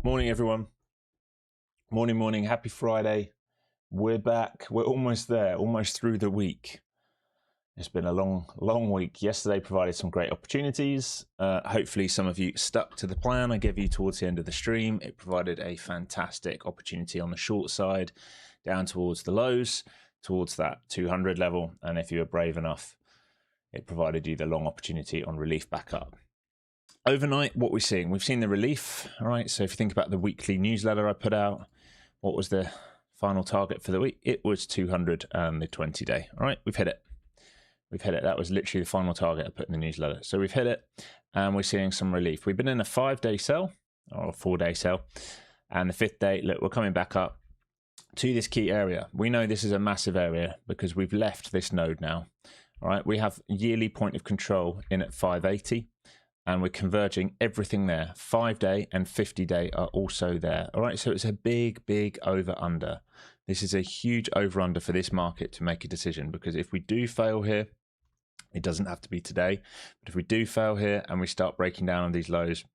Morning, everyone. Morning. Happy Friday. We're back. We're almost there, almost through the week. It's been a long week. Yesterday provided some great opportunities. Hopefully some of you stuck to the plan I gave you towards the end of the stream. It provided a fantastic opportunity on the short side, down towards the lows, towards that 200 level. And if you were brave enough, it provided you the long opportunity on relief back up. Overnight, what we're seeing, we've seen the relief. All right, so if you think about the weekly newsletter I put out, what was the final target for the week? It was 200 and the 20-day. All right, we've hit it. That was literally the final target I put in the newsletter. So we've hit it, and we're seeing some relief. We've been in a 5-day sell, or a 4-day sell, and the 5th day, look, we're coming back up to this key area. We know this is a massive area because we've left this node now. All right, we have yearly point of control in at 580. And we're converging everything there. 5-day and 50-day are also there. All right, so it's a big over-under. This is a huge over-under for this market to make a decision, because if we do fail here, it doesn't have to be today, but if we do fail here and we start breaking down on these lows,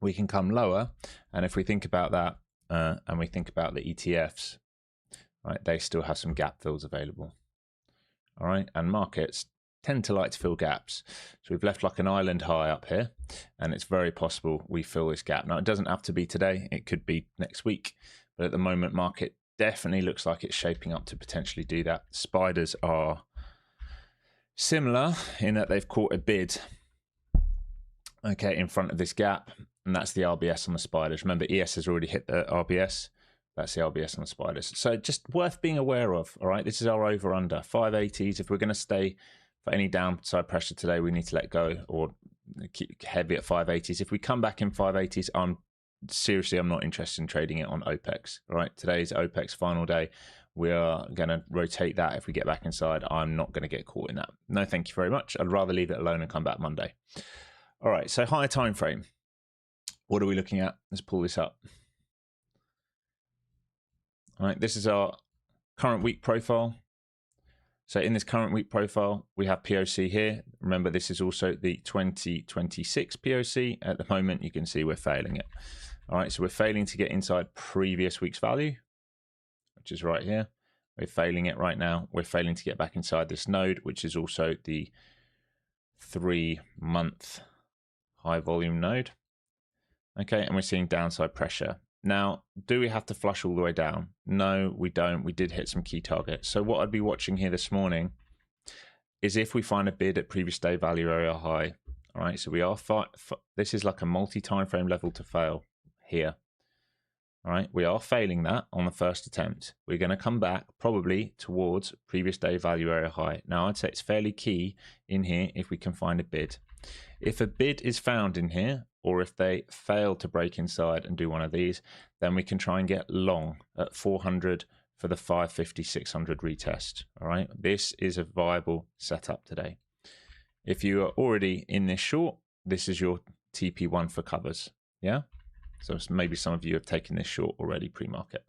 we can come lower. And if we think about that, and we think about the ETFs, right, they still have some gap fills available. All right, and markets tend to like to fill gaps. So we've left like an island high up here, and it's very possible we fill this gap. Now, it doesn't have to be today. It could be next week. But at the moment, market definitely looks like it's shaping up to potentially do that. Spiders are similar in that they've caught a bid, okay, in front of this gap, and that's the RBS on the spiders. Remember, ES has already hit the RBS. That's the RBS on the spiders. So just worth being aware of, all right? This is our over-under, 580s. If we're going to stay for any downside pressure today, we need to let go or keep heavy at 580s. If we come back in 580s, I'm not interested in trading it on OPEX. All right, today's OPEX final day. We are going to rotate that. If we get back inside, I'm not going to get caught in that. No, thank you very much. I'd rather leave it alone and come back Monday. All right, so higher time frame. What are we looking at? Let's pull this up. All right, this is our current week profile. So in this current week profile, we have POC here. Remember, this is also the 2026 POC. At the moment, you can see we're failing it. All right, so we're failing to get inside previous week's value, which is right here. We're failing it right now. We're failing to get back inside this node, which is also the 3-month high volume node. Okay, and we're seeing downside pressure. Now, do we have to flush all the way down? No, we don't. We did hit some key targets. So what I'd be watching here this morning is if we find a bid at previous day value area high. All right, so we are this is like a multi-time frame level to fail here. All right, we are failing that on the first attempt. We're going to come back probably towards previous day value area high. Now, I'd say it's fairly key in here if we can find a bid. If a bid is found in here, or if they fail to break inside and do one of these, then we can try and get long at 400 for the 550, 600 retest. All right, this is a viable setup today. If you are already in this short, this is your TP1 for covers. Yeah, so maybe some of you have taken this short already pre-market.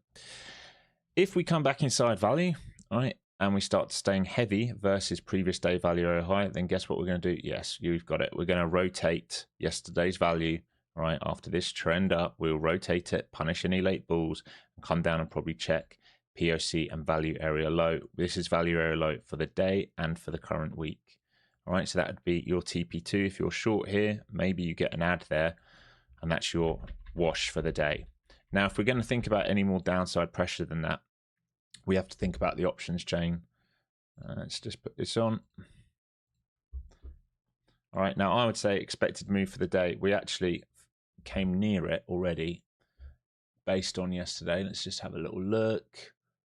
If we come back inside value, all right, and we start staying heavy versus previous day value area high, then guess what we're going to do? Yes, you've got it. We're going to rotate yesterday's value. All right, after this trend up, we'll rotate it, punish any late bulls, and come down and probably check POC and value area low. This is value area low for the day and for the current week. All right, so that would be your TP2. If you're short here, maybe you get an ad there, and that's your wash for the day. Now, if we're going to think about any more downside pressure than that, we have to think about the options chain. Let's just put this on. All right, now I would say expected move for the day. We actually came near it already based on yesterday. Let's just have a little look.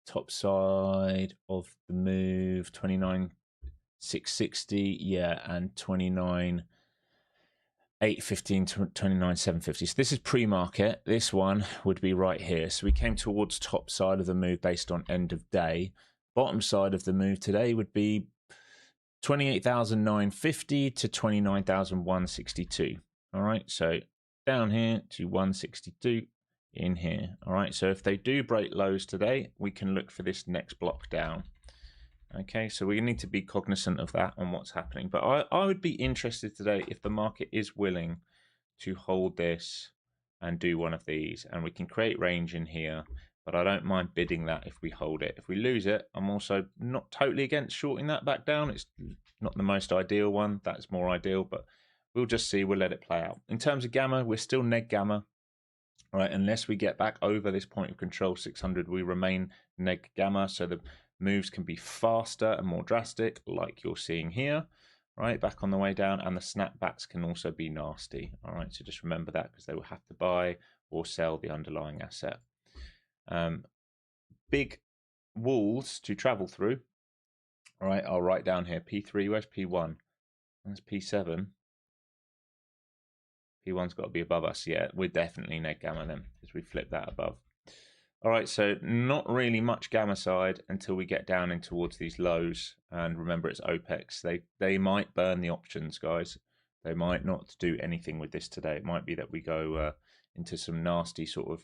Top side of the move, 29,660, yeah, and 29,815, 29,750. So this is pre-market. This one would be right here. So we came towards top side of the move based on end of day. Bottom side of the move today would be 28,950 to 29,162. All right, so down here to 162 in here. All right, so if they do break lows today, we can look for this next block down. Okay, so we need to be cognizant of that and what's happening. But I would be interested today if the market is willing to hold this and do one of these, and we can create range in here, but I don't mind bidding that if we hold it. If we lose it, I'm also not totally against shorting that back down. It's not the most ideal one. That's more ideal, but we'll just see. We'll let it play out. In terms of gamma, we're still neg gamma. All right, unless we get back over this point of control 600, we remain neg gamma, so the moves can be faster and more drastic, like you're seeing here, right, back on the way down, and the snapbacks can also be nasty. All right, so just remember that, because they will have to buy or sell the underlying asset. Big walls to travel through. All right, I'll write down here P3. Where's P1? That's P7. P1's got to be above us. Yeah, we're definitely neg gamma then, because we flip that above. All right, so not really much gamma side until we get down in towards these lows. And remember, it's OPEX. They might burn the options, guys. They might not do anything with this today. It might be that we go into some nasty sort of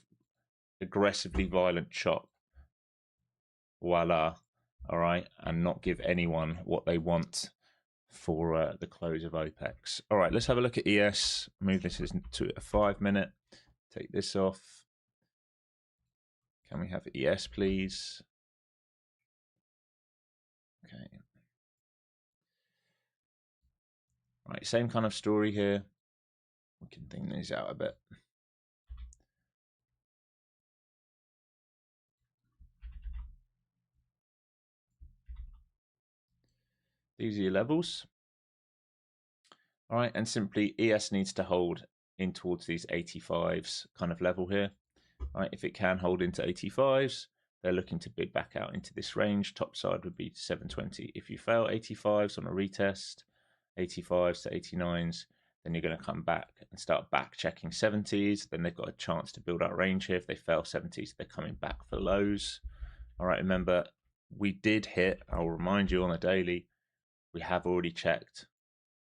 aggressively violent chop. Voila. All right, and not give anyone what they want for the close of OPEX. All right, let's have a look at ES. Move this to a 5 minute. Take this off. Can we have ES, please? Okay. All right, same kind of story here. We can thin these out a bit. These are your levels. All right, and simply ES needs to hold in towards these 85s kind of level here. All right, if it can hold into 85s, they're looking to bid back out into this range. Top side would be 720. If you fail 85s on a retest, 85s to 89s, then you're going to come back and start back checking 70s. Then they've got a chance to build out range here. If they fail 70s, they're coming back for lows. All right, remember, we did hit, I'll remind you on a daily, we have already checked,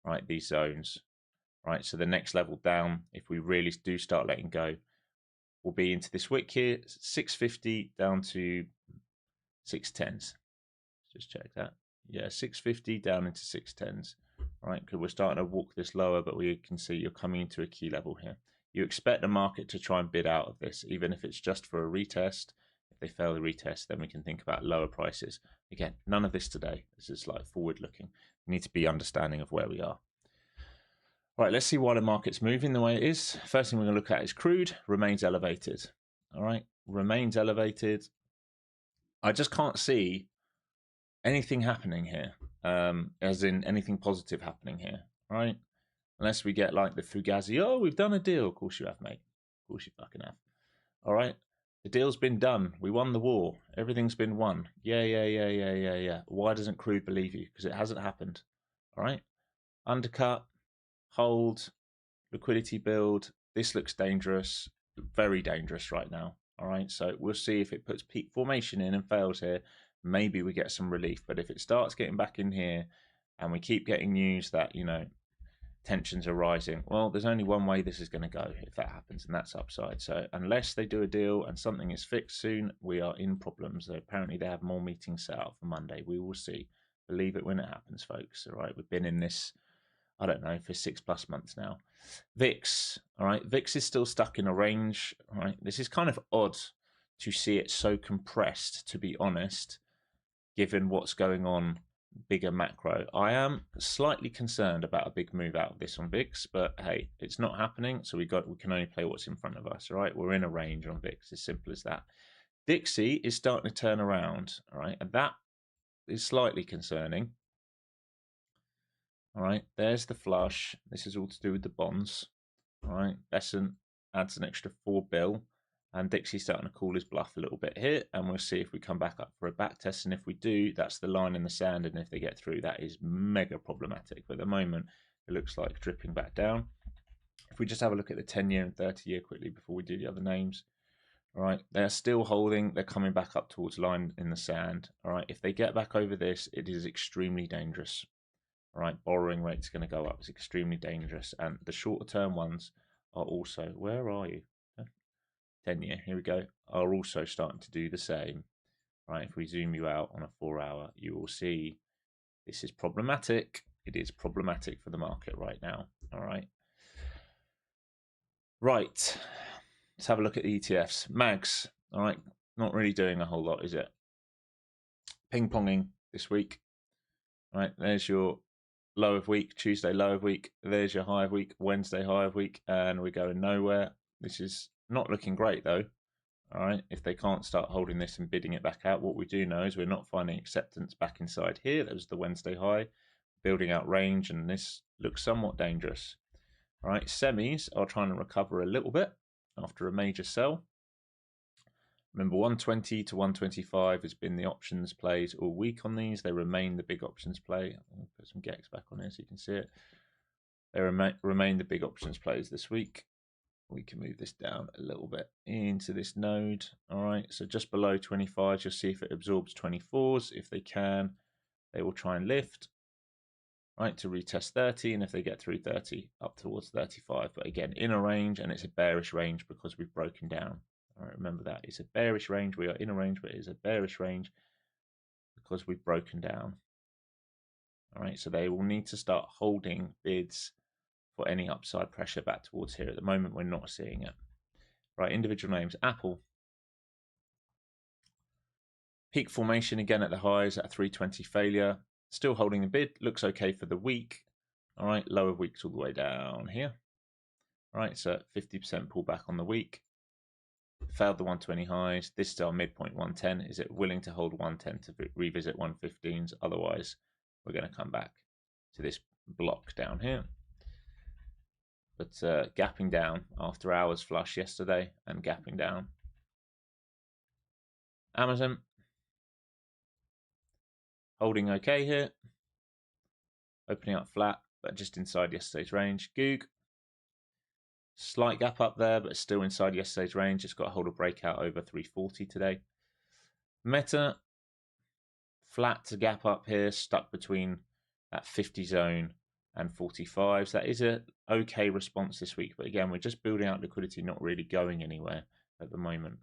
right, these zones. Right, so the next level down, if we really do start letting go, will be into this wick here, 650 down to 610s. Just check that. Yeah, 650 down into 610s. Right, because we're starting to walk this lower, but we can see you're coming into a key level here. You expect the market to try and bid out of this, even if it's just for a retest. If they fail the retest, then we can think about lower prices. Again, none of this today. This is like forward looking. We need to be understanding of where we are. All right, let's see why the market's moving the way it is. First thing we're going to look at is crude remains elevated. All right, remains elevated. I just can't see anything happening here, as in anything positive happening here, right? Unless we get like the Fugazi, oh, we've done a deal. Of course you have, mate. Of course you fucking have. All right, the deal's been done. We won the war. Everything's been won. Yeah. Why doesn't crude believe you? Because it hasn't happened. All right, undercut. Hold, liquidity build. This looks dangerous, very dangerous right now. All right, so we'll see if it puts peak formation in and fails here. Maybe we get some relief, but if it starts getting back in here and we keep getting news that, you know, tensions are rising, well, there's only one way this is going to go if that happens, and that's upside. So unless they do a deal and something is fixed soon, we are in problems. So apparently they have more meetings set up for Monday. We will see. Believe it when it happens, folks. All right, we've been in this, I don't know, for 6+ months now. VIX, all right, VIX is still stuck in a range. All right, this is kind of odd to see it so compressed, to be honest, given what's going on bigger macro. I am slightly concerned about a big move out of this on VIX, but hey, it's not happening, so we can only play what's in front of us. All right, we're in a range on VIX, as simple as that. Dixie is starting to turn around, all right, and that is slightly concerning. All right, there's the flush. This is all to do with the bonds. All right, Besant adds an extra 4 bill, and Dixie's starting to call his bluff a little bit here, and we'll see if we come back up for a back test. And if we do, that's the line in the sand, and if they get through, that is mega problematic. But at the moment, it looks like dripping back down. If we just have a look at the 10-year and 30-year quickly before we do the other names. All right, they're still holding. They're coming back up towards line in the sand. All right, if they get back over this, it is extremely dangerous. All right, borrowing rate's going to go up. It's extremely dangerous. And the shorter term ones are also, where are you? 10-year, here we go, are also starting to do the same. Right, if we zoom you out on a 4-hour, you will see this is problematic. It is problematic for the market right now. All right. Right. Let's have a look at the ETFs. Mags, all right, not really doing a whole lot, is it? Ping-ponging this week. All right, there's your low of week, Tuesday low of week. There's your high of week, Wednesday high of week, and we're going nowhere. This is not looking great, though. All right, if they can't start holding this and bidding it back out, what we do know is we're not finding acceptance back inside here. That was the Wednesday high, building out range, and this looks somewhat dangerous. All right, semis are trying to recover a little bit after a major sell. Remember, 120 to 125 has been the options plays all week on these. They remain the big options play. I'm going to put some GEX back on here so you can see it. They remain the big options plays this week. We can move this down a little bit into this node. All right, so just below 25s, you'll see if it absorbs 24s. If they can, they will try and lift, right, to retest 30. And if they get through 30, up towards 35. But again, in a range, and it's a bearish range because we've broken down. All right, remember that. It's a bearish range. We are in a range, but it's a bearish range because we've broken down. All right, so they will need to start holding bids for any upside pressure back towards here. At the moment, we're not seeing it. Right, individual names. Apple. Peak formation again at the highs at 320 failure. Still holding the bid. Looks okay for the week. All right, lower weeks all the way down here. All right, so 50% pullback on the week. Failed the 120 highs. This is our midpoint 110. Is it willing to hold 110 to revisit 115s? Otherwise, we're going to come back to this block down here. But gapping down after hours flush yesterday and gapping down. Amazon holding okay here. Opening up flat, but just inside yesterday's range. Goog. Slight gap up there, but still inside yesterday's range. It's got to hold a breakout over 340 today. Meta, flat to gap up here, stuck between that 50 zone and 45s. That is a okay response this week, but again, we're just building out liquidity, not really going anywhere at the moment.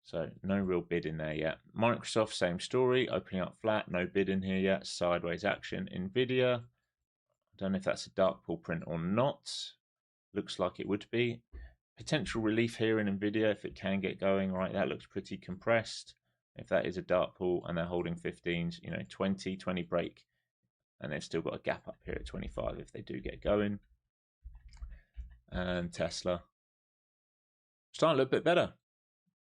So no real bid in there yet. Microsoft, same story, opening up flat, no bid in here yet. Sideways action. Nvidia, I don't know if that's a dark pool print or not. Looks like it would be. Potential relief here in Nvidia if it can get going. Right, that looks pretty compressed. If that is a dark pool and they're holding 15s, you know, 20 break, and they've still got a gap up here at 25 if they do get going. And Tesla starting to look a bit better.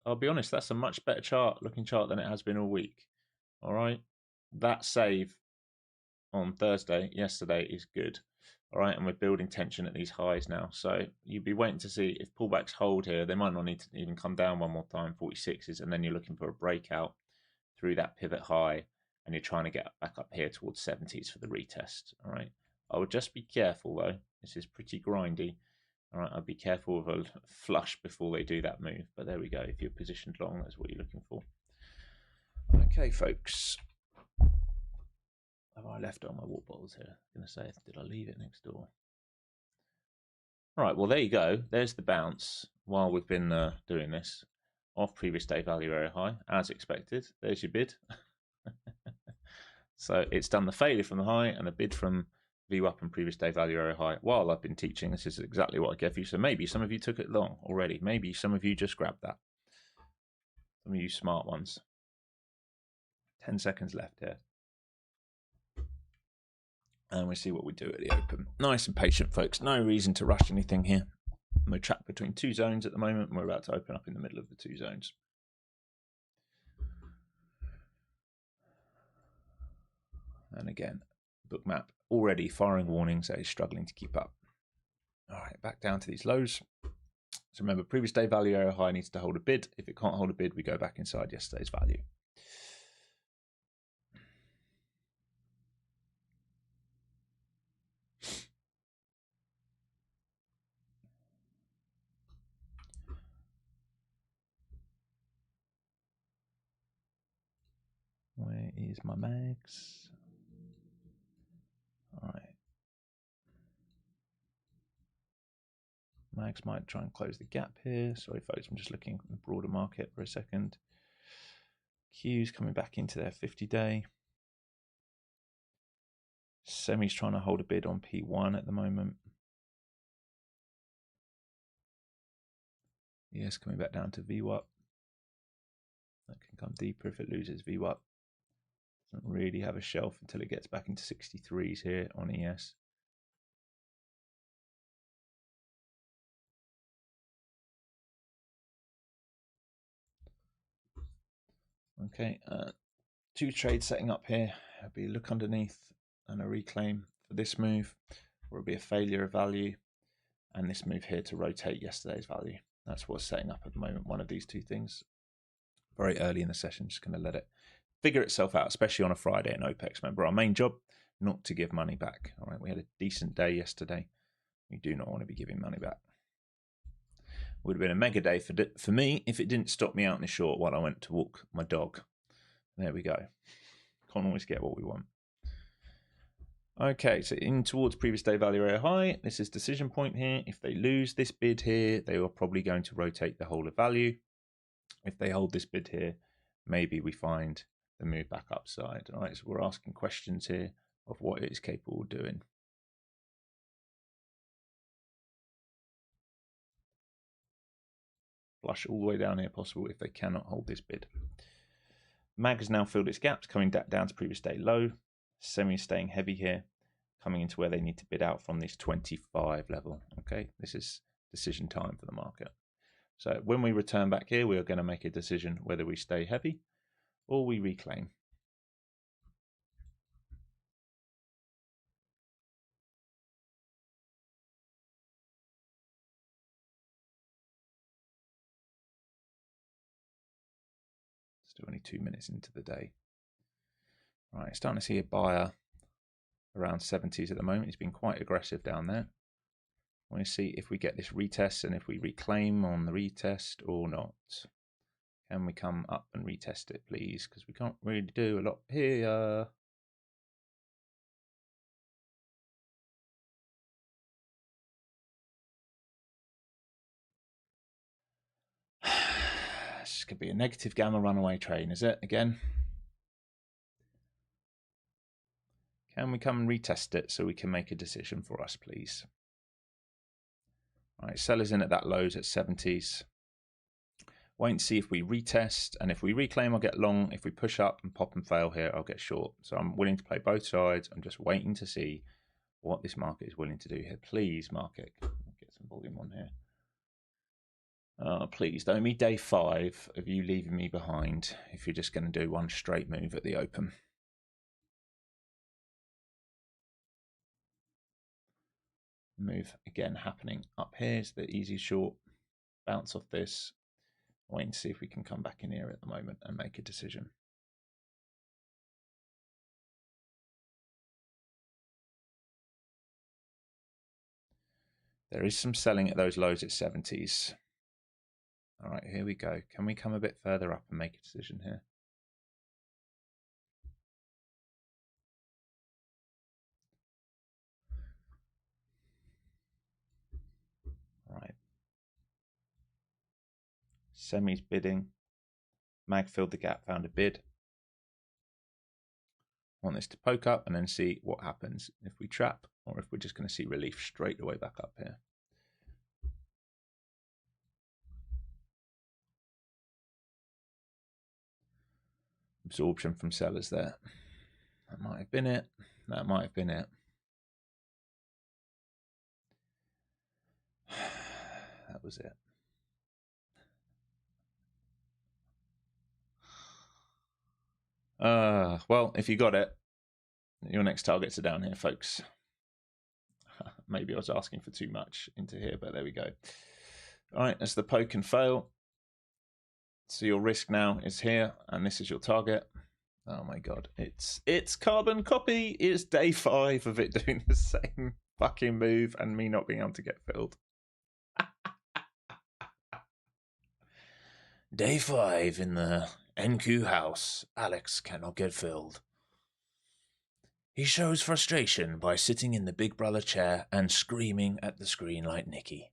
I'll be honest, that's a much better looking chart than it has been all week. All right, that save on yesterday is good. All right, and we're building tension at these highs now. So you'd be waiting to see if pullbacks hold here. They might not need to even come down one more time, 46s, and then you're looking for a breakout through that pivot high, and you're trying to get back up here towards 70s for the retest. All right, I would just be careful though. This is pretty grindy. All right, I'd be careful of a flush before they do that move. But there we go. If you're positioned long, that's what you're looking for. Okay, folks. Have I left all my water bottles here? I'm going to say, did I leave it next door? All right, well, there you go. There's the bounce while we've been doing this off previous day value area high, as expected. There's your bid. So it's done the failure from the high and the bid from VWAP and previous day value area high. While I've been teaching, this is exactly what I gave you. So maybe some of you took it long already. Maybe some of you just grabbed that. Some of you smart ones. 10 seconds left here. And we see what we do at the open. Nice and patient, folks. No reason to rush anything here. We're trapped between two zones at the moment, and we're about to open up in the middle of the two zones. And again, Bookmap already firing warnings that he's struggling to keep up. All right, back down to these lows. So remember, previous day value area high needs to hold a bid. If it can't hold a bid, we go back inside yesterday's value. Where is my mags? All right. Mags might try and close the gap here. Sorry, folks, I'm just looking at the broader market for a second. Q's coming back into their 50-day. Semi's trying to hold a bid on P1 at the moment. Yes, coming back down to VWAP. That can come deeper if it loses VWAP. Doesn't really have a shelf until it gets back into 63s here on ES. Okay, 2 trades setting up here. It'll be a look underneath and a reclaim for this move, or it'll be a failure of value, and this move here to rotate yesterday's value. That's what's setting up at the moment, one of these 2 things. Very early in the session, just going to let it figure itself out, especially on a Friday in OPEX. Remember, our main job, not to give money back. All right, we had a decent day yesterday. We do not want to be giving money back. Would have been a mega day for me if it didn't stop me out in the short while I went to walk my dog. There we go. Can't always get what we want. Okay, so in towards previous day value area high. This is decision point here. If they lose this bid here, they are probably going to rotate the whole of value. If they hold this bid here, maybe we find the move back upside. All right, so we're asking questions here of what it is capable of doing. Flush all the way down here possible if they cannot hold this bid. Mag has now filled its gaps, coming down to previous day low. Semi staying heavy here, coming into where they need to bid out from this 25 level. Okay, this is decision time for the market. So when we return back here, we are going to make a decision whether we stay heavy or we reclaim. Still only 2 minutes into the day. All right, starting to see a buyer around 70s at the moment. He's been quite aggressive down there. I want to see if we get this retest and if we reclaim on the retest or not. Can we come up and retest it, please? Because we can't really do a lot here. This could be a negative gamma runaway train, is it, again? Can we come and retest it so we can make a decision for us, please? All right, sellers in at that lows at 70s. Wait and see if we retest, and if we reclaim, I'll get long. If we push up and pop and fail here, I'll get short. So I'm willing to play both sides. I'm just waiting to see what this market is willing to do here. Please, market, get some volume on here. Please don't be day 5 of you leaving me behind if you're just going to do one straight move at the open. Move again happening up here is the easy short. Bounce off this. Wait and see if we can come back in here at the moment and make a decision. There is some selling at those lows at 70s. All right, here we go. Can we come a bit further up and make a decision here? All right. Semi's bidding. Mag filled the gap, found a bid. I want this to poke up and then see what happens if we trap or if we're just going to see relief straight away back up here. Absorption from sellers there. That might have been it. That might have been it. That was it. Well, if you got it, your next targets are down here, folks. Maybe I was asking for too much into here, but there we go. All right, that's the poke and fail. So your risk now is here, and this is your target. Oh my god, it's carbon copy. It's day 5 of it doing the same fucking move and me not being able to get filled. Day 5 in the NQ house. Alex cannot get filled. He shows frustration by sitting in the Big Brother chair and screaming at the screen like Nicky.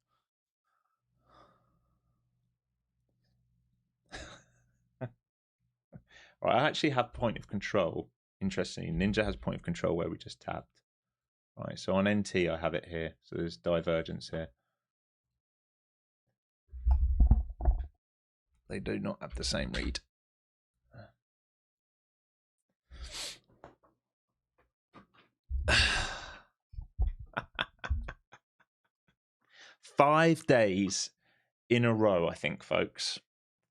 Right, I actually have point of control. Interestingly, Ninja has point of control where we just tapped. Right, so on NT I have it here. So there's divergence here. They do not have the same read. Five days in a row, I think, folks.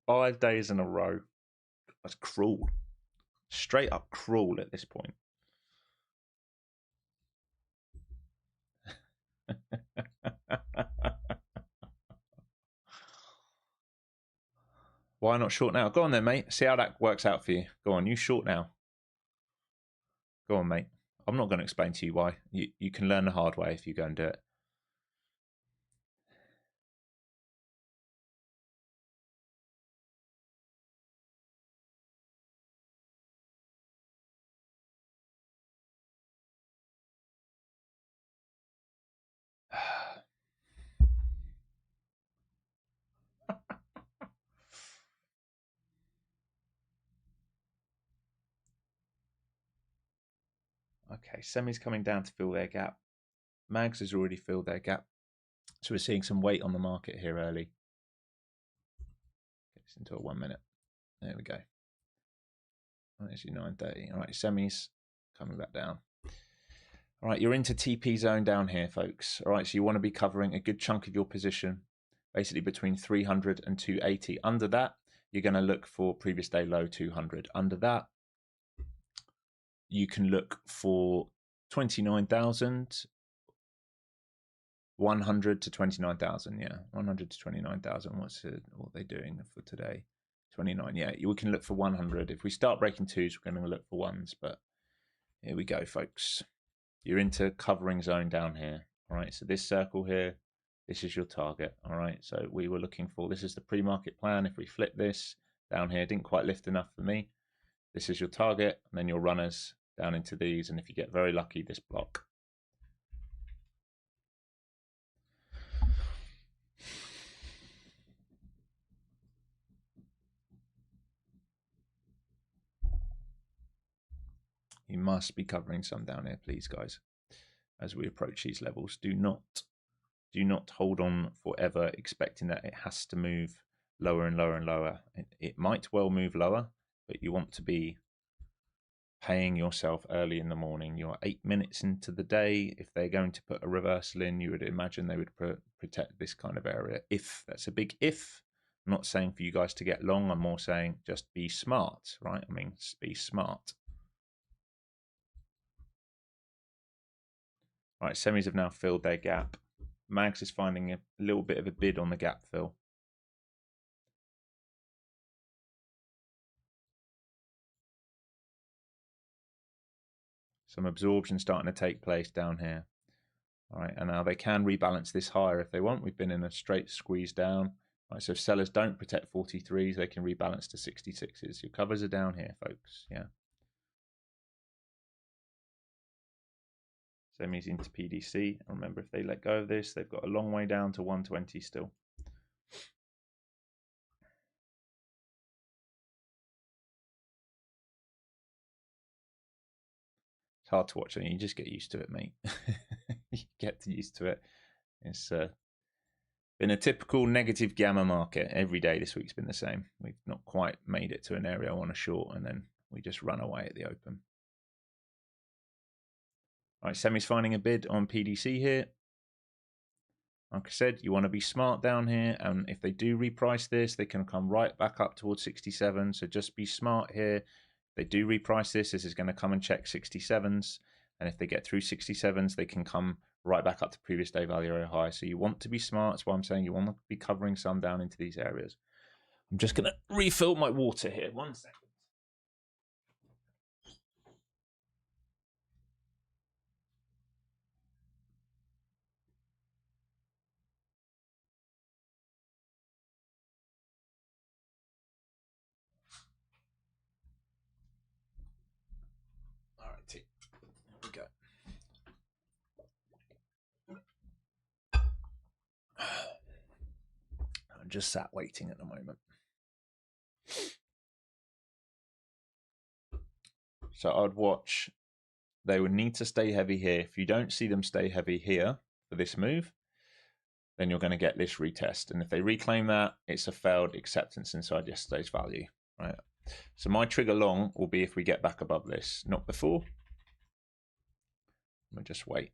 5 days in a row. That's cruel. Straight up cruel at this point. Why not short now? Go on then, mate. See how that works out for you. Go on, you short now. Go on, mate. I'm not going to explain to you why. You can learn the hard way if you go and do it. Okay, Semi's coming down to fill their gap. Mags has already filled their gap. So we're seeing some weight on the market here early. Get this into a 1 minute. There we go. There's your 9:30. All right, Semi's coming back down. All right, you're into TP zone down here, folks. All right, so you want to be covering a good chunk of your position, basically between 300 and 280. Under that, you're going to look for previous day low 200. Under that, you can look for 29,100 to 29,000. Yeah, 100 to 29,000. What are they doing for today? 29. Yeah, we can look for 100. If we start breaking twos, we're going to look for ones. But here we go, folks. You're into covering zone down here. All right, so this circle here, this is your target. All right, so we were looking for, this is the pre-market plan. If we flip this down here, didn't quite lift enough for me. This is your target, and then your runners down into these, and if you get very lucky, this block. You must be covering some down here, please, guys. As we approach these levels, do not hold on forever expecting that it has to move lower and lower and lower. It might well move lower, but you want to be paying yourself early in the morning. You're 8 minutes into the day. If they're going to put a reversal in, you would imagine they would protect this kind of area. If that's a big if. I'm not saying for you guys to get long. I'm more saying just be smart, right? I mean, be smart. All right, semis have now filled their gap. Mags is finding a little bit of a bid on the gap fill. Some absorption starting to take place down here. All right, and now they can rebalance this higher if they want. We've been in a straight squeeze down. All right, so if sellers don't protect 43s, they can rebalance to 66s. Your covers are down here, folks. Yeah. Semis into PDC. Remember, if they let go of this, they've got a long way down to 120 still. It's hard to watch, and you just get used to it, mate. You get used to it. It's been a typical negative gamma market. Every day this week's been the same. We've not quite made it to an area on a short, and then we just run away at the open. All right, Semi's finding a bid on PDC here. Like I said, you want to be smart down here, and if they do reprice this, they can come right back up towards 67. So just be smart here. If they do reprice this, this is going to come and check 67s, and if they get through 67s, they can come right back up to previous day value area high. So you want to be smart. That's why I'm saying you want to be covering some down into these areas. I'm just going to refill my water here. 1 second. All right, here we go. I'm just sat waiting at the moment. So I'd watch. They would need to stay heavy here. If you don't see them stay heavy here for this move, then you're going to get this retest. And if they reclaim that, it's a failed acceptance inside yesterday's value, right? So my trigger long will be if we get back above this, not before. We'll just wait.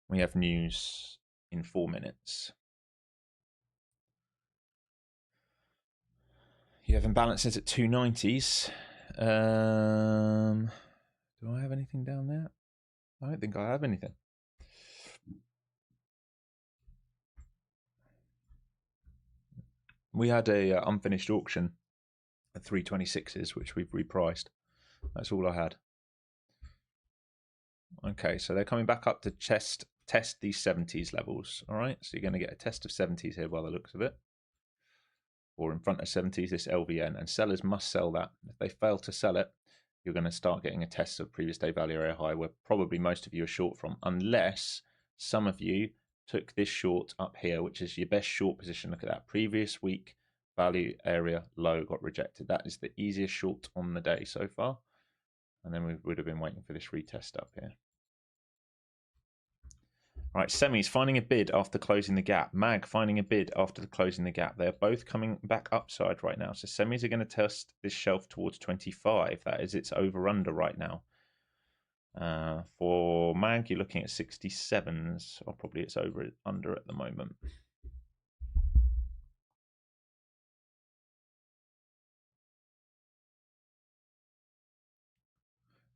We have news in 4 minutes. You have imbalances at 290s. Do I have anything down there? I don't think I have anything. We had a unfinished auction at 326s, which we've repriced. That's all I had. Okay, so they're coming back up to test these 70s levels. All right, so you're going to get a test of 70s here by the looks of it. Or in front of 70s, this LVN, and sellers must sell that. If they fail to sell it, you're going to start getting a test of previous day value area high, where probably most of you are short from, unless some of you took this short up here, which is your best short position. Look at that. Previous week value area low got rejected. That is the easiest short on the day so far. And then we would have been waiting for this retest up here. All right, semis finding a bid after closing the gap. Mag finding a bid after closing the gap. They're both coming back upside right now. So semis are going to test this shelf towards 25. That is its over-under right now. For Mag, you're looking at 67s, or probably it's over-under at the moment.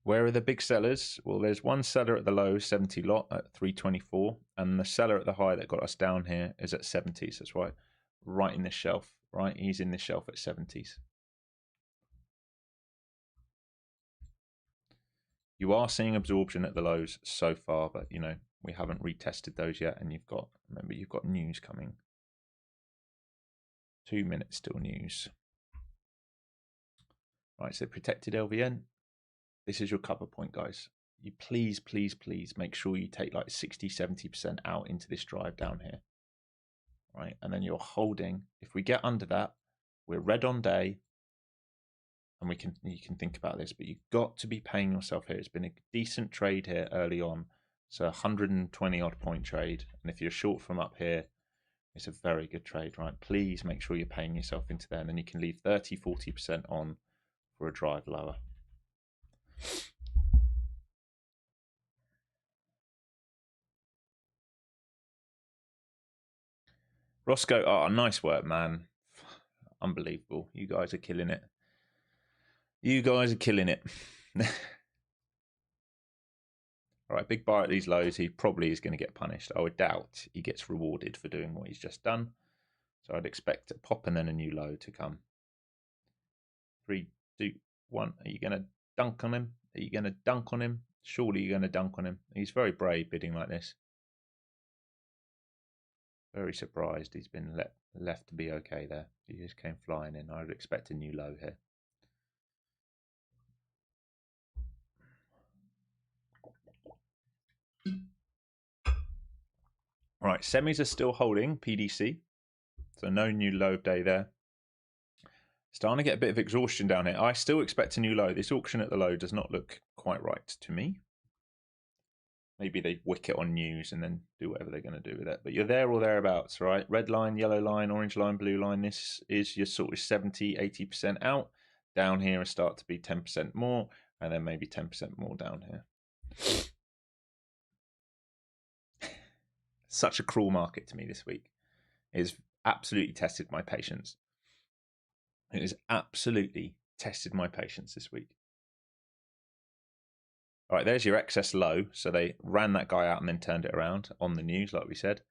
Where are the big sellers? Well, there's one seller at the low, 70 lot at 324, and the seller at the high that got us down here is at 70s. That's right in this shelf, right? He's in this shelf at 70s. You are seeing absorption at the lows so far, but you know, we haven't retested those yet, and remember, you've got news coming. 2 minutes still news. Right, so protected LVN. This is your cover point, guys. You please, please, please make sure you take like 60, 70% out into this drive down here. Right, and then you're holding. If we get under that, we're red on day, and you can think about this, but you've got to be paying yourself here. It's been a decent trade here early on, so 120 odd point trade, and if you're short from up here, it's a very good trade, right? Please make sure you're paying yourself into there, and then you can leave 30, 40% on for a drive lower. Roscoe, oh, nice work, man. Unbelievable. You guys are killing it. You guys are killing it. All right, big buy at these lows. He probably is going to get punished. I would doubt he gets rewarded for doing what he's just done. So I'd expect a pop and then a new low to come. 3, 2, 1. Are you going to dunk on him? Are you going to dunk on him? Surely you're going to dunk on him. He's very brave bidding like this. Very surprised he's been left to be okay there. He just came flying in. I would expect a new low here. All right, semis are still holding PDC. So no new low day there. Starting to get a bit of exhaustion down here. I still expect a new low. This auction at the low does not look quite right to me. Maybe they wick it on news and then do whatever they're going to do with it. But you're there or thereabouts, right? Red line, yellow line, orange line, blue line. This is your sort of 70, 80% out. Down here and start to be 10% more, and then maybe 10% more down here. Such a cruel market to me this week. It has absolutely tested my patience. It has absolutely tested my patience this week. All right, there's your excess low. So they ran that guy out and then turned it around on the news, like we said.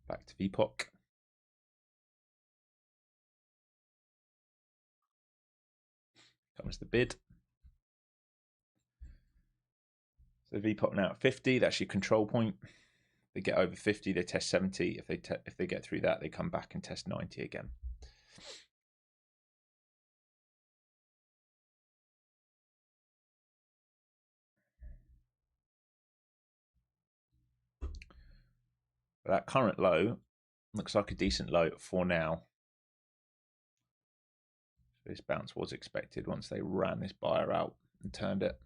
Back to VPOC. Comes the bid. So VPOC now at 50. That's your control point. They get over 50, they test 70. If they get through that, they come back and test 90 again. But that current low looks like a decent low for now. So this bounce was expected once they ran this buyer out and turned it.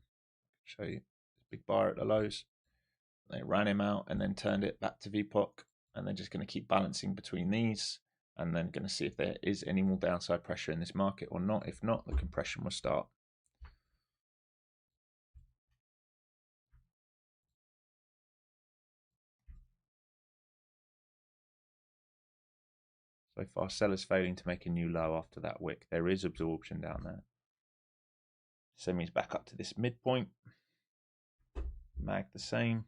Show you this big buyer at the lows. They ran him out and then turned it back to VPOC, and they're just going to keep balancing between these, and then going to see if there is any more downside pressure in this market or not. If not, the compression will start. So far, sellers failing to make a new low after that wick. There is absorption down there. Semi's back up to this midpoint. Mag the same.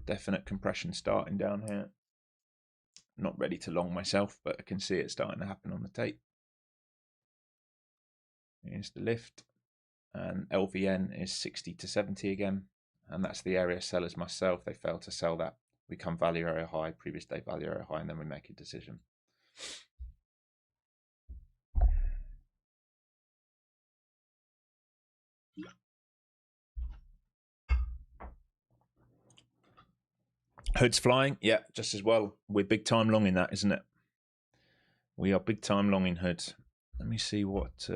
Definite compression starting down here. Not ready to long myself, but I can see it starting to happen on the tape. Here's the lift. And LVN is 60 to 70 again. And that's the area sellers must sell. If they fail to sell that, we come value area high, previous day value area high, and then we make a decision. Hood's flying, yeah, just as well. We're big time long in that, isn't it? We are big time long in Hood. Let me see what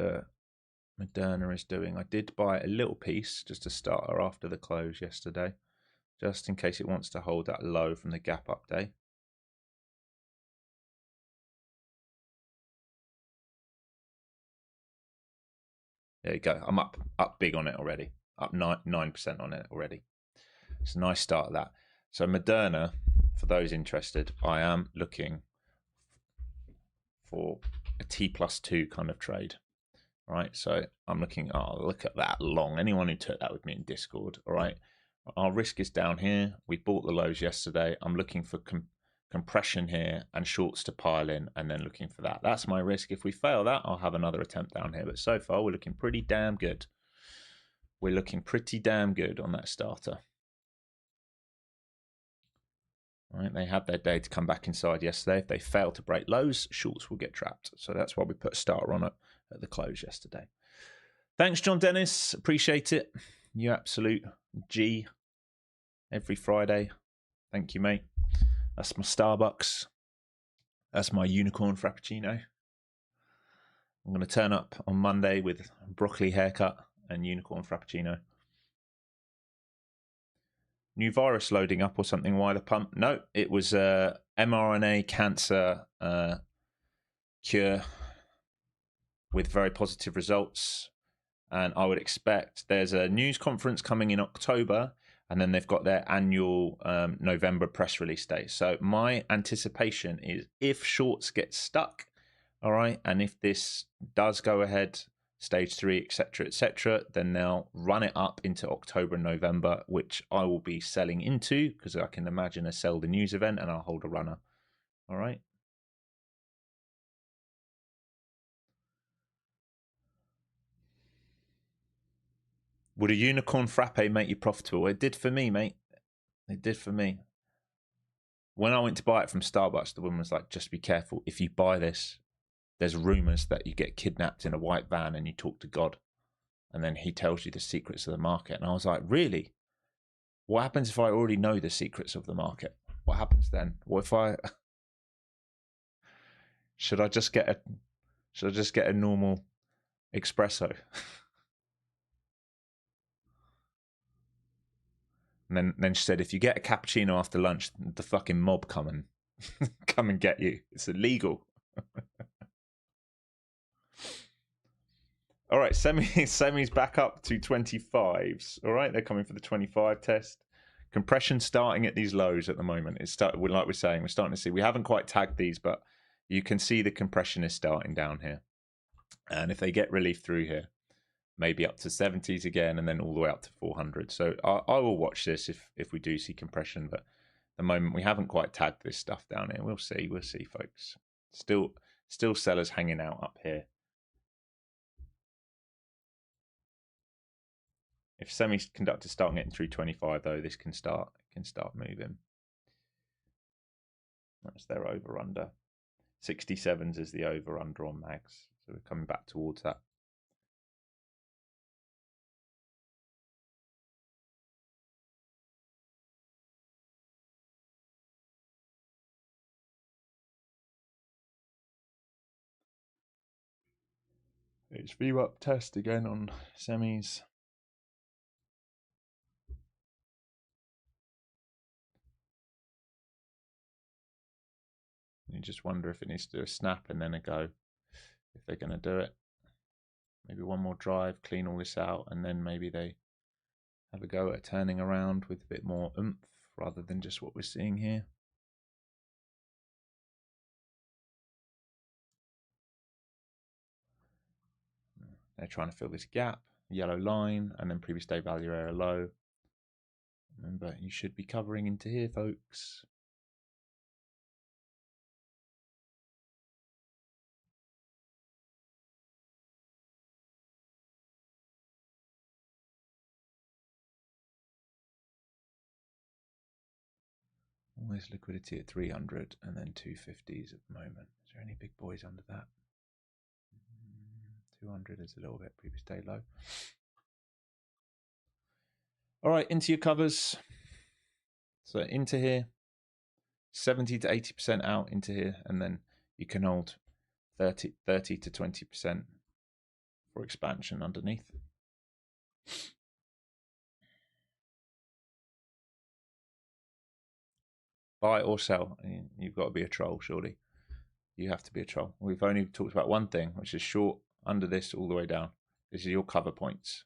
Moderna is doing. I did buy a little piece just to start her after the close yesterday, just in case it wants to hold that low from the gap up day. There you go. I'm up big on it already. Up 9% on it already. It's a nice start of that. So Moderna, for those interested, I am looking for a T+2 kind of trade. All right, so I'm looking, oh, look at that long. Anyone who took that with me in Discord, all right? Our risk is down here. We bought the lows yesterday. I'm looking for compression here and shorts to pile in, and then looking for that. That's my risk. If we fail that, I'll have another attempt down here. But so far, we're looking pretty damn good. We're looking pretty damn good on that starter. All right, they had their day to come back inside yesterday. If they fail to break lows, shorts will get trapped. So that's why we put a starter on it at the close yesterday. Thanks, John Dennis. Appreciate it. You absolute G every Friday. Thank you, mate. That's my Starbucks. That's my unicorn frappuccino. I'm going to turn up on Monday with broccoli haircut and unicorn frappuccino. New virus loading up or something? Why the pump? No, it was mRNA cancer cure with very positive results. And I would expect there's a news conference coming in October, and then they've got their annual November press release day. So my anticipation is if shorts get stuck, all right, and if this does go ahead, stage 3, etc., then they'll run it up into October and November, which I will be selling into because I can imagine a sell the news event, and I'll hold a runner. All right. Would a unicorn frappe make you profitable? It did for me, mate. It did for me. When I went to buy it from Starbucks, the woman was like, just be careful. If you buy this, there's rumors that you get kidnapped in a white van and you talk to God. And then he tells you the secrets of the market. And I was like, really? What happens if I already know the secrets of the market? What happens then? What if I... Should I just get a normal espresso? And then she said, if you get a cappuccino after lunch, the fucking mob come and get you. It's illegal. All right, semi's back up to 25s. All right, they're coming for the 25 test. Compression starting at these lows at the moment. Like we're saying, we're starting to see. We haven't quite tagged these, but you can see the compression is starting down here. And if they get relief through here, maybe up to 70s again, and then all the way up to 400. So I will watch this if we do see compression, but at the moment we haven't quite tagged this stuff down here. We'll see, folks. Still sellers hanging out up here. If semiconductors start getting through 25 though, this can start moving. That's their over under. 67s is the over under on mags. So we're coming back towards that. It's VWAP test again on semis. You just wonder if it needs to do a snap and then a go, if they're going to do it. Maybe one more drive, clean all this out, and then maybe they have a go at turning around with a bit more oomph rather than just what we're seeing here. They're trying to fill this gap, yellow line, and then previous day value area low. Remember, you should be covering into here, folks. All this liquidity at 300 and then 250s at the moment. Is there any big boys under that? 200 is a little bit previous day low. All right, into your covers. So into here, 70 to 80% out into here, and then you can hold 30 to 20% for expansion underneath. Buy or sell. You've got to be a troll, surely. You have to be a troll. We've only talked about one thing, which is short under this all the way down. This is your cover points.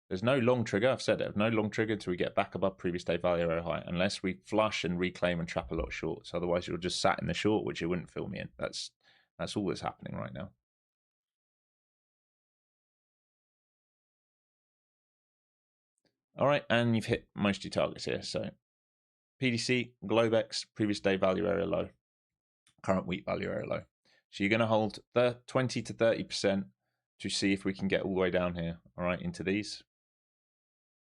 There's no long trigger. I've said it. No long trigger until we get back above previous day value area high, unless we flush and reclaim and trap a lot of shorts. Otherwise, you're just sat in the short, which it wouldn't fill me in. That's all that's happening right now. All right, and you've hit most of your targets here. So PDC, Globex, previous day value area low, current week value area low. So you're going to hold the 20 to 30% to see if we can get all the way down here, all right, into these.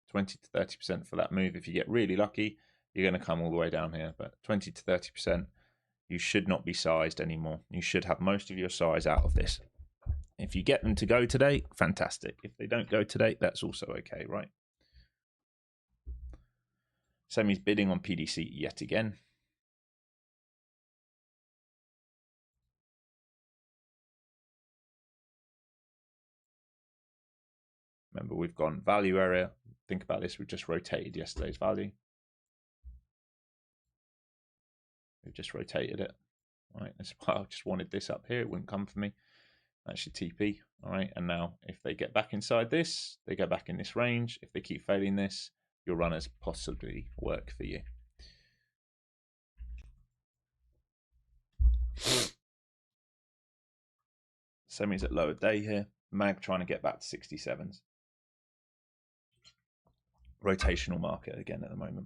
20 to 30% for that move. If you get really lucky, you're going to come all the way down here. But 20 to 30%, you should not be sized anymore. You should have most of your size out of this. If you get them to go today, fantastic. If they don't go today, that's also okay, right? Semi's bidding on PDC yet again. Remember, we've gone value area. Think about this. We've just rotated yesterday's value. We've just rotated it. All right. That's why I just wanted this up here. It wouldn't come for me. That's your TP. All right. And now if they get back inside this, they go back in this range. If they keep failing this, your runners possibly work for you. Semi's at lower day here. Mag trying to get back to 67s. Rotational market again at the moment.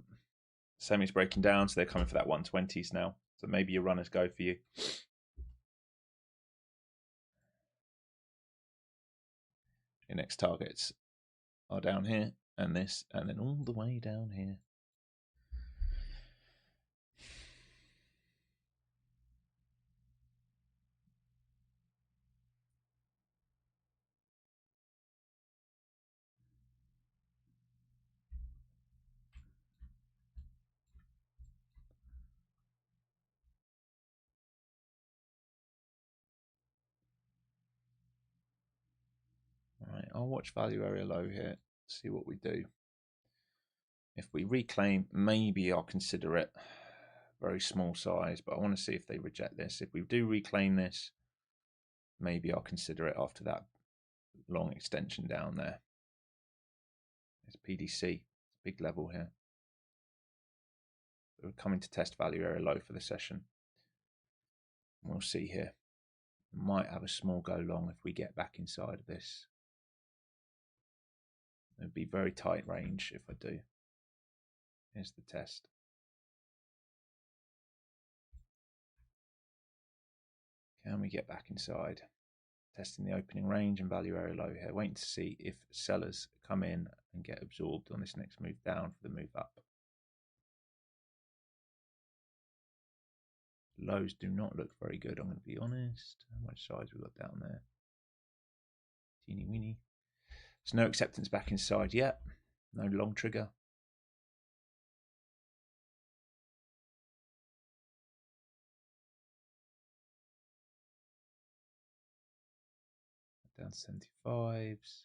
Semi's breaking down, so they're coming for that 120s now. So maybe your runners go for you. Your next targets are down here and this, and then all the way down here. All right, I'll watch value area low here, see what we do. If we reclaim, maybe I'll consider it. Very small size, but I want to see if they reject this. If we do reclaim this, maybe I'll consider it after that long extension down there. It's PDC, it's a big level here. We're coming to test value area low for the session. We'll see here. Might have a small go long if we get back inside of this. It'd be very tight range if I do. Here's the test. Can we get back inside? Testing the opening range and value area low here. Waiting to see if sellers come in and get absorbed on this next move down for the move up. Lows do not look very good, I'm going to be honest. How much size we got down there? Teeny weeny. There's no acceptance back inside yet. No long trigger. down to 75s.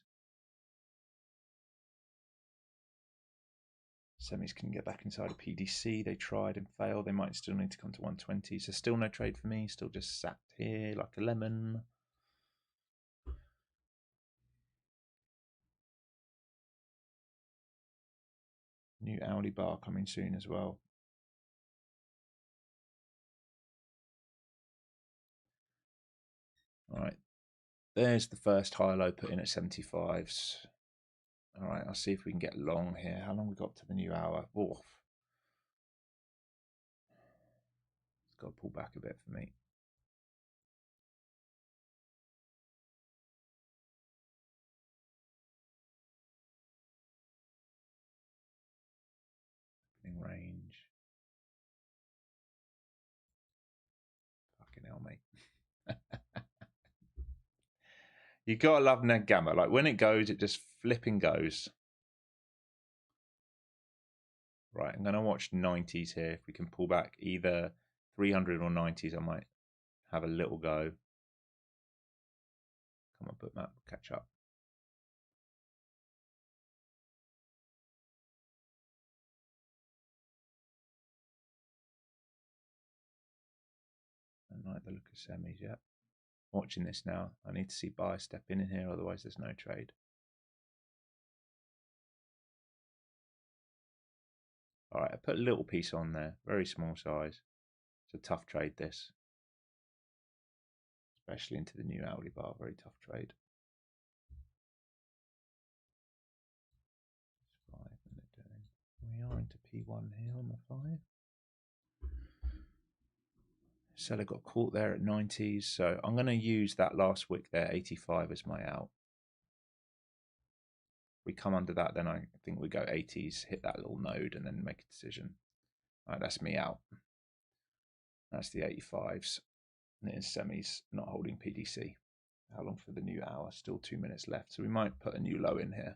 Semis can get back inside a PDC. They tried and failed. They might still need to come to 120. So still no trade for me. Still just sat here like a lemon. New hourly bar coming soon as well. All right. There's the first high-low put in at 75s. All right, I'll see if we can get long here. How long we got to the new hour? Oof. It's got to pull back a bit for me. Opening range. Fucking hell, mate. You gotta love neg gamma. Like when it goes, it just flipping goes. Right, I'm gonna watch 90s here. If we can pull back either 300 or 90s, I might have a little go. Come on, Bookmap, catch up. I don't like the look of semis yet. Watching this now. I need to see buyers step in here, otherwise there's no trade. All right, I put a little piece on there, very small size. It's a tough trade, this. Especially into the new hourly bar, very tough trade. 5-minute doing. We are into P1 here on the 5. Seller got caught there at 90s, so I'm going to use that last wick there, 85, as my out. If we come under that, then I think we go 80s, hit that little node, and then make a decision. All right, that's me out. That's the 85s. And it is semis, not holding PDC. How long for the new hour? Still 2 minutes left, so we might put a new low in here.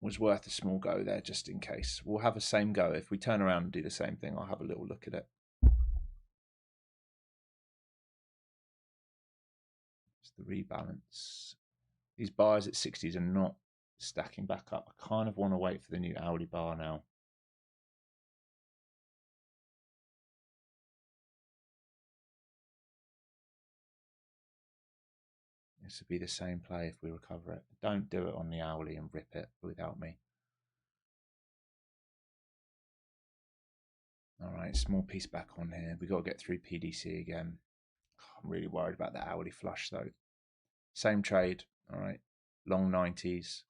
Was worth a small go there just in case. We'll have a same go. If we turn around and do the same thing, I'll have a little look at it. It's the rebalance. These bars at 60s are not stacking back up. I kind of want to wait for the new hourly bar now. This would be the same play if we recover it. Don't do it on the hourly and rip it without me. All right, small piece back on here. We've got to get through PDC again. I'm really worried about the hourly flush though. Same trade, all right. Long 90s.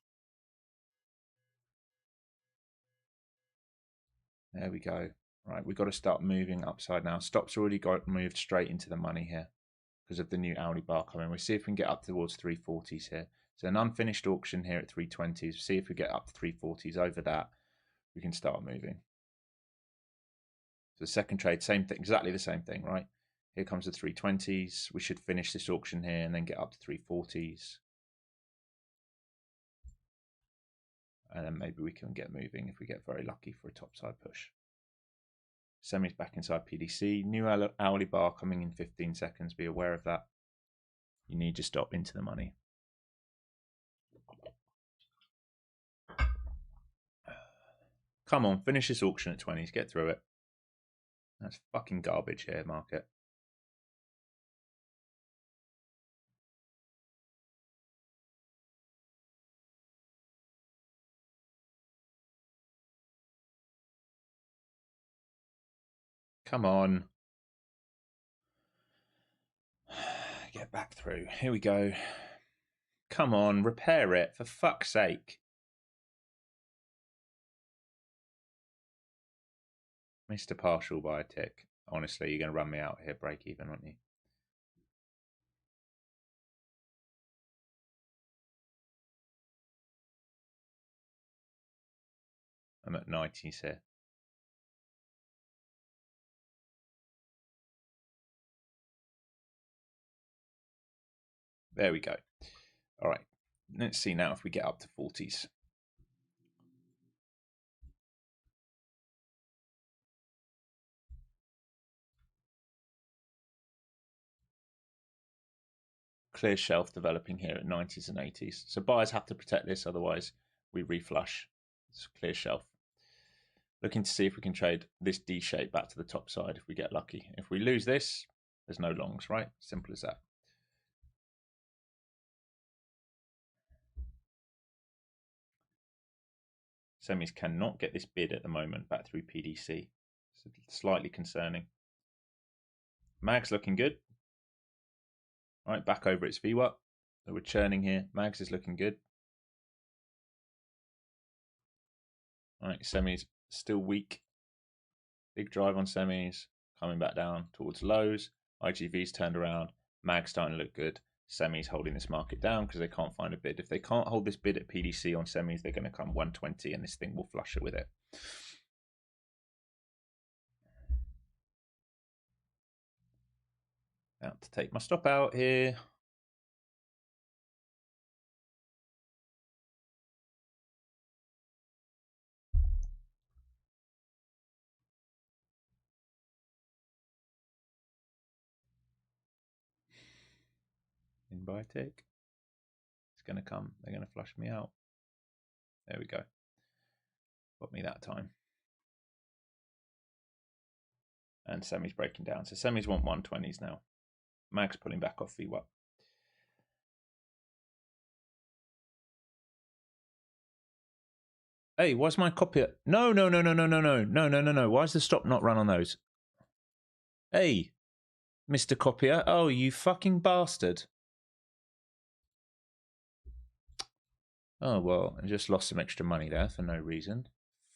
There we go. Right, we've got to start moving upside now. Stop's already got moved straight into the money here because of the new hourly bar coming. We'll see if we can get up towards 340s here. So an unfinished auction here at 320s. See if we get up to 340s. Over that, we can start moving. So the second trade, same thing, exactly the same thing, right? Here comes the 320s. We should finish this auction here and then get up to 340s. And then maybe we can get moving if we get very lucky for a topside push. Semis back inside PDC. New hourly bar coming in 15 seconds. Be aware of that. You need your stop into the money. Come on, finish this auction at 20s. Get through it. That's fucking garbage here, market. Come on. Get back through. Here we go. Come on, repair it, for fuck's sake. Mr. Partial by a tick. Honestly, you're going to run me out here, break even, aren't you? I'm at 90s here. There we go. All right. Let's see now if we get up to 40s. clear shelf developing here at 90s and 80s. So buyers have to protect this, otherwise we reflush. It's clear shelf. Looking to see if we can trade this D shape back to the top side if we get lucky. If we lose this, there's no longs, right? Simple as that. Semis cannot get this bid at the moment back through PDC. It's slightly concerning. Mag's looking good. All right, back over its VWAP. So we're churning here. Mags is looking good. All right, semis still weak. Big drive on semis, coming back down towards lows. IGV's turned around. Mag's starting to look good. Semis holding this market down because they can't find a bid. If they can't hold this bid at PDC on semis, they're going to come 120 and this thing will flush it with it. About to take my stop out here. In buy tick. It's going to come. They're going to flush me out. There we go. Got me that time. And semis breaking down. So semis want 120s now. Mag's pulling back off VWAP. Hey, why's my copy? No. Why is the stop not run on those? Hey, Mr. Copier. Oh, you fucking bastard. Oh, well, I just lost some extra money there for no reason.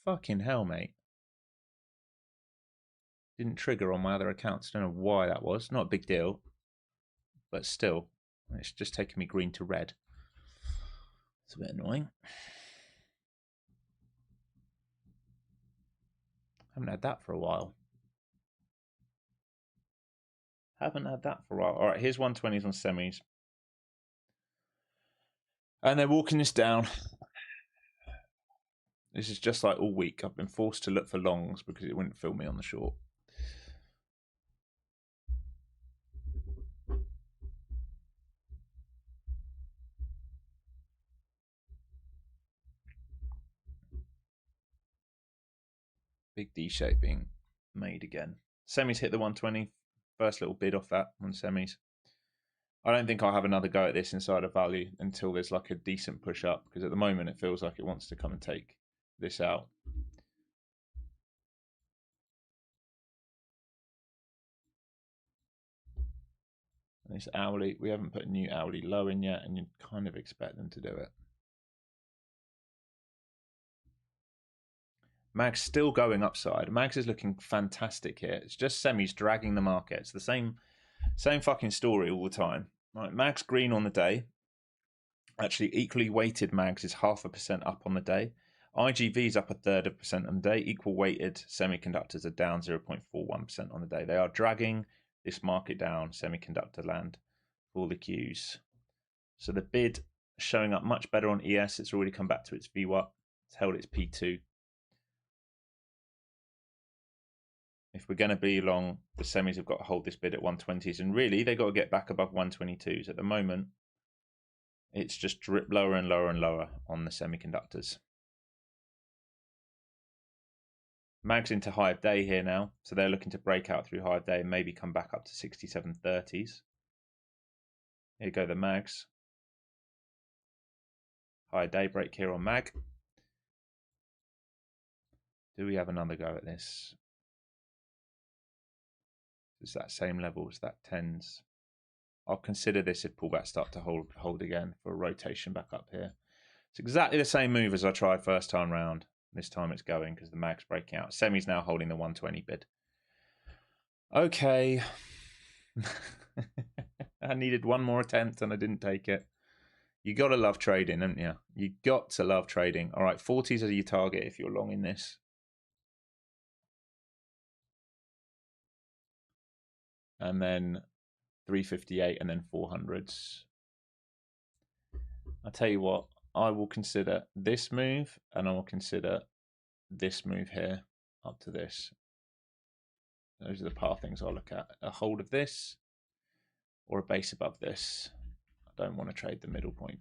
Fucking hell, mate. Didn't trigger on my other accounts. Don't know why that was. Not a big deal. But still, it's just taking me green to red. It's a bit annoying. Haven't had that for a while. Haven't had that for a while. All right, here's 120s on semis. And they're walking this down. This is just like all week. I've been forced to look for longs because it wouldn't fill me on the short. Big D shape being made again. Semis hit the 120. First little bid off that on semis. I don't think I'll have another go at this inside of value until there's like a decent push up, because at the moment it feels like it wants to come and take this out. And this hourly, we haven't put a new hourly low in yet, and you kind of expect them to do it. Mag's still going upside. Mags is looking fantastic here. It's just semis dragging the market. It's the same fucking story all the time. Right, Mag's green on the day. Actually, equally weighted Mags is 0.5% up on the day. IGV's up 1/3% on the day. Equal weighted semiconductors are down 0.41% on the day. They are dragging this market down, semiconductor land, for the Qs. So the bid showing up much better on ES. It's already come back to its VWAP. It's held its P2. If we're going to be long, the semis have got to hold this bid at 120s, and really they got to get back above 122s. At the moment, it's just drip lower and lower and lower on the semiconductors. Mag's into high of day here now, so they're looking to break out through high of day and maybe come back up to 67.30s. Here go the Mags. High day break here on Mag. Do we have another go at this? It's that same level as that 10s. I'll consider this if pullbacks start to hold again for a rotation back up here. It's exactly the same move as I tried first time round. This time it's going because the Mag's breaking out. Semi's now holding the 120 bid. Okay. I needed one more attempt and I didn't take it. You got to love trading, haven't you? You got to love trading. All right, 40s are your target if you're long in this. And then 358 and then 400s. I'll tell you what, I will consider this move and I will consider this move here up to this. Those are the path things I'll look at. A hold of this or a base above this. don't want to trade the middle point.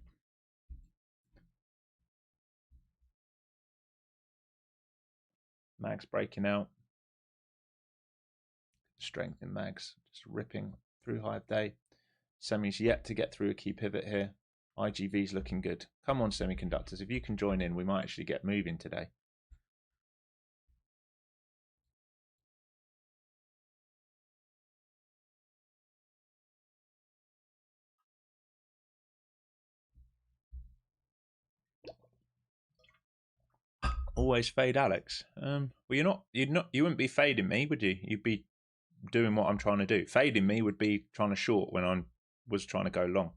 Mag's breaking out. Strength in mags, just ripping through high of day. Semi's yet to get through a key pivot here. IGV's looking good. Come on, semiconductors. If you can join in, we might actually get moving today. Always fade Alex. Well, you wouldn't be fading me, would you? You'd be doing what I'm trying to do. Fading me would be trying to short when I was trying to go long.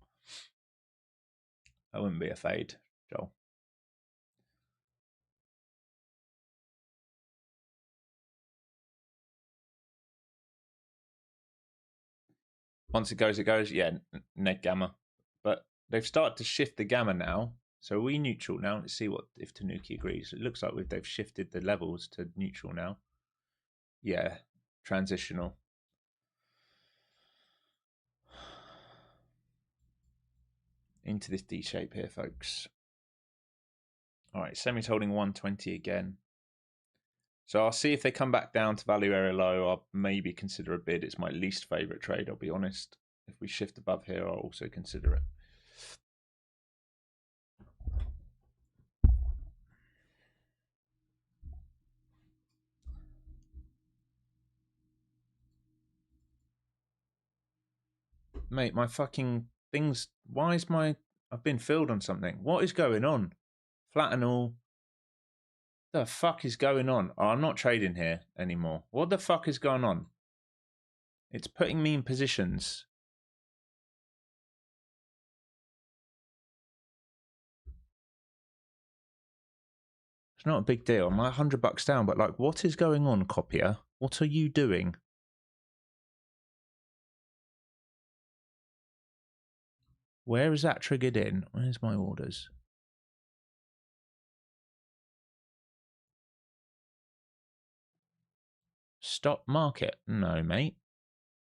That wouldn't be a fade, Joel. Once it goes, yeah, neg gamma. But they've started to shift the gamma now. So are we neutral now? Let's see what if Tanuki agrees. It looks like they've shifted the levels to neutral now. Yeah, transitional. Into this D shape here, folks. All right, semi's holding 120 again. So I'll see if they come back down to value area low. I'll maybe consider a bid. It's my least favorite trade, I'll be honest. If we shift above here, I'll also consider it. Mate, my fucking things. Why is I've been filled on something. What is going on? Flat and all. The fuck is going on? Oh, I'm not trading here anymore. What the fuck is going on? It's putting me in positions. It's not a big deal. I'm like $100 down, but like, what is going on, copier? What are you doing? Where is that triggered in? Where's my orders? Stop market. No, mate.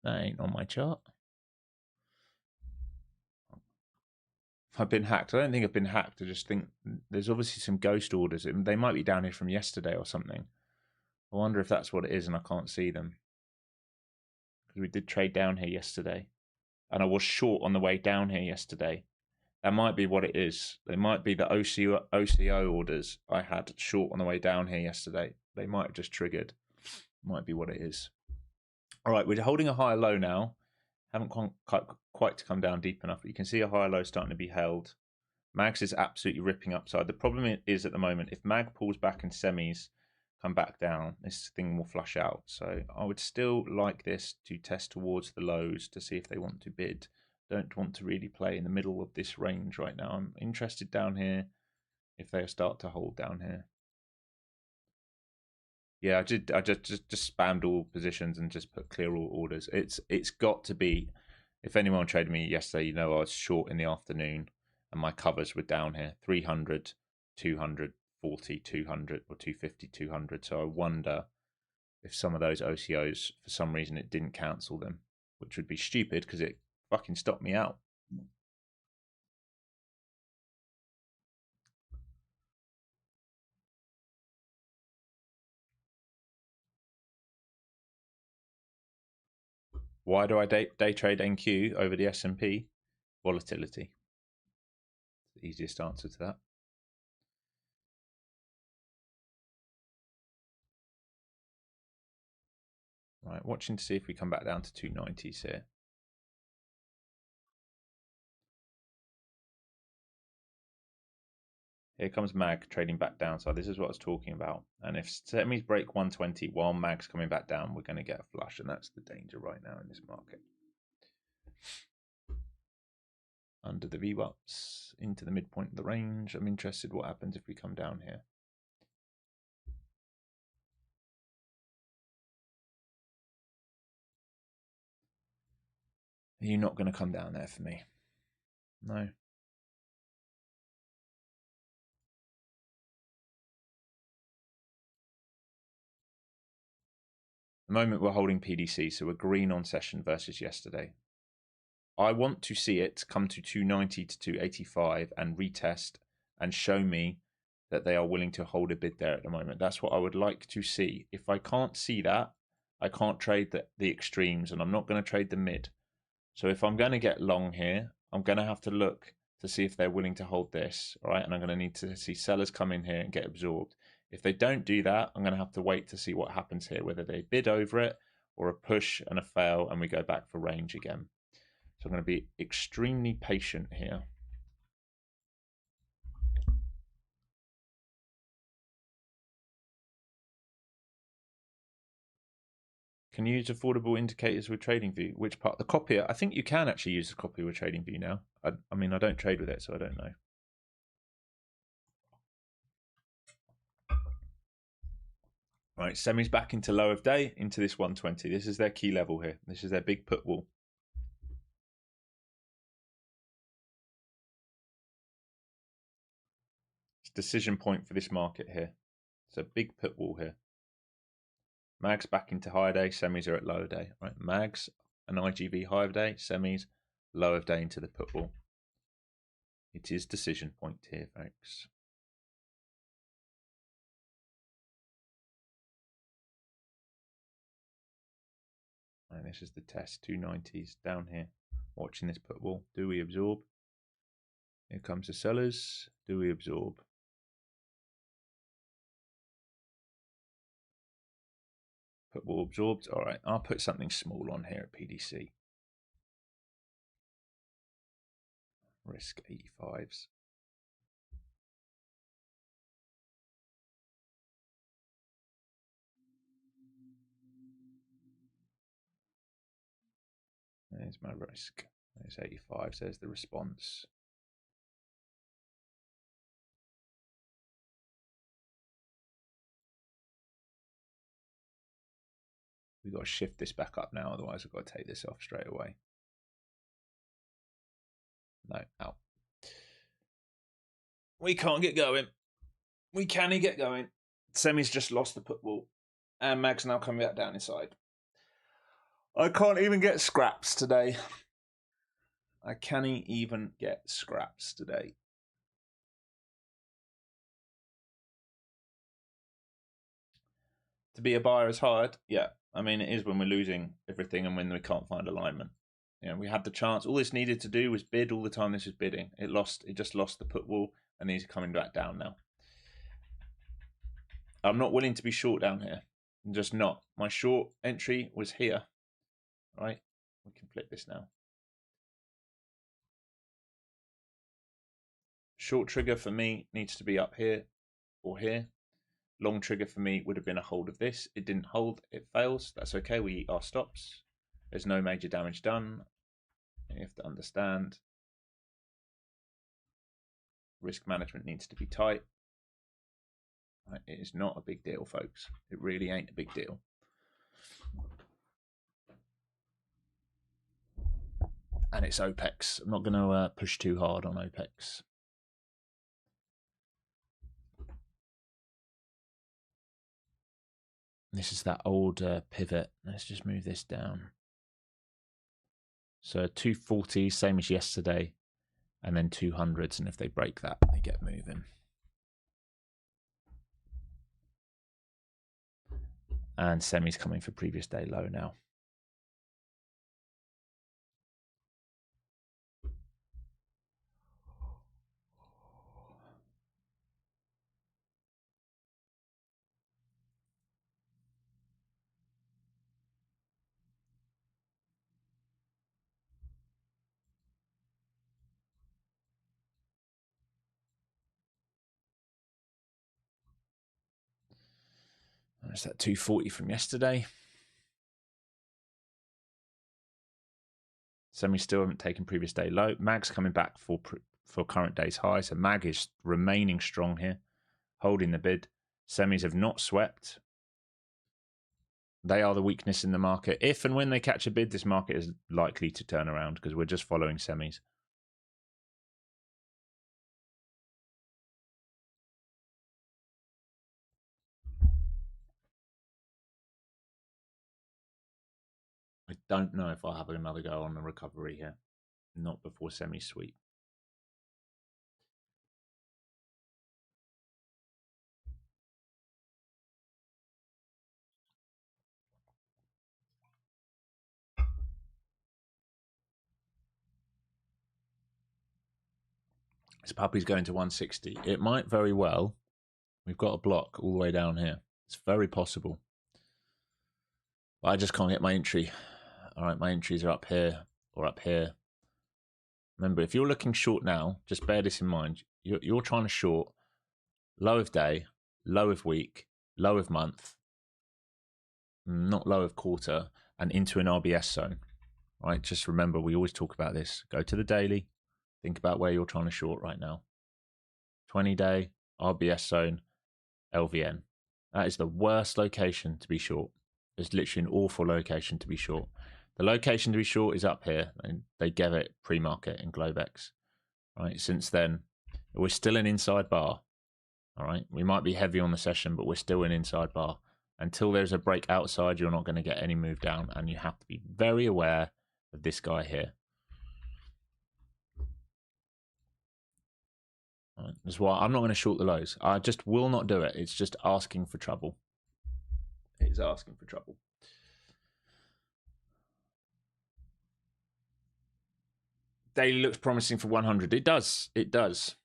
That ain't on my chart. I've been hacked. I don't think I've been hacked. I just think there's obviously some ghost orders. They might be down here from yesterday or something. I wonder if that's what it is and I can't see them. Because we did trade down here yesterday. And I was short on the way down here yesterday. That might be what it is. They might be the OCO orders I had short on the way down here yesterday. They might have just triggered. Might be what it is. All right, we're holding a higher low now. Haven't quite come down deep enough, but you can see a higher low starting to be held. Mags is absolutely ripping upside. The problem is at the moment, if Mag pulls back and semis come back down, this thing will flush out. So I would still like this to test towards the lows to see if they want to bid. Don't want to really play in the middle of this range right now. I'm interested down here if they start to hold down here. Yeah, I just spammed all positions and just put clear all orders. It's got to be. If anyone traded me yesterday, you know I was short in the afternoon and my covers were down here 300, 200, 40, 200 or 250, 200. So I wonder if some of those OCOs, for some reason, it didn't cancel them, which would be stupid because it fucking stopped me out. Why do I day trade NQ over the S&P? Volatility. The easiest answer to that. Right, watching to see if we come back down to 290s here. Here comes Mag trading back down. So this is what I was talking about. And if semis break 120 while Mag's coming back down, we're going to get a flush. And that's the danger right now in this market. Under the VWAPs, into the midpoint of the range. I'm interested what happens if we come down here. Are you not going to come down there for me? No. The moment we're holding PDC, so we're green on session versus yesterday. I want to see it come to 290 to 285 and retest and show me that they are willing to hold a bid there at the moment. That's what I would like to see. If I can't see that, I can't trade the extremes, and I'm not going to trade the mid. So if I'm going to get long here, I'm going to have to look to see if they're willing to hold this, all right? And I'm going to need to see sellers come in here and get absorbed. If they don't do that, I'm going to have to wait to see what happens here, whether they bid over it or a push and a fail and we go back for range again. So I'm going to be extremely patient here. Can you use affordable indicators with TradingView? Which part? The copier? I think you can actually use the copier with TradingView now. I mean, I don't trade with it, so I don't know. All right, semis back into low of day, into this 120. This is their key level here. This is their big put wall. It's decision point for this market here. It's a big put wall here. Mags back into higher day, semis are at lower day. Right, Mags and IGV higher day, semis low of day into the put wall. It is decision point here, folks. And this is the test, 290s down here. Watching this put wall. Do we absorb? Here comes the sellers. Do we absorb? Put wall absorbed. All right, I'll put something small on here at PDC. Risk 85s. There's my risk. There's 85s. There's the response. We've got to shift this back up now, otherwise I've got to take this off straight away. No, out. We can't get going. We can't get going. Semi's just lost the put wall. And Mag's now coming back down inside. I can't even get scraps today. I can't even get scraps today. To be a buyer is hard. Yeah, I mean, it is when we're losing everything and when we can't find alignment. You know, we had the chance. All this needed to do was bid all the time this was bidding. It just lost the put wall, and these are coming back down now. I'm not willing to be short down here. I'm just not. My short entry was here. All right, we can flip this now. Short trigger for me needs to be up here or here. Long trigger for me would have been a hold of this. It didn't hold. It fails. That's okay. We eat our stops. There's no major damage done. You have to understand risk management needs to be tight. It is not a big deal, folks. It really ain't a big deal. And it's OPEX. I'm not going to push too hard on OPEX. This is that old pivot. Let's just move this down. So 240, same as yesterday, and then 200s. And if they break that, they get moving. And semi's coming for previous day low now. There's that 240 from yesterday. Semi still haven't taken previous day low. Mag's coming back for current day's high. So Mag is remaining strong here, holding the bid. Semis have not swept. They are the weakness in the market. If and when they catch a bid, this market is likely to turn around because we're just following semis. I don't know if I'll have another go on the recovery here. Not before semi-sweep. This puppy's going to 160. It might very well. We've got a block all the way down here. It's very possible. But I just can't get my entry. All right, my entries are up here or up here. Remember, if you're looking short now, just bear this in mind. You're trying to short low of day, low of week, low of month, not low of quarter, and into an RBS zone. Right? Just remember, we always talk about this. Go to the daily. Think about where you're trying to short right now. 20-day, RBS zone, LVN. That is the worst location to be short. It's literally an awful location to be short. The location to be short is up here, and they gave it pre-market in Globex. Right? Since then, we're still an inside bar. All right, we might be heavy on the session, but we're still an inside bar. Until there's a break outside, you're not going to get any move down, and you have to be very aware of this guy here. All right, that's why I'm not going to short the lows. I just will not do it. It's just asking for trouble. It is asking for trouble. Daily looks promising for 100. It does. It does.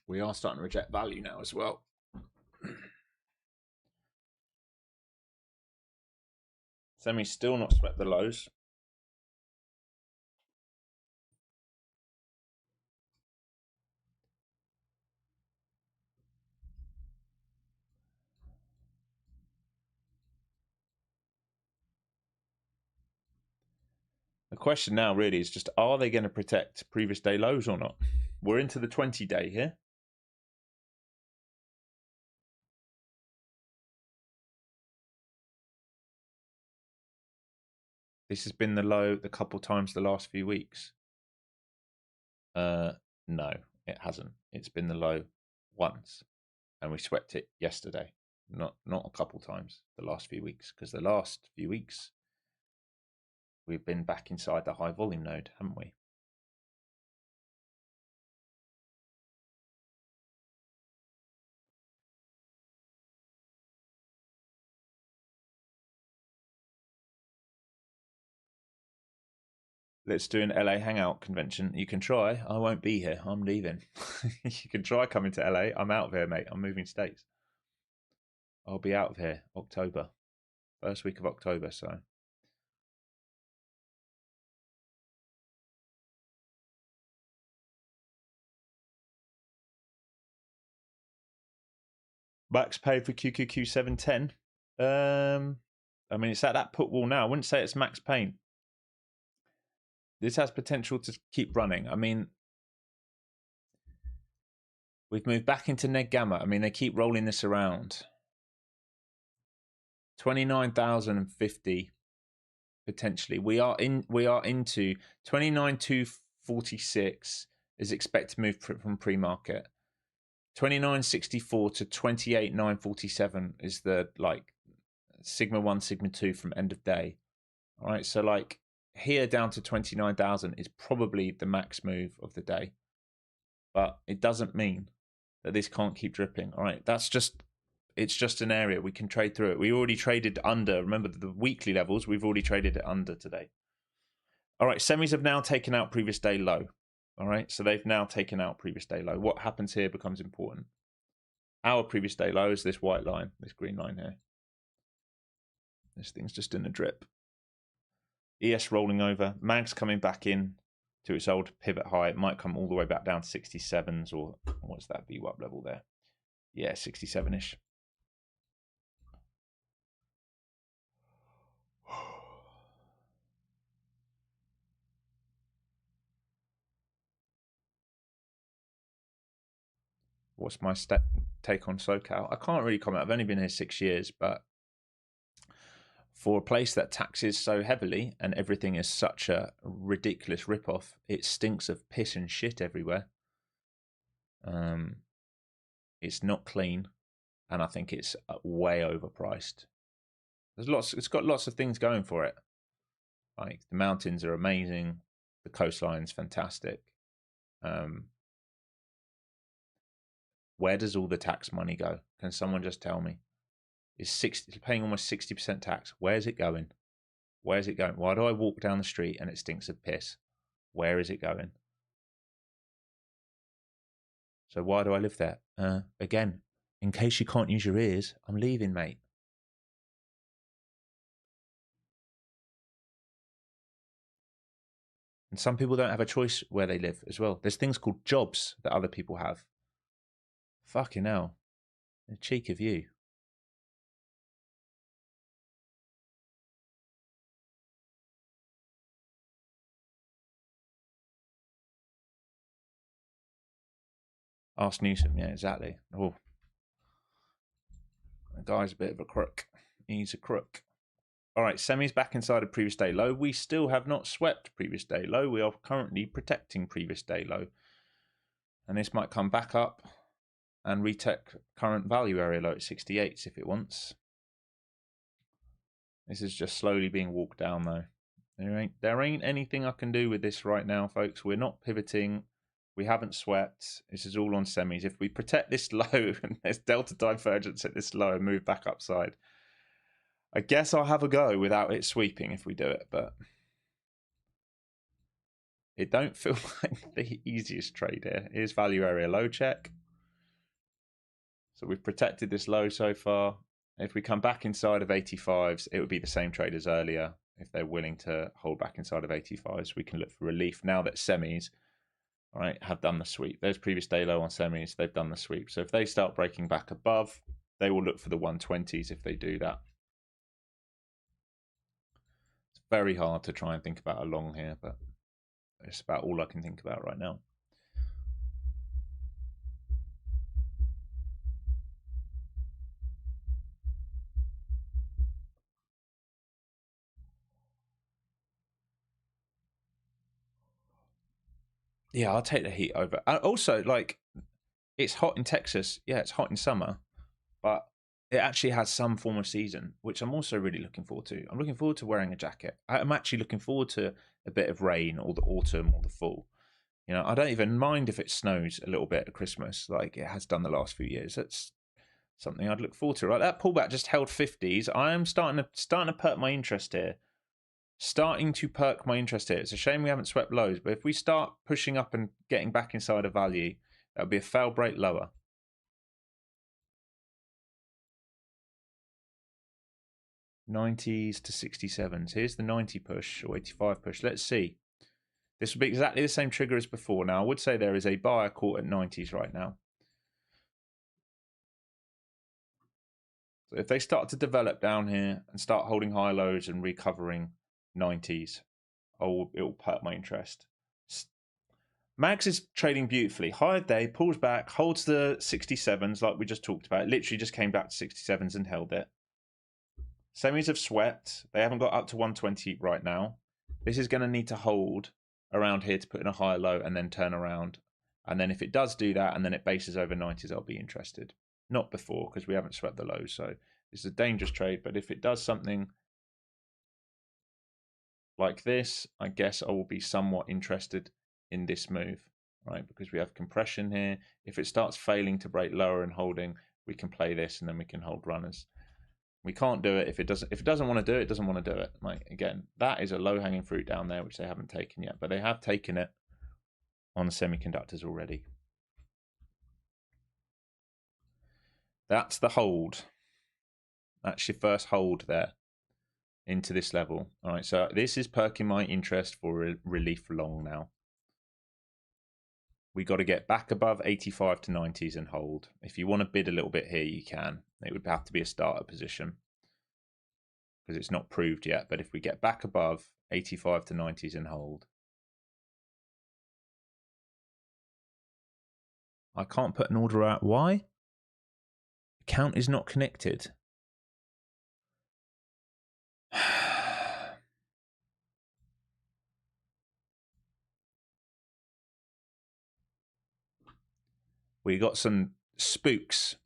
We are starting to reject value now as well. Semi still not swept the lows. The question now really is just, are they going to protect previous day lows or not? We're into the 20-day here. This has been the low the couple times the last few weeks. No, it hasn't. It's been the low once, and we swept it yesterday. Not a couple times the last few weeks, because the last few weeks we've been back inside the high volume node, haven't we? Let's do an LA hangout convention. You can try. I won't be here. I'm leaving. You can try coming to LA. I'm out of here, mate. I'm moving states. I'll be out of here October. First week of October, so. Max paid for QQQ 710. I mean, it's at that put wall now. I wouldn't say it's max pain. This has potential to keep running. I mean, we've moved back into neg gamma. I mean, they keep rolling this around. 29,050 potentially. We are into 29,246 is expected to move from pre-market. 2964 to 28,947 is the like sigma 1 sigma 2 from end of day. All right, so like here down to 29,000 is probably the max move of the day, but it doesn't mean that this can't keep dripping. All right, it's just an area we can trade through it. We already traded under. Remember the weekly levels, we've already traded it under today. All right, semis have now taken out previous day low. All right, so they've now taken out previous day low. What happens here becomes important. Our previous day low is this white line, this green line here. This thing's just in a drip. ES rolling over. MAG's coming back in to its old pivot high. It might come all the way back down to 67s, or what's that VWAP level there? Yeah, 67-ish. What's my take on SoCal? I can't really comment. I've only been here 6 years, but for a place that taxes so heavily and everything is such a ridiculous ripoff, it stinks of piss and shit everywhere. It's not clean. and I think it's way overpriced. It's got lots of things going for it. Like the mountains are amazing, the coastline's fantastic. Where does all the tax money go? Can someone just tell me? It's paying almost 60% tax. Where's it going? Where's it going? Why do I walk down the street and it stinks of piss? Where is it going? So why do I live there? Again, in case you can't use your ears, I'm leaving, mate. And some people don't have a choice where they live as well. There's things called jobs that other people have. Fucking hell. The cheek of you. Ask Newsom, yeah, exactly. Oh, the guy's a bit of a crook. He's a crook. All right, semis back inside of previous day low. We still have not swept previous day low. We are currently protecting previous day low. And this might come back up and retake current value area low at 68s if it wants. This is just slowly being walked down though. There ain't anything I can do with this right now, folks. We're not pivoting. We haven't swept. This is all on semis. If we protect this low and there's delta divergence at this low and move back upside, I guess I'll have a go without it sweeping if we do it, but it don't feel like the easiest trade here. Here's value area low check. So we've protected this low so far. If we come back inside of 85s, it would be the same trade as earlier. If they're willing to hold back inside of 85s, we can look for relief now that semis, all right, have done the sweep. There's previous day low on semis. They've done the sweep. So if they start breaking back above, they will look for the 120s if they do that. It's very hard to try and think about a long here, but it's about all I can think about right now. Yeah, I'll take the heat over. Also, like, it's hot in Texas. Yeah, it's hot in summer, but it actually has some form of season, which I'm also really looking forward to. I'm looking forward to wearing a jacket. I'm actually looking forward to a bit of rain or the autumn or the fall. You know, I don't even mind if it snows a little bit at Christmas, like it has done the last few years. That's something I'd look forward to. Right, that pullback just held 50s. I am starting to perk my interest here. It's a shame we haven't swept lows, but if we start pushing up and getting back inside a value, that would be a fail break lower. '90s to 67s. Here's the 90 push or 85 push. Let's see. This will be exactly the same trigger as before. Now, I would say there is a buyer caught at 90s right now. So if they start to develop down here and start holding high lows and recovering 90s, it will perk my interest. Max is trading beautifully. Higher day, pulls back, holds the 67s like we just talked about. It literally just came back to 67s and held it. Semis have swept. They haven't got up to 120 right now. This is going to need to hold around here to put in a higher low and then turn around. And then if it does do that and then it bases over 90s, I'll be interested. Not before, because we haven't swept the lows. So this is a dangerous trade. But if it does something like this, I guess I will be somewhat interested in this move, right? Because we have compression here. If it starts failing to break lower and holding, we can play this and then we can hold runners. We can't do it if it doesn't want to do it. It doesn't want to do it. Like, again, that is a low-hanging fruit down there, which they haven't taken yet, but they have taken it on the semiconductors already. That's the hold. That's your first hold there into this level. All right, so this is perking my interest for relief long now. We got to get back above 85 to 90s and hold. If you want to bid a little bit here, you can. It would have to be a starter position because it's not proved yet. But if we get back above 85 to 90s and hold, I can't put an order out. Why? Account is not connected. We got some spooks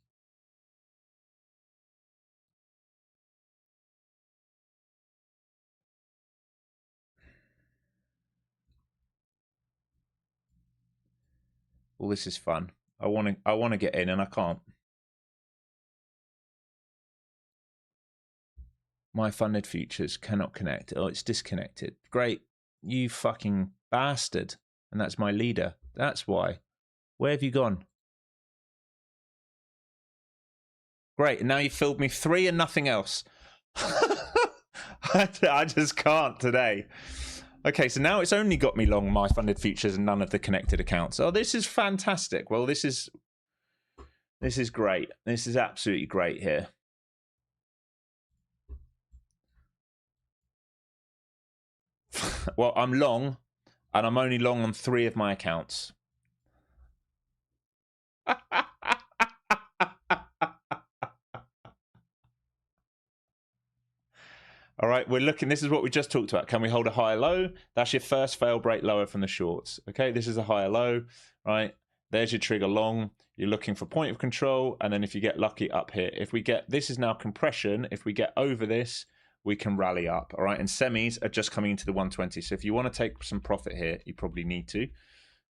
All this is fun. I want to get in and I can't. My funded futures cannot connect. Oh, it's disconnected. Great. You fucking bastard. And that's my leader. That's why. Where have you gone? Great. And now you filled me 3 and nothing else. I just can't today. Okay, so now it's only got me long my funded futures and none of the connected accounts. Oh, this is fantastic. Well, this is great. This is absolutely great here. Well, I'm long, and I'm only long on 3 of my accounts. All right, we're looking. This is what we just talked about. Can we hold a higher low? That's your first fail break lower from the shorts. Okay, this is a higher low, right? There's your trigger long. You're looking for point of control, and then if you get lucky up here, if we get, this is now compression. If we get over this, we can rally up. All right, and semis are just coming into the 120. So if you want to take some profit here, you probably need to.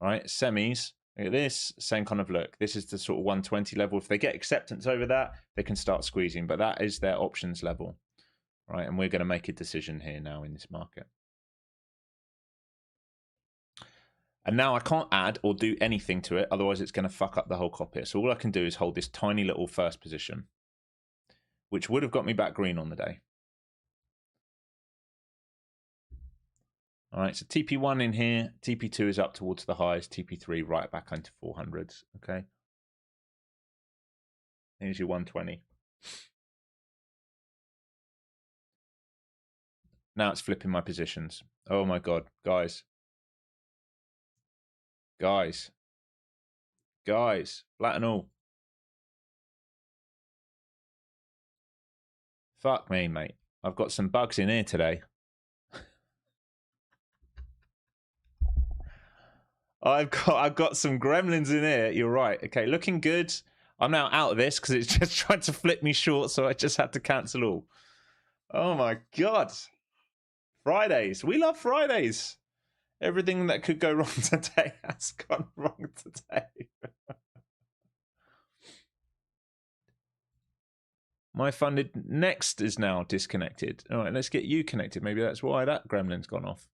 All right, semis. Look at this, same kind of look. This is the sort of 120 level. If they get acceptance over that, they can start squeezing, but that is their options level. Right, and we're going to make a decision here now in this market. And now I can't add or do anything to it, otherwise it's going to fuck up the whole copy. So all I can do is hold this tiny little first position, which would have got me back green on the day. All right, so TP1 in here, TP2 is up towards the highs, TP3 right back into 400s, okay? Here's your 120. Now it's flipping my positions. Oh my God, guys. Guys, flat and all. Fuck me, mate. I've got some bugs in here today. I've got some gremlins in here. You're right. Okay, looking good. I'm now out of this because it's just trying to flip me short, so I just had to cancel all. Oh my God. Fridays. We love Fridays. Everything that could go wrong today has gone wrong today. My funded next is now disconnected. All right, let's get you connected. Maybe that's why that gremlin's gone off.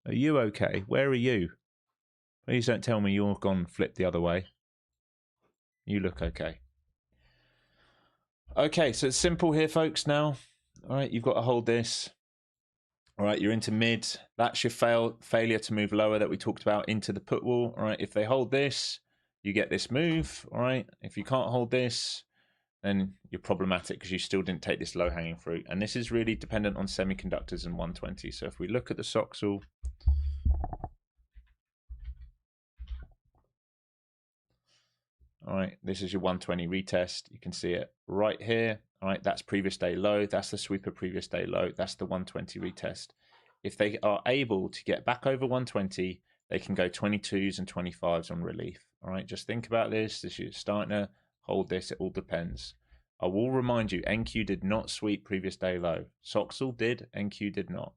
Are you okay? Where are you? Please don't tell me you're gone flipped the other way. You look okay. Okay, so it's simple here, folks, now. All right, you've got to hold this. All right, you're into mid. That's your failure to move lower that we talked about into the put wall. All right, if they hold this, you get this move. All right, if you can't hold this, then you're problematic because you still didn't take this low-hanging fruit. And this is really dependent on semiconductors and 120. So if we look at the Soxal, all right, this is your 120 retest. You can see it right here. All right, that's previous day low. That's the sweeper previous day low. That's the 120 retest. If they are able to get back over 120, they can go 22s and 25s on relief. All right, just think about this. This is starting to hold this. It all depends. I will remind you, NQ did not sweep previous day low. Soxal did, NQ did not.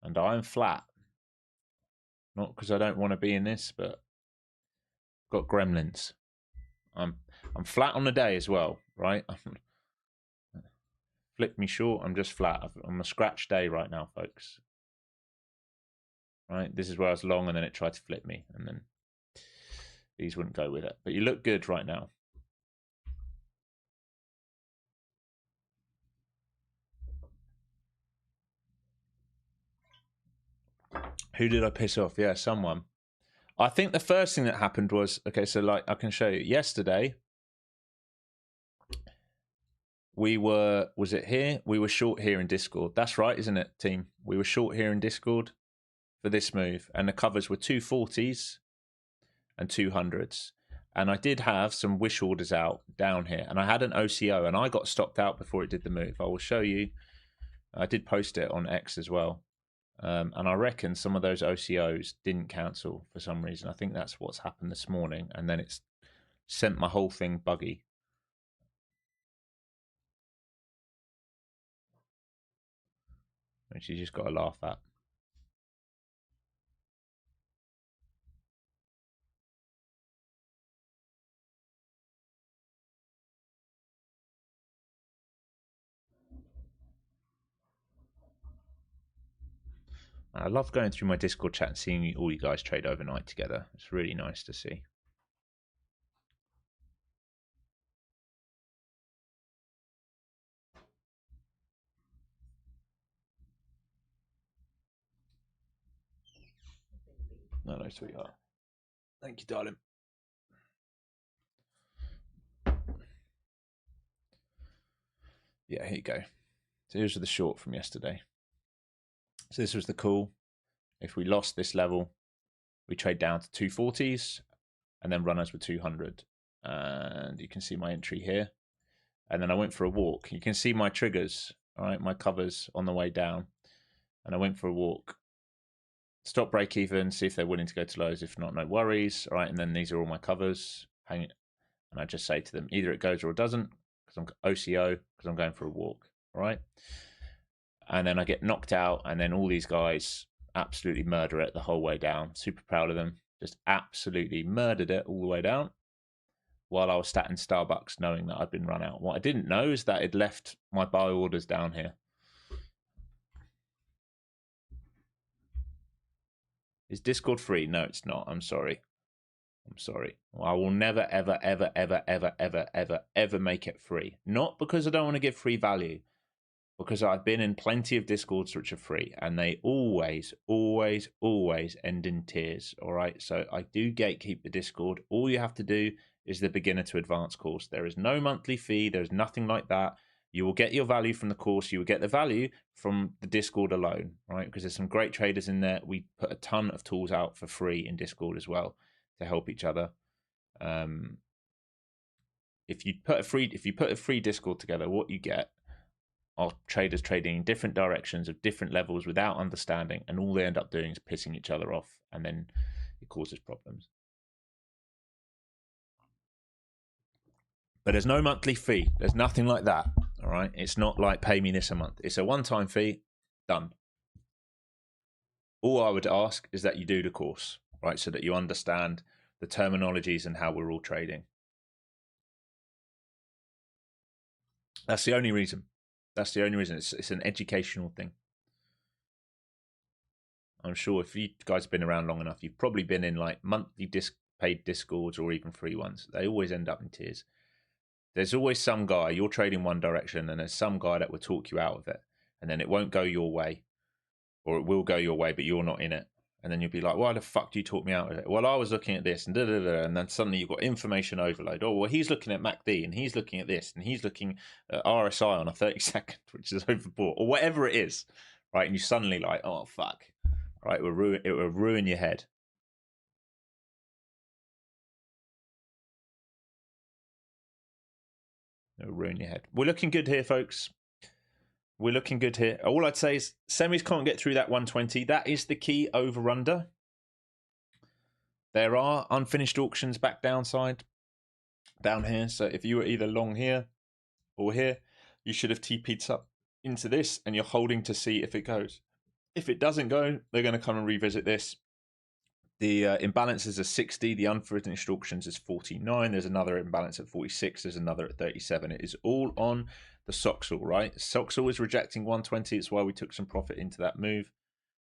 And I am flat. Not because I don't want to be in this, but got gremlins. I'm flat on the day as well, right? Flip me short, I'm just flat. I'm a scratch day right now, folks. Right, this is where I was long and then it tried to flip me and then these wouldn't go with it. But you look good right now. Who did I piss off? Yeah, someone. I think the first thing that happened was, okay, so like I can show you. Yesterday, we were, was it here? We were short here in Discord. That's right, isn't it, team? We were short here in Discord for this move. And the covers were 240s and 200s. And I did have some wish orders out down here. And I had an OCO and I got stopped out before it did the move. I will show you. I did post it on X as well. And I reckon some of those OCOs didn't cancel for some reason. I think that's what's happened this morning. And then it's sent my whole thing buggy. Which you just got to laugh at. I love going through my Discord chat and seeing all you guys trade overnight together. It's really nice to see. No, sweetheart. Thank you, darling. Yeah, here you go. So here's the short from yesterday. So this was the call. If we lost this level, we trade down to 240s and then runners with 200. And you can see my entry here. And then I went for a walk. You can see my triggers, all right, my covers on the way down. And I went for a walk. Stop, break even, see if they're willing to go to lows. If not, no worries. All right, and then these are all my covers. And I just say to them, either it goes or it doesn't, because I'm OCO, because I'm going for a walk. All right. And then I get knocked out, and then all these guys absolutely murder it the whole way down. Super proud of them. Just absolutely murdered it all the way down, while I was sat in Starbucks knowing that I'd been run out. What I didn't know is that it left my buy orders down here. Is Discord free? No, it's not. I'm sorry. I'm sorry. I will never, ever, ever, ever, ever, ever, ever, ever make it free. Not because I don't want to give free value, because I've been in plenty of Discords which are free, and they always, always, always end in tears. All right. So I do gatekeep the Discord. All you have to do is the beginner to advanced course. There is no monthly fee. There's nothing like that. You will get your value from the course. You will get the value from the Discord alone, right? Because there's some great traders in there. We put a ton of tools out for free in Discord as well to help each other. If you put a free Discord together, what you get are traders trading in different directions of different levels without understanding, and all they end up doing is pissing each other off, and then it causes problems. But there's no monthly fee. There's nothing like that. All right. It's not like pay me this a month. It's a one-time fee. Done. All I would ask is that you do the course, right? So that you understand the terminologies and how we're all trading. That's the only reason. That's the only reason. It's an educational thing. I'm sure if you guys have been around long enough, you've probably been in like monthly paid Discords or even free ones. They always end up in tears. There's always some guy, you're trading one direction, and there's some guy that will talk you out of it, and then it won't go your way, or it will go your way, but you're not in it. And then you'll be like, why the fuck do you talk me out of it? Well, I was looking at this, and and then suddenly you've got information overload. Oh, well, he's looking at MACD, and he's looking at this, and he's looking at RSI on a 30-second, which is overbought, or whatever it is, right? And you suddenly like, oh, fuck. Right, it will ruin your head. It'll ruin your head. We're looking good here, folks. We're looking good here. All I'd say is semis can't get through that 120. That is the key over-under. There are unfinished auctions back downside down here. So if you were either long here or here, you should have TP'd up into this, and you're holding to see if it goes. If it doesn't go, they're going to come and revisit this. The imbalances are 60. The unfinished auctions is 49. There's another imbalance at 46. There's another at 37. It is all on the Soxal, right? Soxal is rejecting 120. It's why we took some profit into that move,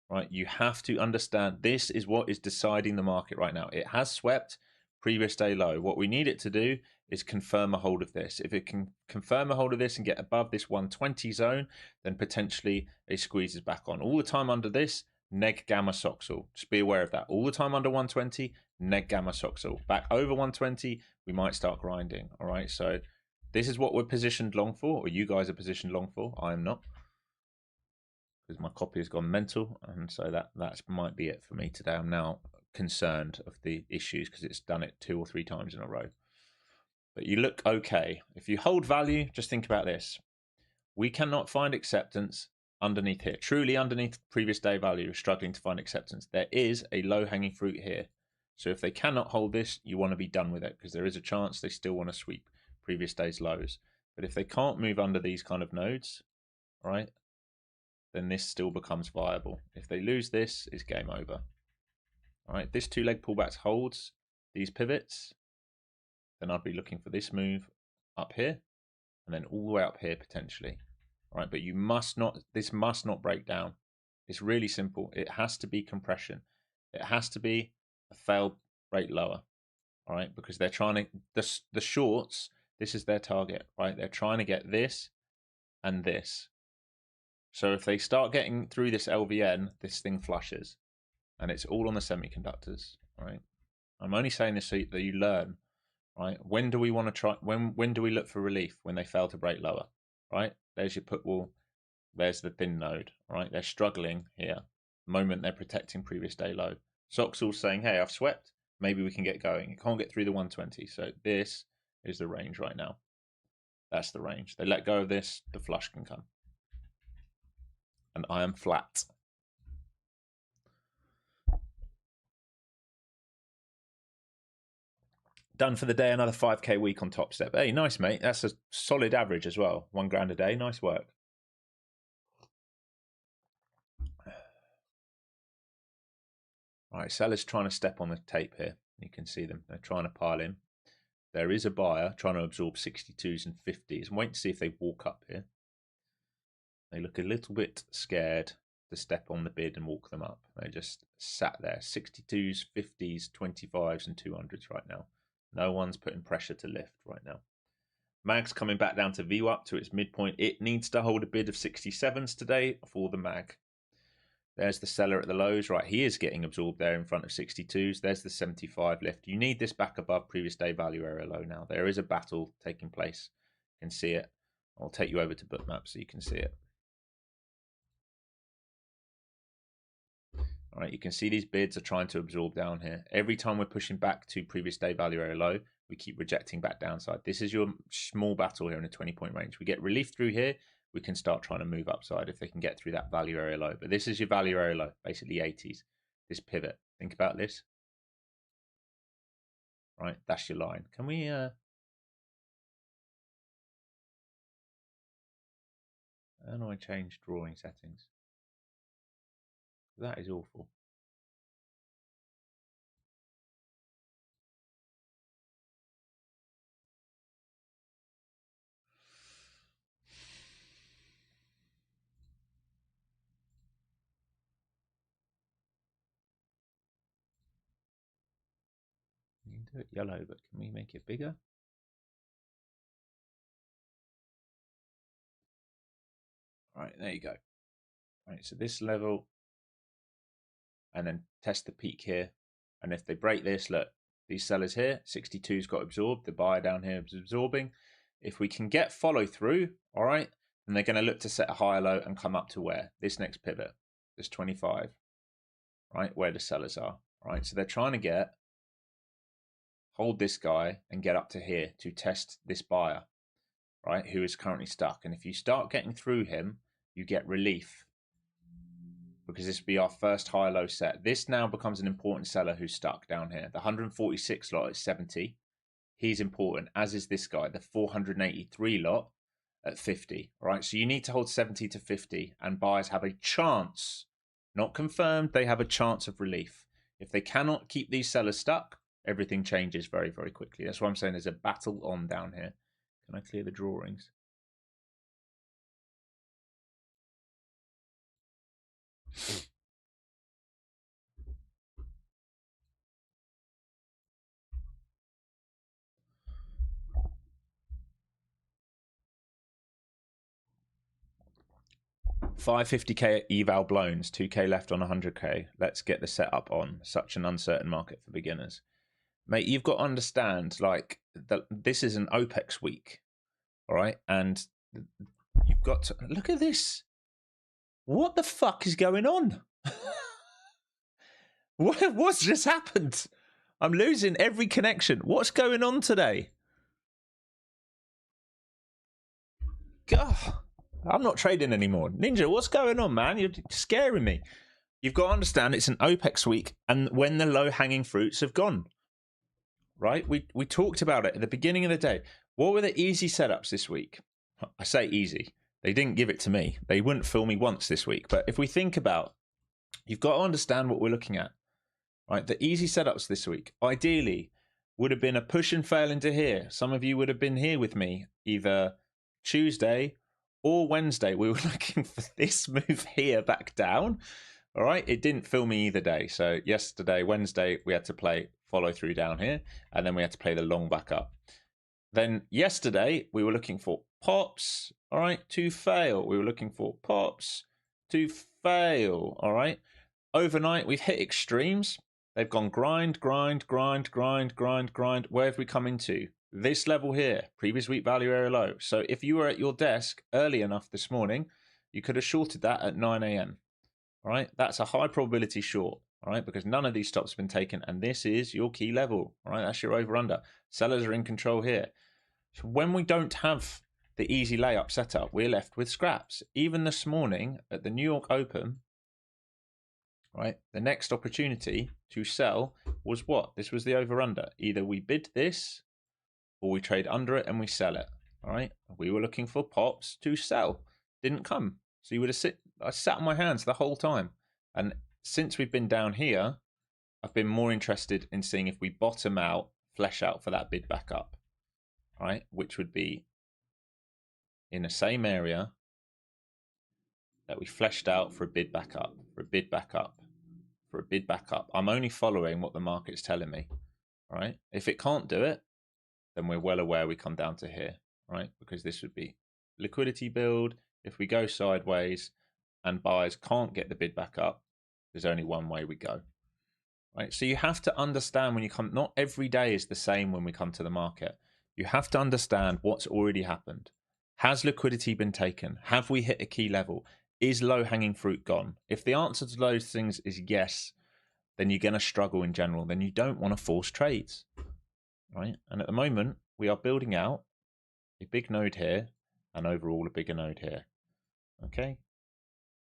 right? You have to understand this is what is deciding the market right now. It has swept previous day low. What we need it to do is confirm a hold of this. If it can confirm a hold of this and get above this 120 zone, then potentially it squeezes back on. All the time under this, neg gamma Soxal. Just be aware of that. All the time under 120, neg gamma Soxal. Back over 120, we might start grinding. All right. So this is what we're positioned long for, or you guys are positioned long for. I am not, because my copy has gone mental, and so that might be it for me today. I'm now concerned of the issues because it's done it 2 or 3 times in a row. But you look okay. If you hold value, just think about this. We cannot find acceptance underneath here. Truly underneath previous day value, struggling to find acceptance. There is a low-hanging fruit here. So if they cannot hold this, you want to be done with it, because there is a chance they still want to sweep previous day's lows. But if they can't move under these kind of nodes, right, then this still becomes viable. If they lose this, it's game over. All right, this 2-leg pullback holds these pivots, then I'd be looking for this move up here, and then all the way up here potentially. All right, but you must not, this must not break down. It's really simple. It has to be compression. It has to be a failed rate lower, all right? Because they're trying to, the shorts, this is their target, right? They're trying to get this and this. So if they start getting through this LVN, this thing flushes. And it's all on the semiconductors, right? I'm only saying this so that you learn, right? When do we want to try, when do we look for relief? When they fail to break lower, right? There's your put wall. There's the thin node, right? They're struggling here. The moment they're protecting previous day low. Soxal's saying, hey, I've swept. Maybe we can get going. It can't get through the 120. So this is the range right now. That's the range. They let go of this, the flush can come. And I am flat. Done for the day, another 5K week on Top Step. Hey, nice, mate. That's a solid average as well. £1 a day. Nice work. All right, sellers trying to step on the tape here. You can see them. They're trying to pile in. There is a buyer trying to absorb 62s and 50s. I'm waiting to see if they walk up here. They look a little bit scared to step on the bid and walk them up. They just sat there. 62s, 50s, 25s and 200s right now. No one's putting pressure to lift right now. Mag's coming back down to VWAP to its midpoint. It needs to hold a bid of 67s today for the Mag. There's the seller at the lows, right? He is getting absorbed there in front of 62s. There's the 75 lift. You need this back above previous day value area low now. There is a battle taking place. You can see it. I'll take you over to Bookmap so you can see it. All right, you can see these bids are trying to absorb down here. Every time we're pushing back to previous day value area low, we keep rejecting back downside. This is your small battle here in a 20-point range. We get relief through here, we can start trying to move upside if they can get through that value area low. But this is your value area low, basically 80s. This pivot. Think about this. Right, that's your line. Can we how do I change drawing settings? That is awful. You can do it yellow, but can we make it bigger? All right, there you go. All right, so this level, and then test the peak here. And if they break this, look, these sellers here, 62's got absorbed. The buyer down here is absorbing. If we can get follow through, all right, then they're going to look to set a higher low and come up to where? This next pivot, this 25, right, where the sellers are. All right, so they're trying to hold this guy and get up to here to test this buyer, right, who is currently stuck. And if you start getting through him, you get relief, because this will be our first high-low set. This now becomes an important seller who's stuck down here. The 146 lot is 70. He's important, as is this guy, the 483 lot at 50. All right, so you need to hold 70 to 50, and buyers have a chance, not confirmed, they have a chance of relief. If they cannot keep these sellers stuck, everything changes very, very quickly. That's why I'm saying there's a battle on down here. Can I clear the drawings? $550K eval blowns, 2K left on 100K. Let's get the setup on. Such an uncertain market for beginners. Mate, you've got to understand, like, this is an OPEX week, all right? And you've got to look at this. What the fuck is going on? What's just happened? I'm losing every connection. What's going on today? God, I'm not trading anymore. Ninja, what's going on, man? You're scaring me. You've got to understand it's an OPEX week, and when the low-hanging fruits have gone, right? We talked about it at the beginning of the day. What were the easy setups this week? I say easy. They didn't give it to me. They wouldn't fill me once this week. But if we think about, you've got to understand what we're looking at, right? The easy setups this week, ideally, would have been a push and fail into here. Some of you would have been here with me either Tuesday or Wednesday, we were looking for this move here back down. All right, it didn't fill me either day. So yesterday, Wednesday, we had to play follow through down here, and then we had to play the long back up. Then yesterday, we were looking for pops, all right, to fail. We were looking for pops to fail, all right. Overnight, we've hit extremes. They've gone grind, grind, grind, grind, grind, grind. Where have we come into? This level here, previous week value area low. So if you were at your desk early enough this morning, you could have shorted that at 9 a.m. All right, that's a high probability short. All right, because none of these stops have been taken, and this is your key level. All right, that's your over under. Sellers are in control here. So when we don't have the easy layup setup, we're left with scraps. Even this morning at the New York Open, right, the next opportunity to sell was what? This was the over under. Either we bid this or we trade under it and we sell it. All right, we were looking for pops to sell. Didn't come. So you would have I sat on my hands the whole time. And since we've been down here, I've been more interested in seeing if we bottom out, flesh out for that bid back up, right? Which would be in the same area that we fleshed out for a bid back up, for a bid back up, for a bid back up. I'm only following what the market's telling me, right? If it can't do it, then we're well aware we come down to here, right? Because this would be liquidity build. If we go sideways and buyers can't get the bid back up, there's only one way we go, right? So you have to understand when you come, not every day is the same when we come to the market. You have to understand what's already happened. Has liquidity been taken? Have we hit a key level? Is low-hanging fruit gone? If the answer to those things is yes, then you're going to struggle in general. Then you don't want to force trades, right? And at the moment, we are building out a big node here and overall a bigger node here, okay?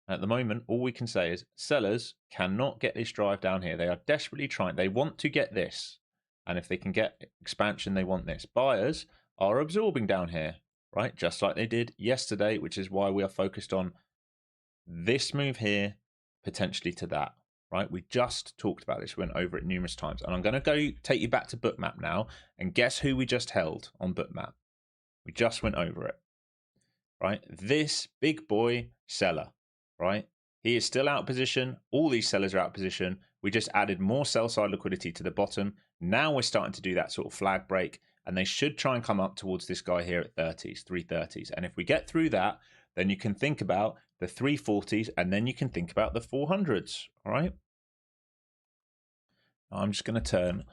At the moment, all we can say is sellers cannot get this drive down here. They are desperately trying. They want to get this. And if they can get expansion, they want this. Buyers are absorbing down here, right? Just like they did yesterday, which is why we are focused on this move here, potentially to that, right? We just talked about this, went over it numerous times. And I'm going to go take you back to Bookmap now. And guess who we just held on Bookmap? We just went over it, right? This big boy seller, right? He is still out of position. All these sellers are out of position. We just added more sell side liquidity to the bottom. Now we're starting to do that sort of flag break, and they should try and come up towards this guy here at 30s, 330s. And if we get through that, then you can think about the 340s, and then you can think about the 400s, all right? I'm just going to turn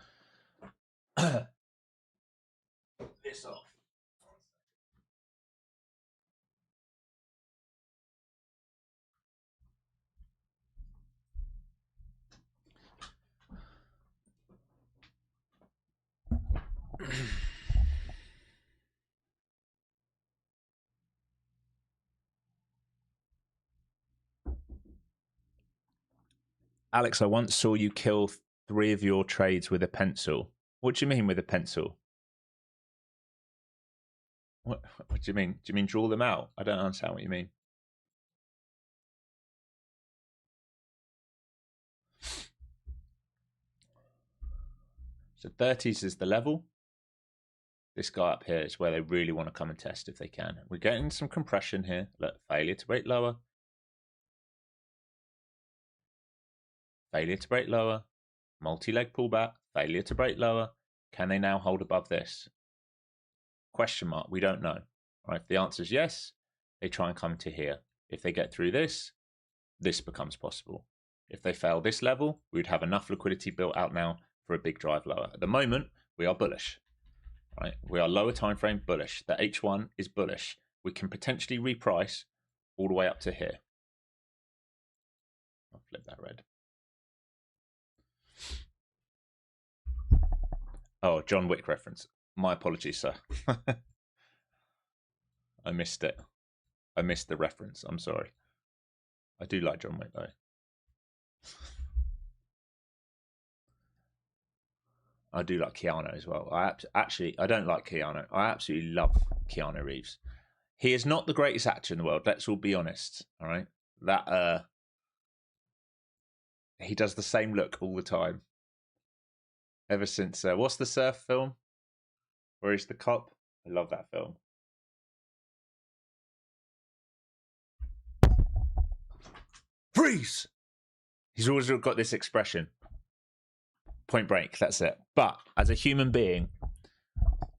this off. Alex, I once saw you kill 3 of your trades with a pencil. What do you mean with a pencil? What do you mean? Do you mean draw them out? I don't understand what you mean. So 30s is the level. This guy up here is where they really want to come and test if they can. We're getting some compression here. Look, failure to break lower. Failure to break lower. Multi-leg pullback. Failure to break lower. Can they now hold above this? Question mark. We don't know. All right, if the answer is yes, they try and come to here. If they get through this, this becomes possible. If they fail this level, we'd have enough liquidity built out now for a big drive lower. At the moment, we are bullish. Right, we are lower time frame bullish. The H1 is bullish. We can potentially reprice all the way up to here. I'll flip that red. Oh, John Wick reference. My apologies, sir. I missed it. I missed the reference. I'm sorry. I do like John Wick though. I do like Keanu as well. I don't like Keanu. I absolutely love Keanu Reeves. He is not the greatest actor in the world. Let's all be honest. All right, that he does the same look all the time. Ever since what's the surf film where he's the cop? I love that film. freeze. He's always got this expression. Point break, that's it. But as a human being,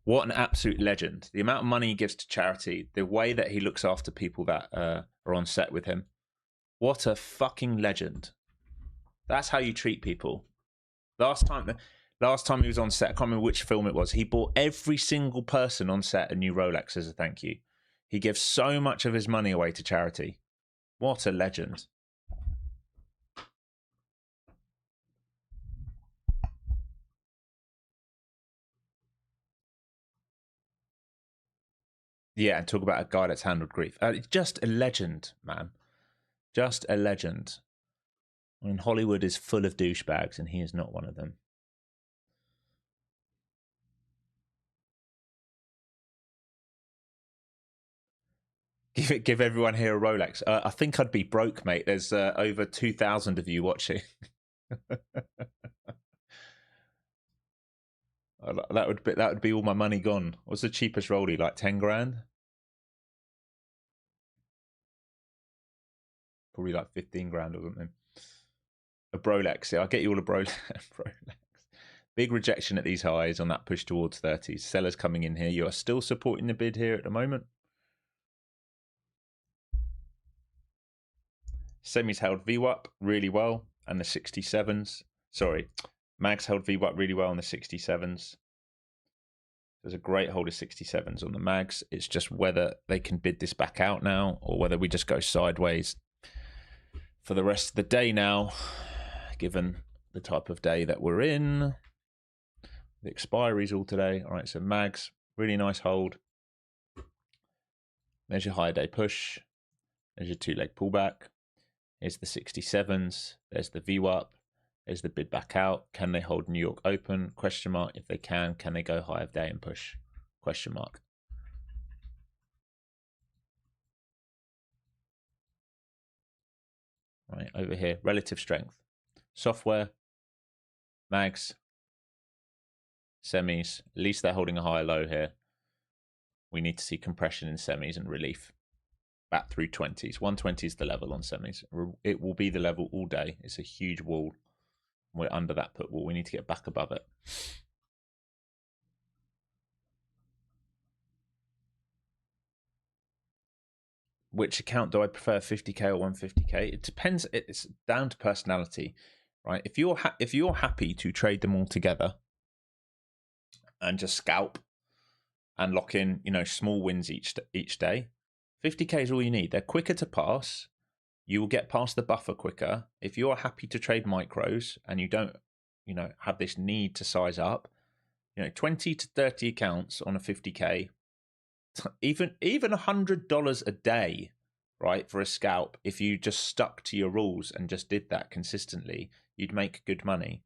what an absolute legend. The amount of money he gives to charity, the way that he looks after people that are on set with him. What a fucking legend. That's how you treat people. Last time he was on set, I can't remember which film it was, he bought every single person on set a new Rolex as a thank you. He gives so much of his money away to charity. What a legend. Yeah, and talk about a guy that's handled grief. Just a legend, man. Just a legend. And Hollywood is full of douchebags, and he is not one of them. Give everyone here a Rolex. I think I'd be broke, mate. There's over 2,000 of you watching. That would be all my money gone. What's the cheapest rollie? Like 10 grand? Probably like 15 grand or something. A Rolex. Yeah, I'll get you all a Rolex. Big rejection at these highs on that push towards 30s. Sellers coming in here. You are still supporting the bid here at the moment. Semis held VWAP really well, and the 67s. Sorry, Mags held VWAP really well on the 67s. There's a great hold of 67s on the Mags. It's just whether they can bid this back out now, or whether we just go sideways for the rest of the day now, given the type of day that we're in. The expiries all today. All right, so Mags, really nice hold. There's your higher day push. There's your two-leg pullback. Here's the 67s. There's the VWAP. There's the bid back out. Can they hold New York open? Question mark. If they can they go higher day and push? Question mark. Right, over here, relative strength. Software, Mags, semis. At least they're holding a higher low here. We need to see compression in semis and relief. Back through 20s. 120 is the level on semis. It will be the level all day. It's a huge wall. We're under that put wall. We need to get back above it. Which account do I prefer, 50k or 150k? It depends. It's down to personality, right? If you're happy to trade them all together and just scalp and lock in, small wins each day, 50k is all you need. They're quicker to pass. You will get past the buffer quicker. If you're happy to trade micros and you don't, have this need to size up, 20 to 30 accounts on a 50k, even $100 a day, right, for a scalp. If you just stuck to your rules and just did that consistently, you'd make good money.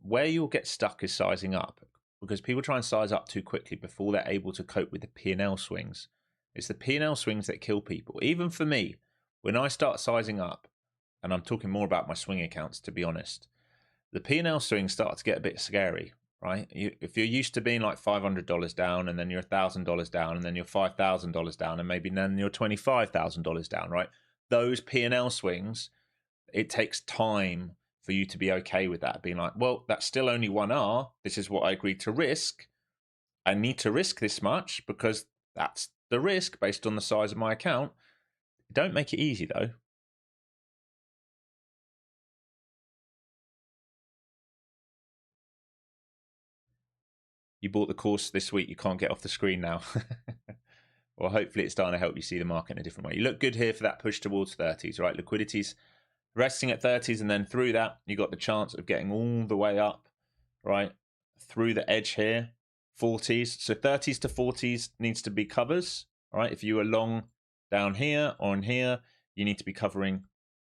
Where you'll get stuck is sizing up, because people try and size up too quickly before they're able to cope with the P&L swings. It's the P&L swings that kill people. Even for me, when I start sizing up, and I'm talking more about my swing accounts, to be honest, the P&L swings start to get a bit scary, right? If you're used to being like $500 down, and then you're $1,000 down, and then you're $5,000 down, and maybe then you're $25,000 down, right? Those P&L swings, it takes time for you to be okay with that. Being like, well, that's still only 1R. This is what I agreed to risk. I need to risk this much because that's the risk based on the size of my account. Don't make it easy, though. You bought the course this week. You can't get off the screen now. Well, hopefully it's starting to help you see the market in a different way. You look good here for that push towards 30s, right? Liquidity's resting at 30s, and then through that, you got the chance of getting all the way up, right? Through the edge here, 40s. So 30s to 40s needs to be covers, all right? If you are long down here or in here, you need to be covering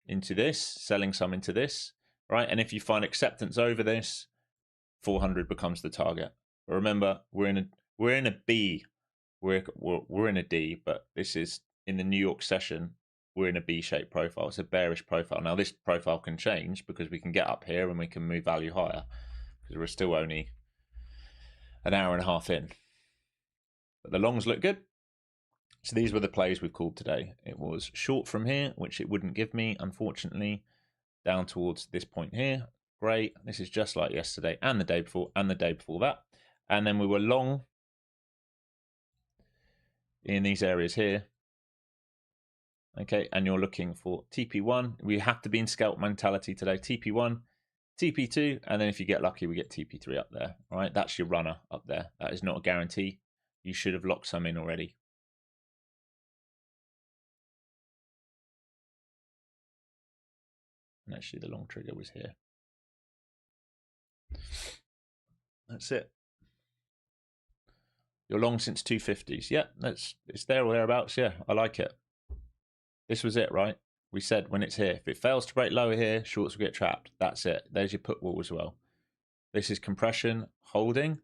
into this, selling some into this, right? And if you find acceptance over this, 400 becomes the target. But remember, we're in a B. We're in a D, but this is in the New York session. We're in a B-shaped profile. It's a bearish profile. Now this profile can change because we can get up here and we can move value higher because we're still only an hour and a half in. But the longs look good. So these were the plays we've called today. It was short from here, which it wouldn't give me, unfortunately, down towards this point here. Great. This is just like yesterday and the day before and the day before that. And then we were long in these areas here. Okay, and you're looking for TP1. We have to be in scalp mentality today. TP1, TP2, and then if you get lucky, we get TP3 up there. All right, that's your runner up there. That is not a guarantee. You should have locked some in already. And actually, the long trigger was here. That's it. You're long since 250s. Yeah, it's there or thereabouts. Yeah, I like it. This was it, right? We said when it's here, if it fails to break lower here, shorts will get trapped. That's it. There's your put wall as well. This is compression holding.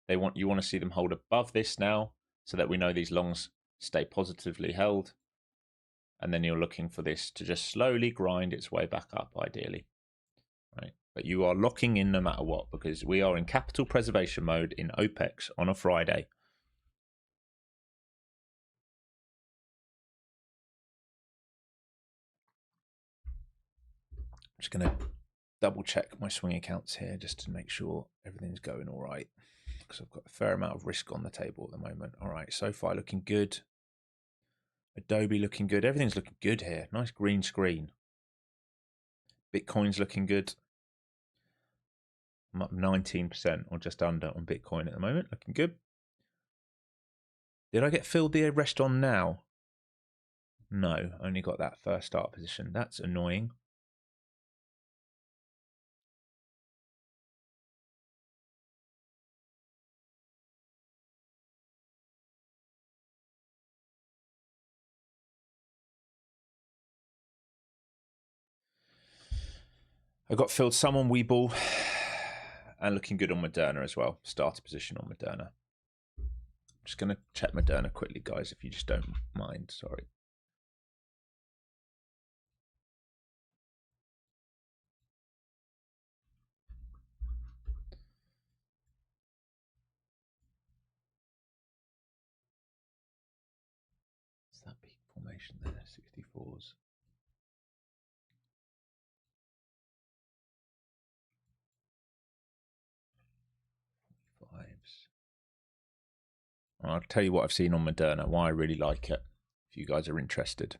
You want to see them hold above this now so that we know these longs stay positively held. And then you're looking for this to just slowly grind its way back up, ideally. Right? But you are locking in no matter what, because we are in capital preservation mode in OPEX on a Friday. I'm just going to double check my swing accounts here just to make sure everything's going all right, because I've got a fair amount of risk on the table at the moment. All right, SoFi looking good. Adobe looking good. Everything's looking good here. Nice green screen. Bitcoin's looking good. I'm up 19% or just under on Bitcoin at the moment. Looking good. Did I get filled the rest on now? No, only got that first start position. That's annoying. I got filled some on Webull and looking good on Moderna as well. Starter position on Moderna. I'm just going to check Moderna quickly, guys, if you just don't mind. Sorry. What's that peak formation there? 64s. I'll tell you what I've seen on Moderna, why I really like it, if you guys are interested.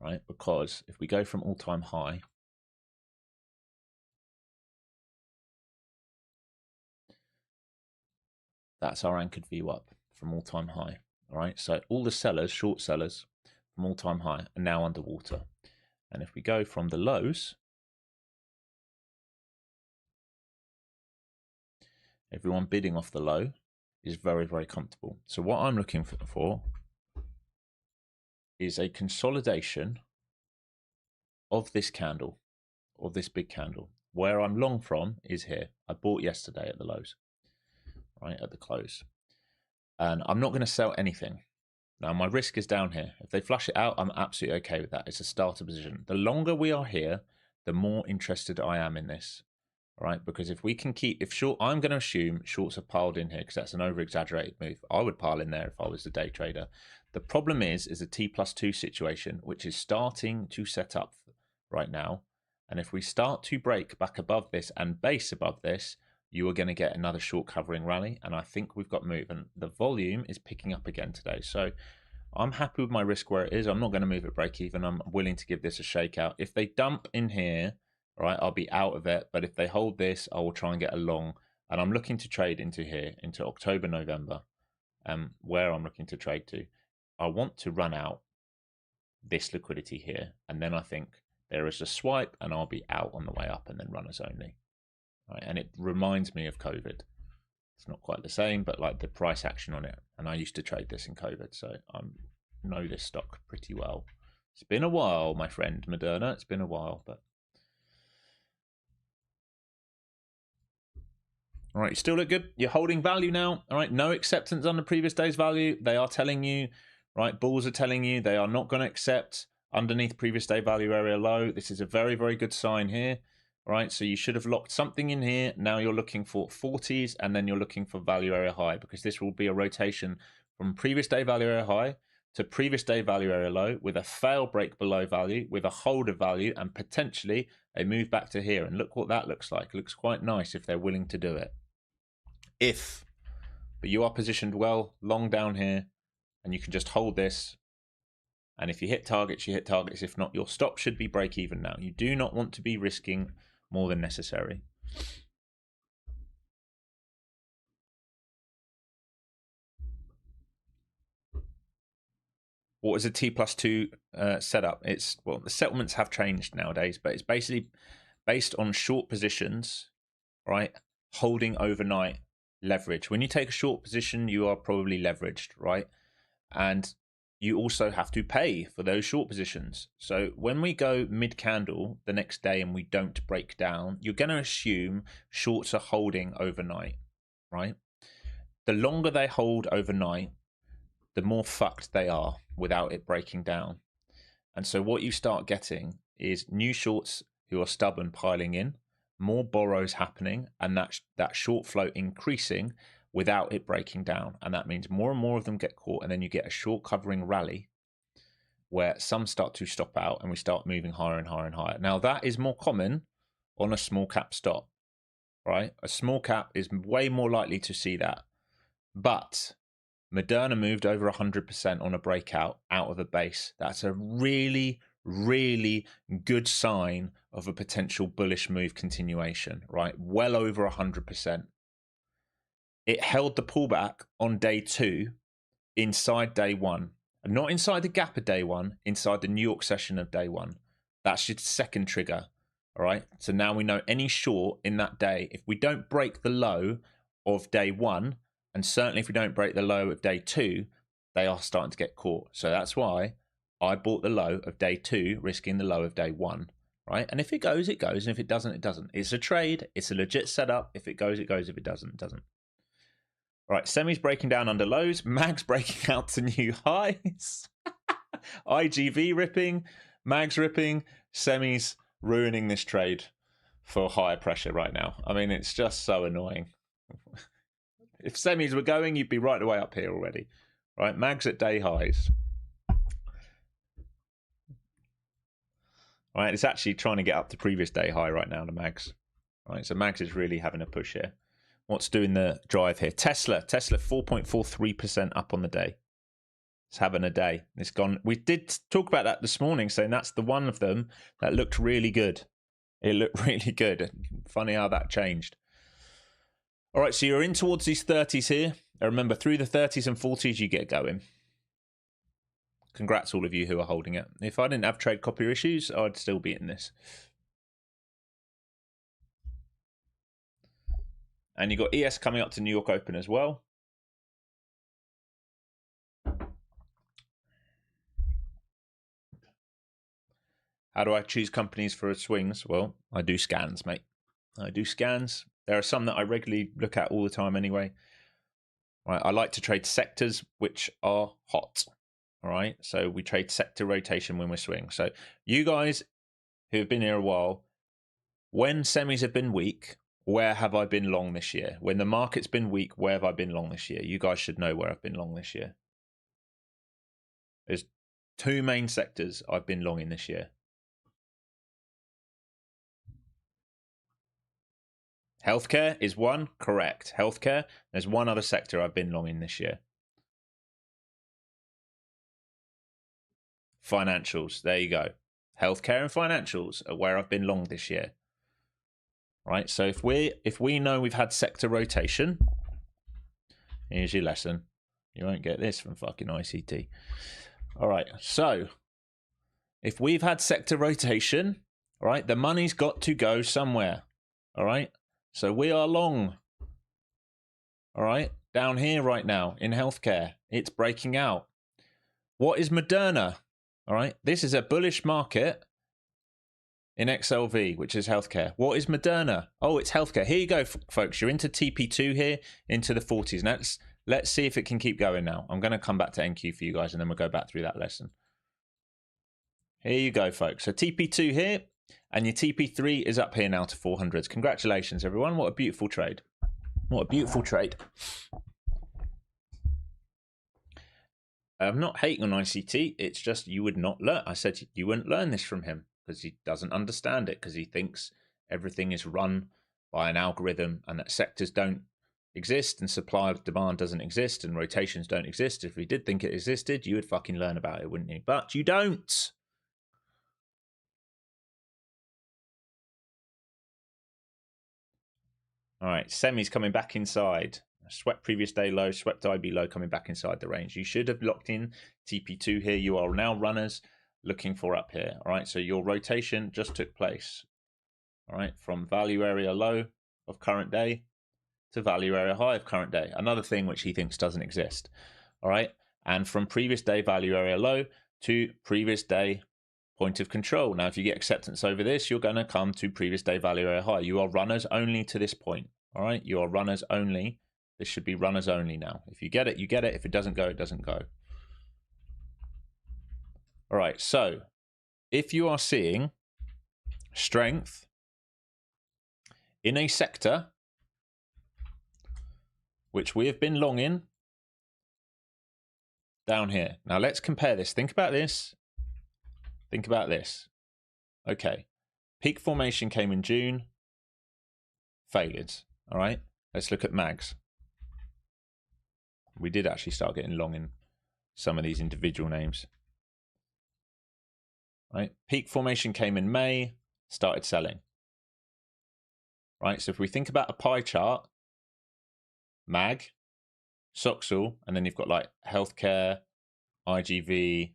Right, because if we go from all-time high, that's our anchored view up from all-time high. All right, so all the sellers, short sellers from all-time high are now underwater. And if we go from the lows, everyone bidding off the low is very, very comfortable. So what I'm looking for is a consolidation of this candle, of this big candle. Where I'm long from is here. I bought yesterday at the lows, right, at the close. And I'm not going to sell anything. Now, my risk is down here. If they flush it out, I'm absolutely okay with that. It's a starter position. The longer we are here, the more interested I am in this. All right, because if we can keep, I'm going to assume shorts have piled in here because that's an over-exaggerated move. I would pile in there if I was the day trader. The problem is a T+2 situation, which is starting to set up right now. And if we start to break back above this and base above this, you are going to get another short covering rally. And I think we've got move. And the volume is picking up again today. So I'm happy with my risk where it is. I'm not going to move at break even. I'm willing to give this a shakeout. If they dump in here, all right, I'll be out of it. But if they hold this, I will try and get a long. And I'm looking to trade into here, into October, November, where I'm looking to trade to. I want to run out this liquidity here. And then I think there is a swipe and I'll be out on the way up and then runners only. Right? And it reminds me of COVID. It's not quite the same, but like the price action on it. And I used to trade this in COVID, so I know this stock pretty well. It's been a while, my friend Moderna. It's been a while, but all right, you still look good. You're holding value now. All right, no acceptance on the previous day's value. They are telling you, right? Bulls are telling you they are not going to accept underneath previous day value area low. This is a very, very good sign here. All right, so you should have locked something in here. Now you're looking for 40s and then you're looking for value area high because this will be a rotation from previous day value area high to previous day value area low with a fail break below value, with a hold of value, and potentially a move back to here. And look what that looks like. It looks quite nice if they're willing to do it. But you are positioned well long down here, and you can just hold this. And if you hit targets, you hit targets. If not, your stop should be break even now. You do not want to be risking more than necessary. What is a T+2 setup? Well, the settlements have changed nowadays, but it's basically based on short positions, right? Holding overnight leverage. When you take a short position, you are probably leveraged, right? And you also have to pay for those short positions. So when we go mid candle the next day and we don't break down, you're going to assume shorts are holding overnight, right? The longer they hold overnight, the more fucked they are without it breaking down. And so what you start getting is new shorts who are stubborn piling in, more borrows happening, and that short flow increasing without it breaking down. And that means more and more of them get caught, and then you get a short covering rally where some start to stop out and we start moving higher and higher and higher. Now that is more common on a small cap stop, right? A small cap is way more likely to see that. But Moderna moved over 100% on a breakout out of a base. That's a really, really good sign of a potential bullish move continuation, right? Well over 100%. It held the pullback on day 2 inside day 1. And not inside the gap of day 1, inside the New York session of day 1. That's your second trigger, all right? So now we know any short in that day, if we don't break the low of day 1, and certainly if we don't break the low of day 2, they are starting to get caught. So that's why I bought the low of day 2, risking the low of day 1, right? And if it goes, it goes. And if it doesn't, it doesn't. It's a trade. It's a legit setup. If it goes, it goes. If it doesn't, it doesn't. All right, semis breaking down under lows. Mags breaking out to new highs. IGV ripping. Mags ripping. Semis ruining this trade for higher pressure right now. I mean, it's just so annoying. If semis were going, you'd be right the way up here already. Right, mags at day highs. Right, it's actually trying to get up to previous day high right now, the mags. Right, so mags is really having a push here. What's doing the drive here? Tesla 4.43% up on the day. It's having a day. It's gone. We did talk about that this morning, saying that's the one of them that looked really good. It looked really good. Funny how that changed. All right, so you're in towards these 30s here. And remember, through the 30s and 40s, you get going. Congrats, all of you who are holding it. If I didn't have trade copy issues, I'd still be in this. And you've got ES coming up to New York Open as well. How do I choose companies for swings? Well, I do scans, mate. I do scans. There are some that I regularly look at all the time anyway. Right, I like to trade sectors which are hot. All right, so we trade sector rotation when we're swinging. So you guys who have been here a while, when semis have been weak, where have I been long this year? When the market's been weak, where have I been long this year? You guys should know where I've been long this year. There's 2 main sectors I've been long in this year. Healthcare is one, correct. Healthcare. There's one other sector I've been long in this year. Financials. There you go. Healthcare and financials are where I've been long this year. Right. So if we know we've had sector rotation, here's your lesson. You won't get this from fucking ICT. All right. So if we've had sector rotation, all right, the money's got to go somewhere. All right. So we are long, all right, down here right now in healthcare. It's breaking out. What is Moderna? All right, this is a bullish market in XLV, which is healthcare. What is Moderna? Oh, it's healthcare. Here you go, folks. You're into TP2 here, into the 40s. Now, let's see if it can keep going now. I'm going to come back to NQ for you guys, and then we'll go back through that lesson. Here you go, folks. So TP2 here. And your TP3 is up here now to 400s. Congratulations, everyone. What a beautiful trade. What a beautiful trade. I'm not hating on ICT. It's just you would not learn. I said you wouldn't learn this from him because he doesn't understand it, because he thinks everything is run by an algorithm and that sectors don't exist and supply of demand doesn't exist and rotations don't exist. If we did think it existed, you would fucking learn about it, wouldn't you? But you don't. All right, semis coming back inside. Swept previous day low, swept IB low, coming back inside the range. You should have locked in TP2 here. You are now runners looking for up here. All right, so your rotation just took place. All right, from value area low of current day to value area high of current day. Another thing which he thinks doesn't exist. All right, and from previous day value area low to previous day point of control. Now, if you get acceptance over this, you're going to come to previous day value area high. You are runners only to this point. All right, you are runners only. This should be runners only now. If you get it, you get it. If it doesn't go, it doesn't go. All right, so if you are seeing strength in a sector which we have been long in, down here. Now let's compare this. Think about this. Think about this. Okay, peak formation came in June. Failures. All right, let's look at mags. We did actually start getting long in some of these individual names. Right, peak formation came in May, started selling. Right, so if we think about a pie chart, mag, Soxal, and then you've got like healthcare, IGV,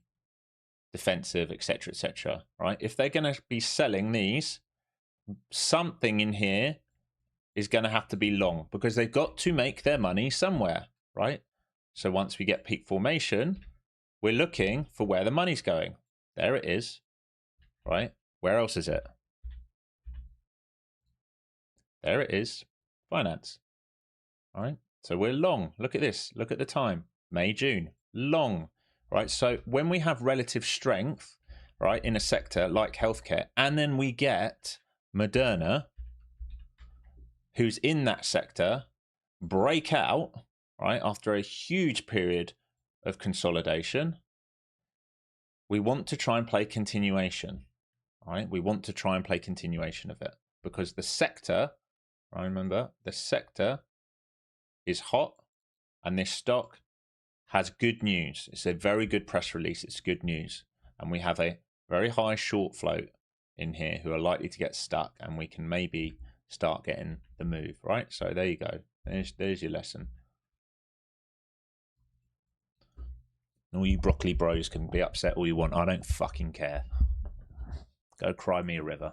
defensive, etc., etc. Right, if they're going to be selling these, something in here is going to have to be long because they've got to make their money somewhere, right? So once we get peak formation, we're looking for where the money's going. There it is, right? Where else is it? There it is, finance. All right, so we're long. Look at this. Look at the time. May, June. Long, right? So when we have relative strength, right, in a sector like healthcare, and then we get Moderna, who's in that sector, break out, right, after a huge period of consolidation, we want to try and play continuation, right? We want to try and play continuation of it because the sector, I remember, the sector is hot and this stock has good news. It's a very good press release. It's good news. And we have a very high short float in here who are likely to get stuck, and we can maybe start getting the move, right? So there you go. There's your lesson. All you broccoli bros can be upset all you want. I don't fucking care. Go cry me a river.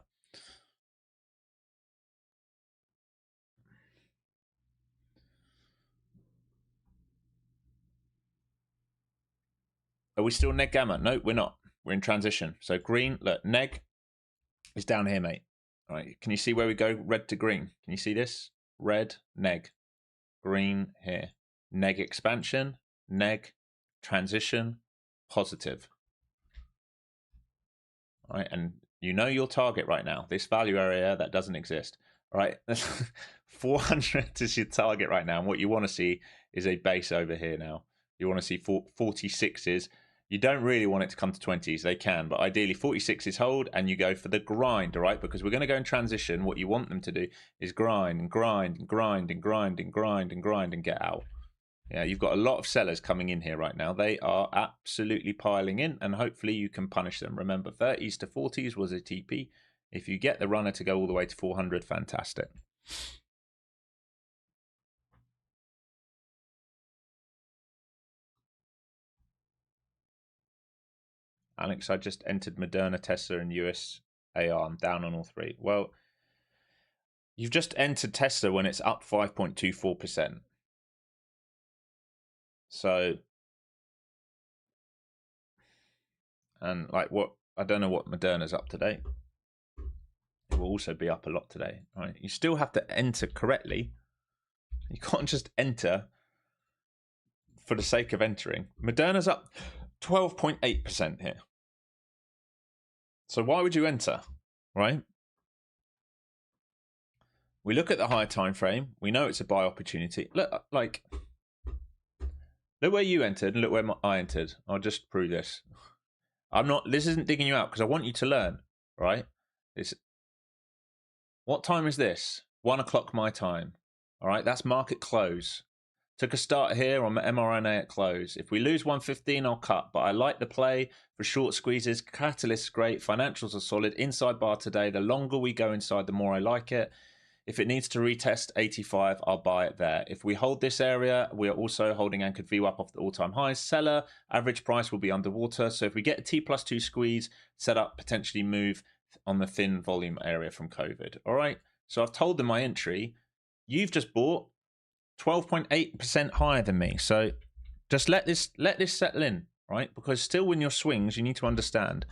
Are we still neg gamma? No, we're not. We're in transition. So green, look, neg is down here, mate. All right, can you see where we go? Red to green. Can you see this? Red, neg. Green here. Neg expansion, neg, transition, positive. All right, and you know your target right now. This value area that doesn't exist. All right, 400 is your target right now. And what you want to see is a base over here now. You want to see 46s. You don't really want it to come to 20s. They can, but ideally 46s hold and you go for the grind, all right? Because we're going to go in transition. What you want them to do is grind and grind and grind and grind and grind and grind and get out. Yeah, you've got a lot of sellers coming in here right now. They are absolutely piling in, and hopefully you can punish them. Remember, 30s to 40s was a TP. If you get the runner to go all the way to 400, fantastic. Alex, I just entered Moderna, Tesla, and US AR. I'm down on all three. Well, you've just entered Tesla when it's up 5.24%. So, and like what, I don't know what Moderna's up today. It will also be up a lot today, right? You still have to enter correctly. You can't just enter for the sake of entering. Moderna's up 12.8% here. So why would you enter, right? We look at the higher time frame. We know it's a buy opportunity. Look Look where you entered and look where I entered. I'll just prove this. I'm not. This isn't digging you out because I want you to learn, right? What time is this? 1 o'clock my time. All right, that's market close. Took a start here on mRNA at close. If we lose 115, I'll cut. But I like the play for short squeezes. Catalyst's great. Financials are solid. Inside bar today. The longer we go inside, the more I like it. If it needs to retest 85, I'll buy it there. If we hold this area, we are also holding anchored VWAP off the all-time highs. Seller, average price will be underwater. So if we get a T+2 squeeze, set up, potentially move on the thin volume area from COVID. All right. So I've told them my entry. You've just bought 12.8% higher than me. So just let this settle in, right? Because still in your swings, you need to understand.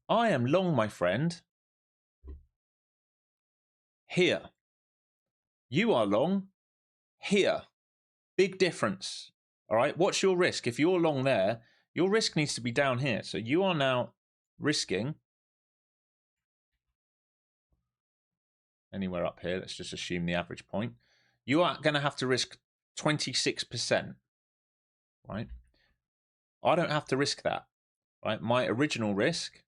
I am long, my friend. Here. You are long here. Big difference. All right. What's your risk? If you're long there, your risk needs to be down here. So you are now risking anywhere up here. Let's just assume the average point. You are going to have to risk 26%. Right. I don't have to risk that. Right. My original risk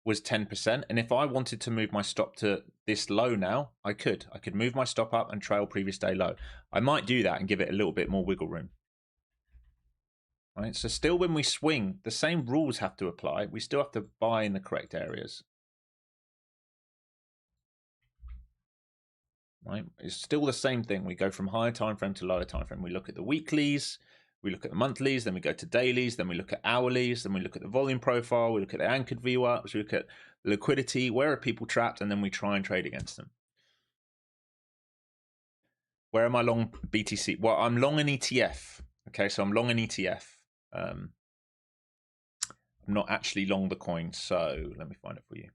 was 10%. And if I wanted to move my stop to this low now, I could move my stop up and trail previous day low. I might do that and give it a little bit more wiggle room. Right. So still when we swing, the same rules have to apply. We still have to buy in the correct areas. Right. It's still the same thing. We go from higher time frame to lower time frame. We look at the weeklies, we look at the monthlies, then we go to dailies, then we look at hourlies, then we look at the volume profile, we look at the anchored VWAPs, we look at liquidity, where are people trapped, and then we try and trade against them. Where am I long BTC? Well, I'm long an ETF. Okay, so I'm long an ETF. I'm not actually long the coin, so let me find it for you.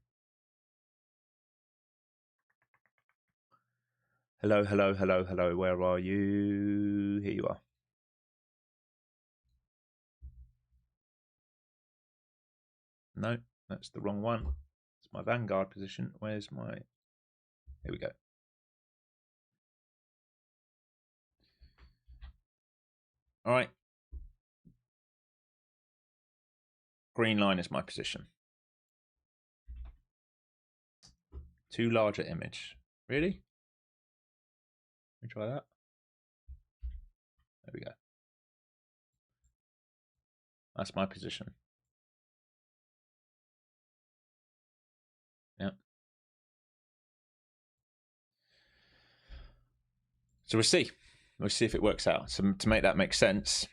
Hello, hello, hello, hello. Where are you? Here you are. No, that's the wrong one. It's my Vanguard position. Where's my... Here we go. All right. Green line is my position. Too large an image. Really? Let me try that. There we go. That's my position. Yeah. So we'll see. We'll see if it works out. So to make that make sense,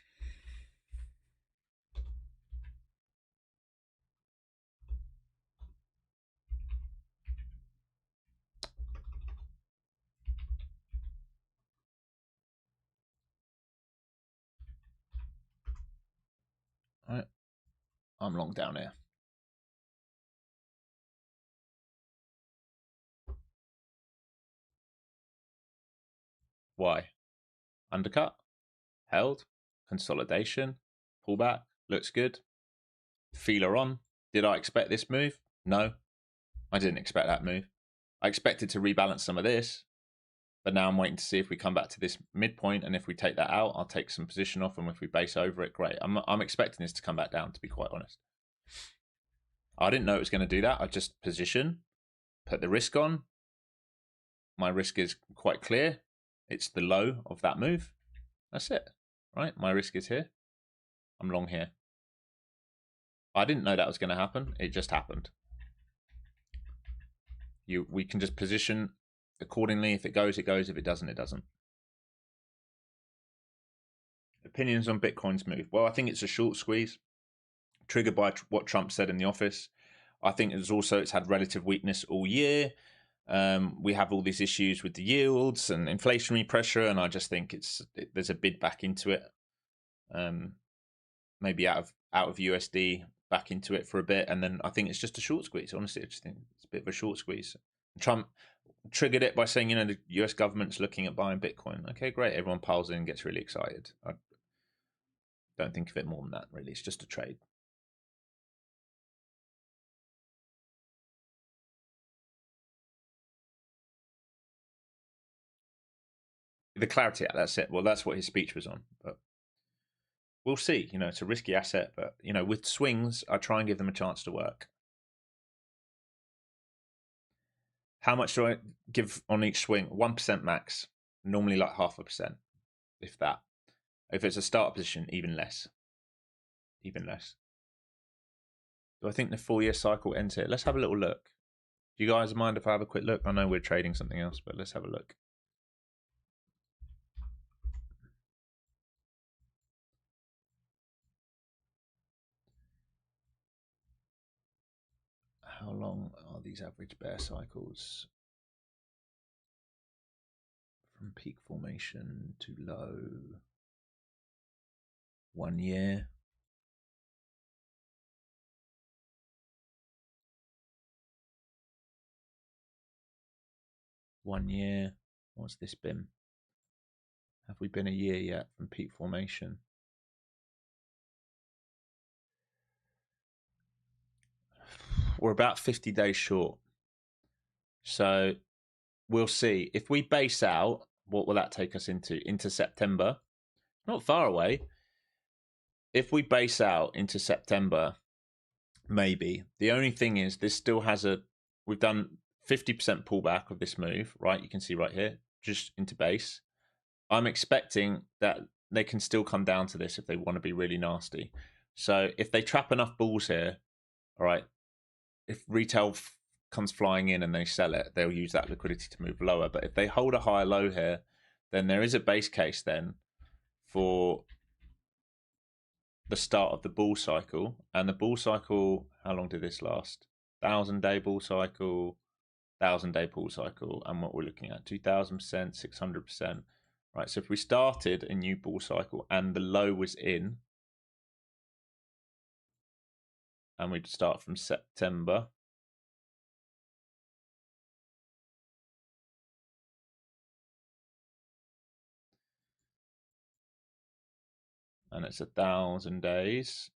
all right, I'm long down here. Why? Undercut, held, consolidation, pullback, looks good. Feeler on. Did I expect this move? No, I didn't expect that move. I expected to rebalance some of this, but now I'm waiting to see if we come back to this midpoint, and if we take that out, I'll take some position off, and if we base over it, great. I'm expecting this to come back down, to be quite honest. I didn't know it was going to do that. I just position, put the risk on. My risk is quite clear. It's the low of that move. That's it, right? My risk is here. I'm long here. I didn't know that was going to happen. It just happened. We can just position accordingly. If it goes, it goes. If it doesn't, it doesn't. Opinions on Bitcoin's move. Well, I think it's a short squeeze, triggered by what Trump said in the office. I think it's had relative weakness all year. We have all these issues with the yields and inflationary pressure, and I just think there's a bid back into it. Maybe out of USD back into it for a bit, and then I think it's just a short squeeze. Honestly, I just think it's a bit of a short squeeze. Trump triggered it by saying, the US government's looking at buying Bitcoin. Okay, great. Everyone piles in and gets really excited. I don't think of it more than that, really. It's just a trade. The clarity, that's it. Well, that's what his speech was on. But we'll see. You know, it's a risky asset, but you know, with swings, I try and give them a chance to work. How much do I give on each swing? 1% max. Normally like 0.5%, if that. If it's a start position, even less. Even less. Do I think the 4-year cycle ends here? Let's have a little look. Do you guys mind if I have a quick look? I know we're trading something else, but let's have a look. How long are these average bear cycles? From peak formation to low. 1 year. What's this been? Have we been a year yet from peak formation? We're about 50 days short. So we'll see. If we base out, what will that take us into? Into September. Not far away. If we base out into September, maybe. The only thing is this still has we've done 50% pullback of this move, right? You can see right here, just into base. I'm expecting that they can still come down to this if they want to be really nasty. So if they trap enough bulls here, all right, if retail comes flying in and they sell it, they'll use that liquidity to move lower. But if they hold a higher low here, then there is a base case then for the start of the bull cycle. And the bull cycle, how long did this last? 1,000-day bull cycle, 1,000-day bull cycle, and what we're looking at 2,000%, 600%. Right, so if we started a new bull cycle and the low was in, and we'd start from September, and it's 1,000 days,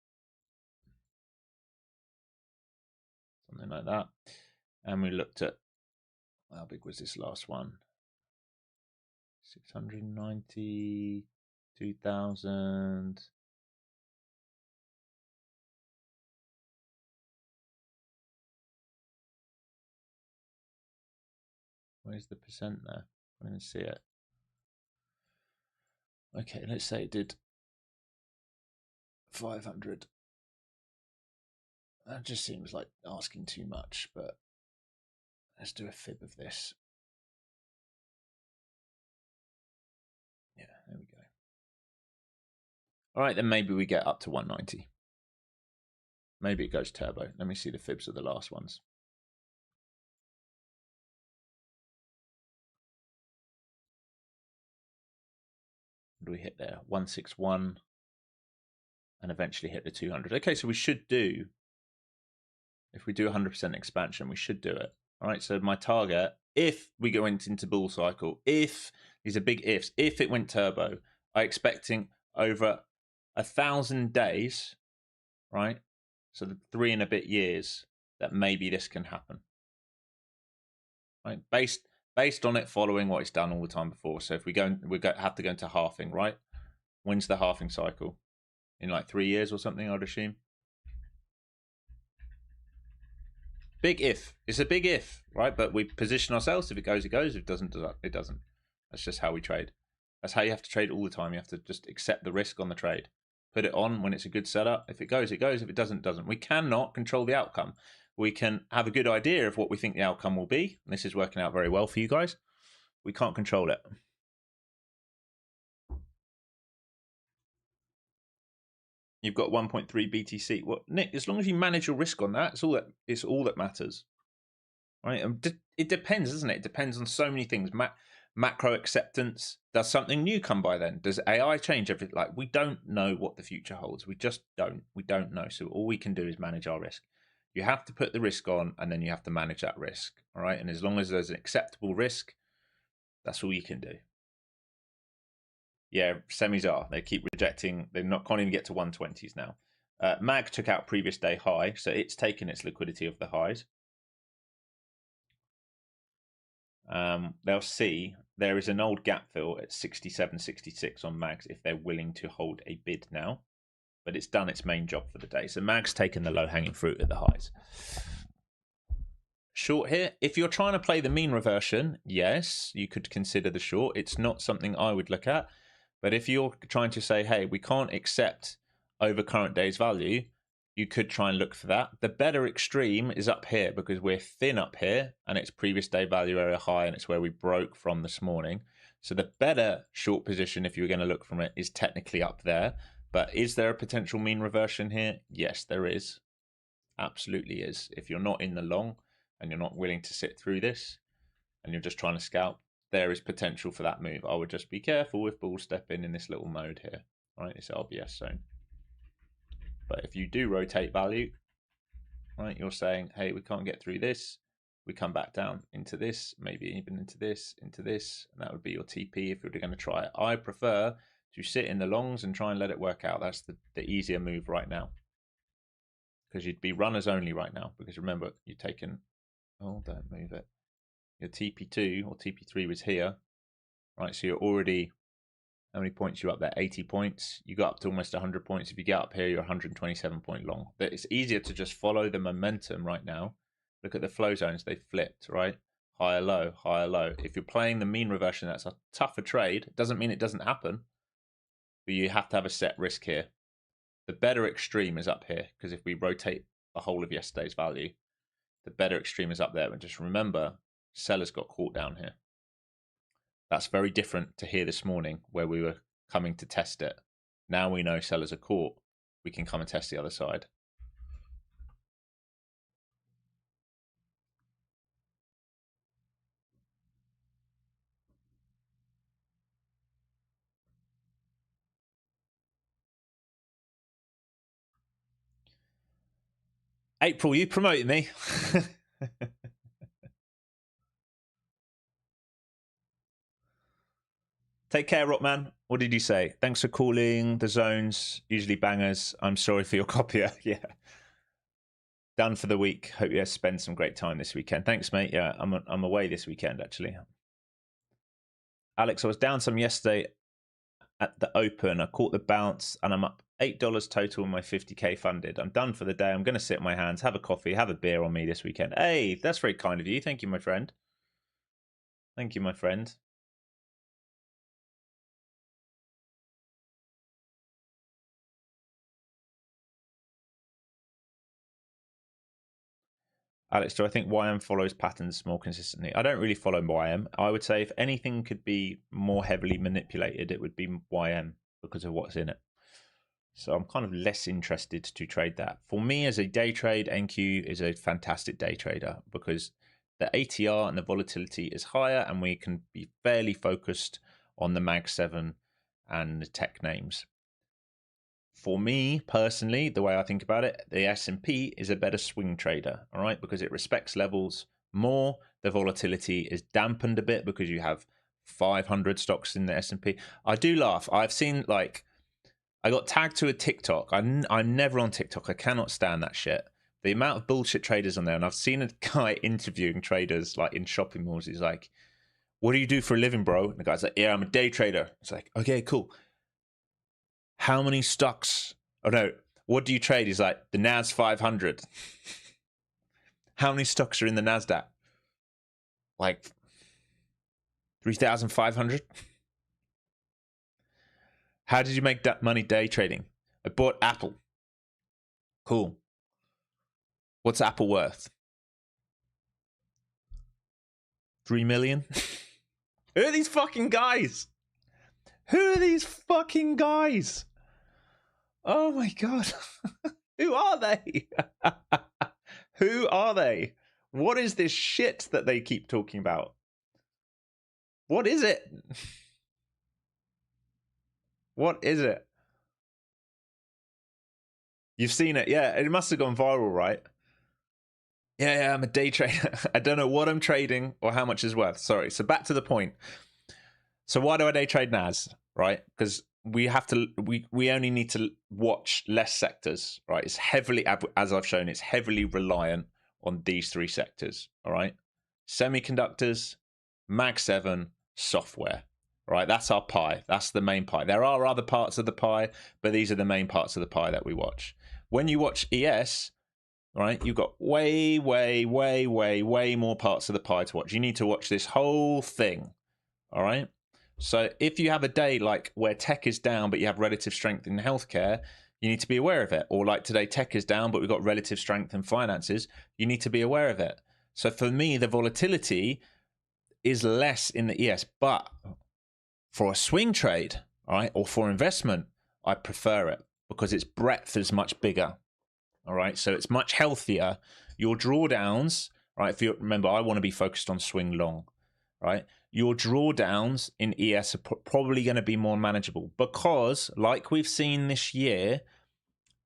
something like that, and we looked at, how big was this last one? 690, 2,000. Where's the percent there? I'm going to see it. Okay, let's say it did 500. That just seems like asking too much, but let's do a fib of this. Yeah, there we go. All right, then maybe we get up to 190. Maybe it goes turbo. Let me see the fibs of the last ones. What do we hit there? 161 and eventually hit the 200. Okay, so we should do, if we do 100% expansion, we should do it. All right, so my target, if we go into bull cycle, if, these are big ifs, if it went turbo, I'm expecting over 1,000 days, right? So the 3 and a bit years that maybe this can happen, right? Based on it following what it's done all the time before. So if we have to go into halving, right? When's the halving cycle? In like 3 years or something, I'd assume. Big if. It's a big if, right? But we position ourselves. If it goes, it goes. If it doesn't, it doesn't. That's just how we trade. That's how you have to trade all the time. You have to just accept the risk on the trade. Put it on when it's a good setup. If it goes, it goes. If it doesn't, it doesn't. We cannot control the outcome. We can have a good idea of what we think the outcome will be. And this is working out very well for you guys. We can't control it. You've got 1.3 BTC. Well, Nick, as long as you manage your risk on that, it's all that matters. Right? It depends, doesn't it? It depends on so many things. Macro acceptance. Does something new come by then? Does AI change everything? Like, we don't know what the future holds. We just don't. We don't know. So all we can do is manage our risk. You have to put the risk on, and then you have to manage that risk. All right. And as long as there's an acceptable risk, that's all you can do. Yeah, semis are. They keep rejecting. They can't even get to 120s now. MAG took out previous day high, so it's taken its liquidity of the highs. They'll see there is an old gap fill at 67.66 on mags if they're willing to hold a bid now, but it's done its main job for the day. So mag's taken the low-hanging fruit at the highs. Short here, if you're trying to play the mean reversion, yes, you could consider the short. It's not something I would look at, but if you're trying to say, hey, we can't accept over current day's value, you could try and look for that. The better extreme is up here because we're thin up here and it's previous day value area high and it's where we broke from this morning. So the better short position, if you're going to look from it, is technically up there. But is there a potential mean reversion here? Yes, there is. Absolutely is. If you're not in the long and you're not willing to sit through this and you're just trying to scalp, there is potential for that move. I would just be careful with bull stepping in this little mode here, right? This RBS zone. But if you do rotate value, right, you're saying, hey, we can't get through this. We come back down into this, maybe even into this, and that would be your TP if you're going to try it. I prefer to sit in the longs and try and let it work out. That's the easier move right now. Because you'd be runners only right now. Because remember, you're taking, oh, don't move it. Your TP2 or TP3 was here, right? So you're already, how many points you up there? 80 points. You got up to almost 100 points. If you get up here, you're 127 point long. But it's easier to just follow the momentum right now. Look at the flow zones. They flipped, right? Higher, low, higher, low. If you're playing the mean reversion, that's a tougher trade. It doesn't mean it doesn't happen. But you have to have a set risk here. The better extreme is up here. Because if we rotate the whole of yesterday's value, the better extreme is up there. And just remember, sellers got caught down here. That's very different to here this morning where we were coming to test it. Now we know sellers are caught. We can come and test the other side. April, you promoted me. Take care, Rockman. What did you say? Thanks for calling. The zones, usually bangers. I'm sorry for your copier. Yeah. Done for the week. Hope you spend some great time this weekend. Thanks, mate. Yeah, I'm away this weekend, actually. Alex, I was down some yesterday at the open. I caught the bounce and I'm up $8 total in my 50K funded. I'm done for the day. I'm going to sit on my hands, have a coffee, have a beer on me this weekend. Hey, that's very kind of you. Thank you, my friend. Thank you, my friend. Alex, do I think YM follows patterns more consistently? I don't really follow YM. I would say if anything could be more heavily manipulated, it would be YM because of what's in it. So I'm kind of less interested to trade that. For me as a day trade, NQ is a fantastic day trader because the ATR and the volatility is higher and we can be fairly focused on the Mag 7 and the tech names. For me personally, the way I think about it, the S&P is a better swing trader, all right, because it respects levels more. The volatility is dampened a bit because you have 500 stocks in the S&P. I do laugh. I've seen, like, I got tagged to a TikTok. I'm never on TikTok. I cannot stand that shit. The amount of bullshit traders on there, and I've seen a guy interviewing traders like in shopping malls. He's like, "What do you do for a living, bro?" And the guy's like, "Yeah, I'm a day trader." It's like, okay, cool. How many stocks? Oh no, what do you trade? He's like, the NAS 500. How many stocks are in the Nasdaq? Like 3,500. How did you make that money day trading? I bought Apple. Cool. What's Apple worth? 3 million? Who are these fucking guys? Who are these fucking guys? Oh my God. Who are they? Who are they? What is this shit that they keep talking about? What is it? What is it? You've seen it, yeah. It must have gone viral, right? Yeah, I'm a day trader. I don't know what I'm trading or how much is worth. Sorry. So back to the point. So why do I day trade NAS, right? Because we have to, we only need to watch less sectors, right? It's heavily, as I've shown, it's heavily reliant on these three sectors, all right? Semiconductors, Mag 7, software. Right, that's our pie. That's the main pie. There are other parts of the pie, but these are the main parts of the pie that we watch. When you watch ES, right, you've got way more parts of the pie to watch. You need to watch this whole thing. All right. So if you have a day like where tech is down, but you have relative strength in healthcare, you need to be aware of it. Or like today, tech is down, but we've got relative strength in finances. You need to be aware of it. So for me, the volatility is less in the ES, but for a swing trade, all right, or for investment, I prefer it because its breadth is much bigger. All right, so it's much healthier. Your drawdowns, right? If you remember, I want to be focused on swing long, right? Your drawdowns in ES are probably going to be more manageable because, like we've seen this year,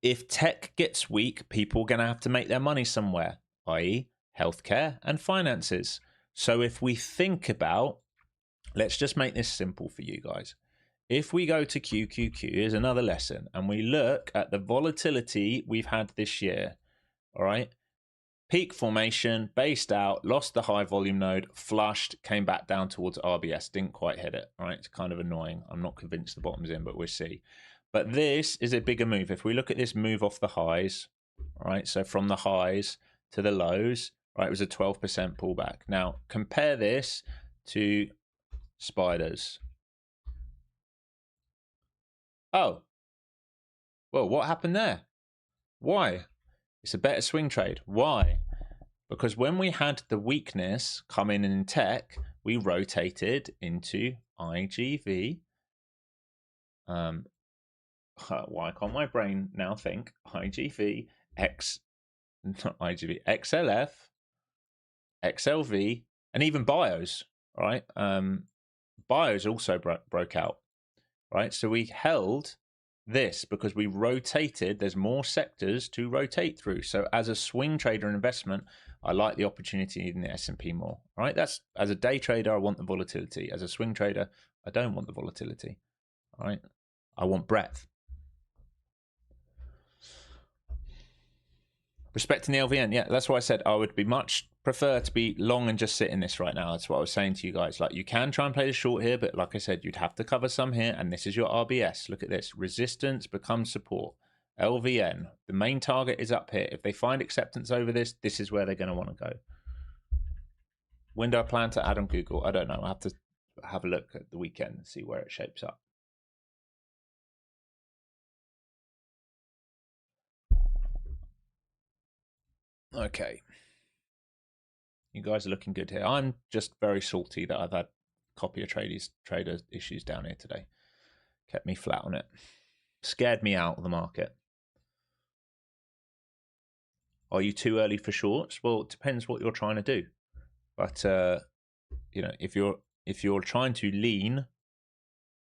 if tech gets weak, people are going to have to make their money somewhere, i.e., healthcare and finances. So if we think about, let's just make this simple for you guys. If we go to QQQ, here's another lesson, and we look at the volatility we've had this year, all right? Peak formation, based out, lost the high volume node, flushed, came back down towards RBS, didn't quite hit it, all right? It's kind of annoying. I'm not convinced the bottom's in, but we'll see. But this is a bigger move. If we look at this move off the highs, all right? So from the highs to the lows, right, it was a 12% pullback. Now, compare this to spiders. Oh, well, what happened there? Why? It's a better swing trade. Why? Because when we had the weakness come in tech, we rotated into IGV. Why can't my brain now think IGV, not IGV, XLF, XLV, and even BIOS, right? BIOS also broke out, right? So we held this because we rotated. There's more sectors to rotate through. So as a swing trader investment, I like the opportunity in the S&P more, right? That's, as a day trader, I want the volatility. As a swing trader, I don't want the volatility, all right? I want breadth. Respecting the LVN, yeah, that's why I said I would be much prefer to be long and just sit in this right now. That's what I was saying to you guys. Like, you can try and play the short here, but like I said, you'd have to cover some here, and this is your RBS. Look at this. Resistance becomes support. LVN, the main target is up here. If they find acceptance over this, this is where they're going to want to go. When do I plan to add on Google? I don't know. I'll have to have a look at the weekend and see where it shapes up. Okay. You guys are looking good here. I'm just very salty that I've had copy of trader issues down here today. Kept me flat on it. Scared me out of the market. Are you too early for shorts? Well, it depends what you're trying to do. But you know, if you're trying to lean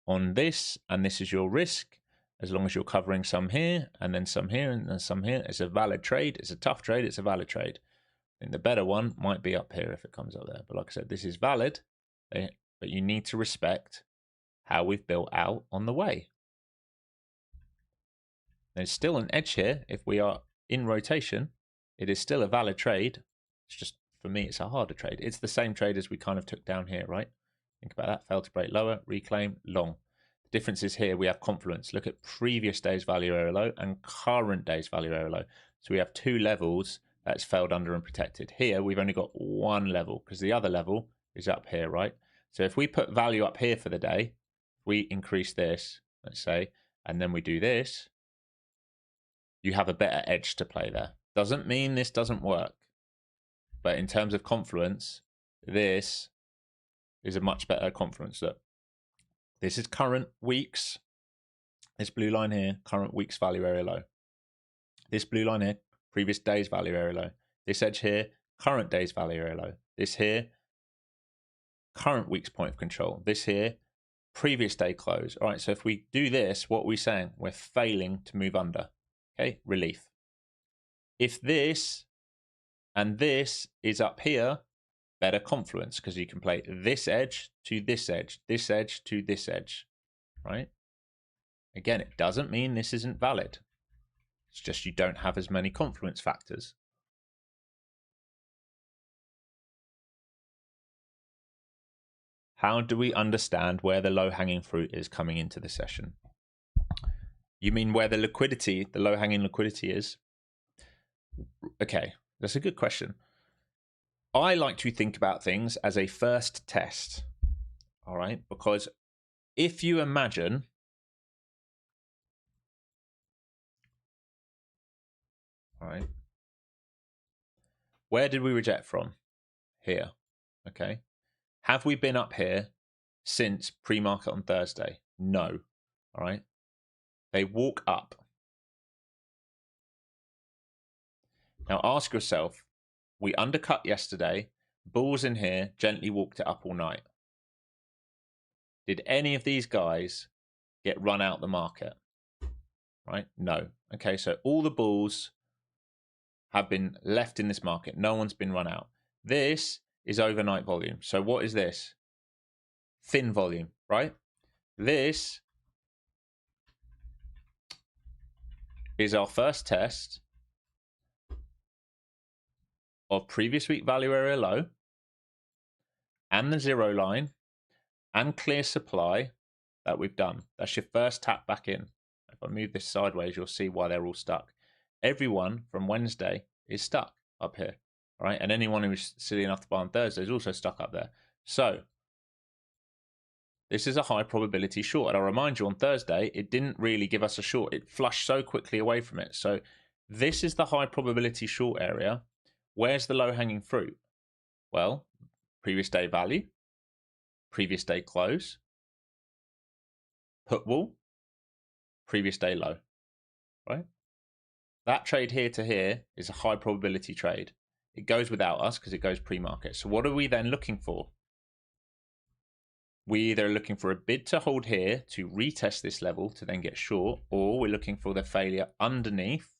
on this and this is your risk, as long as you're covering some here and then some here and then some here, it's a valid trade. It's a tough trade. It's a valid trade. I think the better one might be up here if it comes up there. But like I said, this is valid, but you need to respect how we've built out on the way. There's still an edge here. If we are in rotation, it is still a valid trade. It's just, for me, it's a harder trade. It's the same trade as we kind of took down here, right? Think about that. Failed to break lower, reclaim, long. The difference is here we have Confluence. Look at previous day's value area low and current day's value area low. So we have two levels that's failed under and protected. Here, we've only got one level because the other level is up here, right? So if we put value up here for the day, we increase this, let's say, and then we do this, you have a better edge to play there. Doesn't mean this doesn't work. But in terms of Confluence, this is a much better Confluence. Look, this is current weeks. This blue line here, current week's value area low. This blue line here, previous day's value area low. This edge here, current day's value area low. This here, current week's point of control. This here, previous day close. All right, so if we do this, what are we saying? We're failing to move under. Okay, relief. If this and this is up here, better Confluence, because you can play this edge to this edge to this edge, right? Again, it doesn't mean this isn't valid. It's just you don't have as many Confluence factors. How do we understand where the low-hanging fruit is coming into the session? You mean where the liquidity, the low-hanging liquidity is? Okay, that's a good question. I like to think about things as a first test, all right? Because if you imagine, all right, where did we reject from? Here, okay? Have we been up here since pre-market on Thursday? No, all right? They walk up. Now ask yourself, we undercut yesterday, bulls in here, gently walked it up all night. Did any of these guys get run out the market? Right? No. Okay, so all the bulls have been left in this market. No one's been run out. This is overnight volume. So what is this? Thin volume, right? This is our first test of previous week value area low and the zero line and clear supply that we've done. That's your first tap back in. If I move this sideways, you'll see why they're all stuck. Everyone from Wednesday is stuck up here, right? And anyone who's silly enough to buy on Thursday is also stuck up there. So this is a high probability short. And I'll remind you, on Thursday, it didn't really give us a short. It flushed so quickly away from it. So this is the high probability short area. Where's the low hanging fruit? Well, previous day value, previous day close, put wall, previous day low, right? That trade here to here is a high probability trade. It goes without us because it goes pre-market. So what are we then looking for? We either are looking for a bid to hold here to retest this level to then get short, or we're looking for the failure underneath,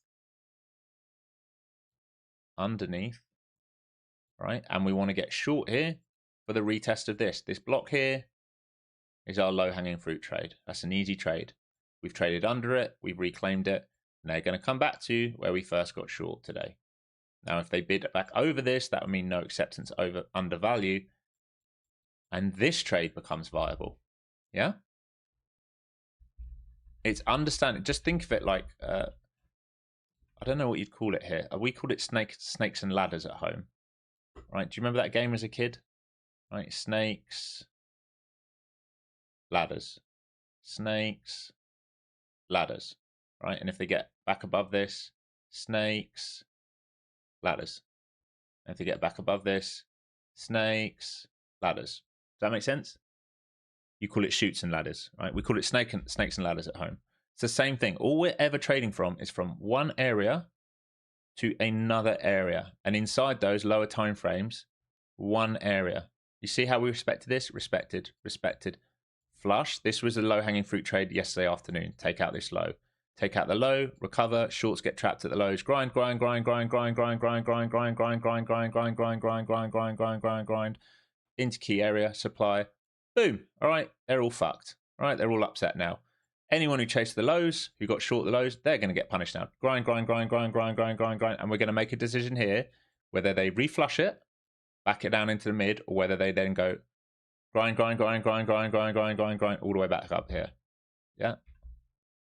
right? And we want to get short here for the retest of this. This block here is our low-hanging fruit trade. That's an easy trade. We've traded under it, we've reclaimed it, and they're going to come back to where we first got short today. Now, if they bid back over this, that would mean no acceptance over undervalue, and this trade becomes viable. Yeah? It's understanding. Just think of it like, I don't know what you'd call it here. We called it snakes and ladders at home. Right? Do you remember that game as a kid? Right? Snakes, ladders. Snakes, ladders. Right? And if they get back above this, snakes, ladders. And if they get back above this, snakes, ladders. Does that make sense? You call it chutes and ladders, right? We call it snakes and ladders at home. It's the same thing. All we're ever trading from is from one area to another area. And inside those lower time frames, one area. You see how we respected this? Respected, respected. Flush. This was a low-hanging fruit trade yesterday afternoon. Take out this low. Take out the low, recover, shorts get trapped at the lows. Grind, grind, grind, grind, grind, grind, grind, grind, grind, grind, grind, grind, grind, grind, grind, grind, grind, grind, grind, grind. Into key area, supply. Boom. All right, they're all fucked. All right, they're all upset now. Anyone who chased the lows, who got short the lows, they're going to get punished now. Grind, grind, grind, grind, grind, grind, grind, grind. And we're going to make a decision here whether they reflush it, back it down into the mid, or whether they then go grind, grind, grind, grind, grind, grind, grind, grind, grind, all the way back up here. Yeah.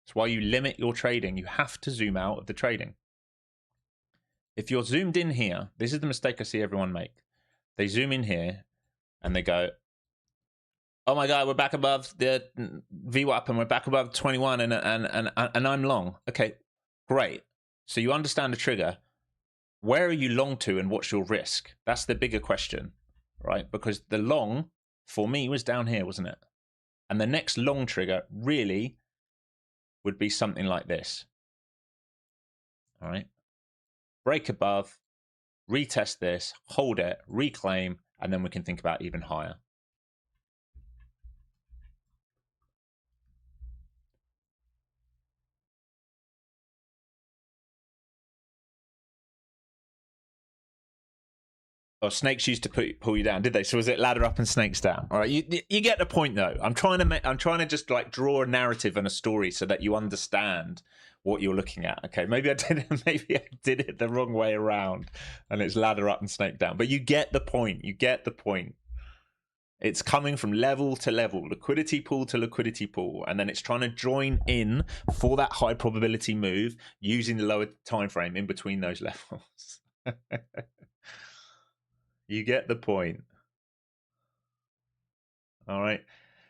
That's why you limit your trading. You have to zoom out of the trading. If you're zoomed in here, this is the mistake I see everyone make. They zoom in here and they go, oh my God, we're back above the VWAP and we're back above 21 and I'm long. Okay, great. So you understand the trigger. Where are you long to and what's your risk? That's the bigger question, right? Because the long for me was down here, wasn't it? And the next long trigger really would be something like this. All right. Break above, retest this, hold it, reclaim, and then we can think about even higher. Oh, snakes used to pull you down, did they? So was it ladder up and snakes down? All right, you get the point though. I'm trying to just like draw a narrative and a story so that you understand what you're looking at. Okay, maybe I did it the wrong way around, and it's ladder up and snake down. But you get the point. You get the point. It's coming from level to level, liquidity pool to liquidity pool, and then it's trying to join in for that high probability move using the lower time frame in between those levels. You get the point. All right.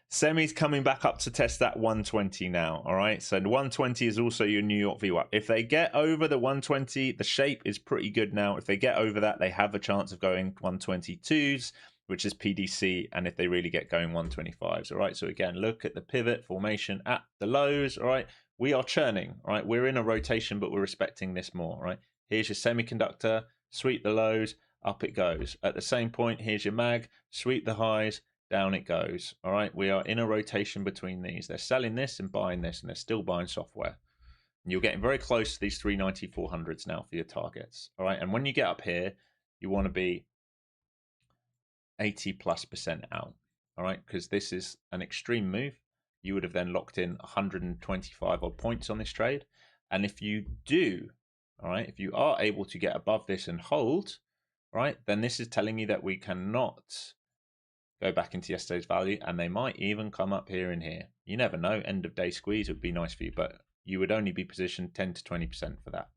Semi's coming back up to test that 120 now. All right. So the 120 is also your New York VWAP. If they get over the 120, the shape is pretty good now. If they get over that, they have a chance of going 122s, which is PDC. And if they really get going 125s. All right. So again, look at the pivot formation at the lows. All right. We are churning. All right. We're in a rotation, but we're respecting this more. All right. Here's your semiconductor, sweep the lows, up it goes. At the same point, here's your mag, sweep the highs, down it goes. All right, we are in a rotation between these. They're selling this and buying this, and they're still buying software. And you're getting very close to these 390, 400s now for your targets. All right, and when you get up here, you want to be 80+% out. All right, because this is an extreme move. You would have then locked in 125 odd points on this trade. And if you do, all right, if you are able to get above this and hold, right, then this is telling you that we cannot go back into yesterday's value, and they might even come up here and here. You never know. End of day squeeze would be nice for you, but you would only be positioned 10 to 20% for that.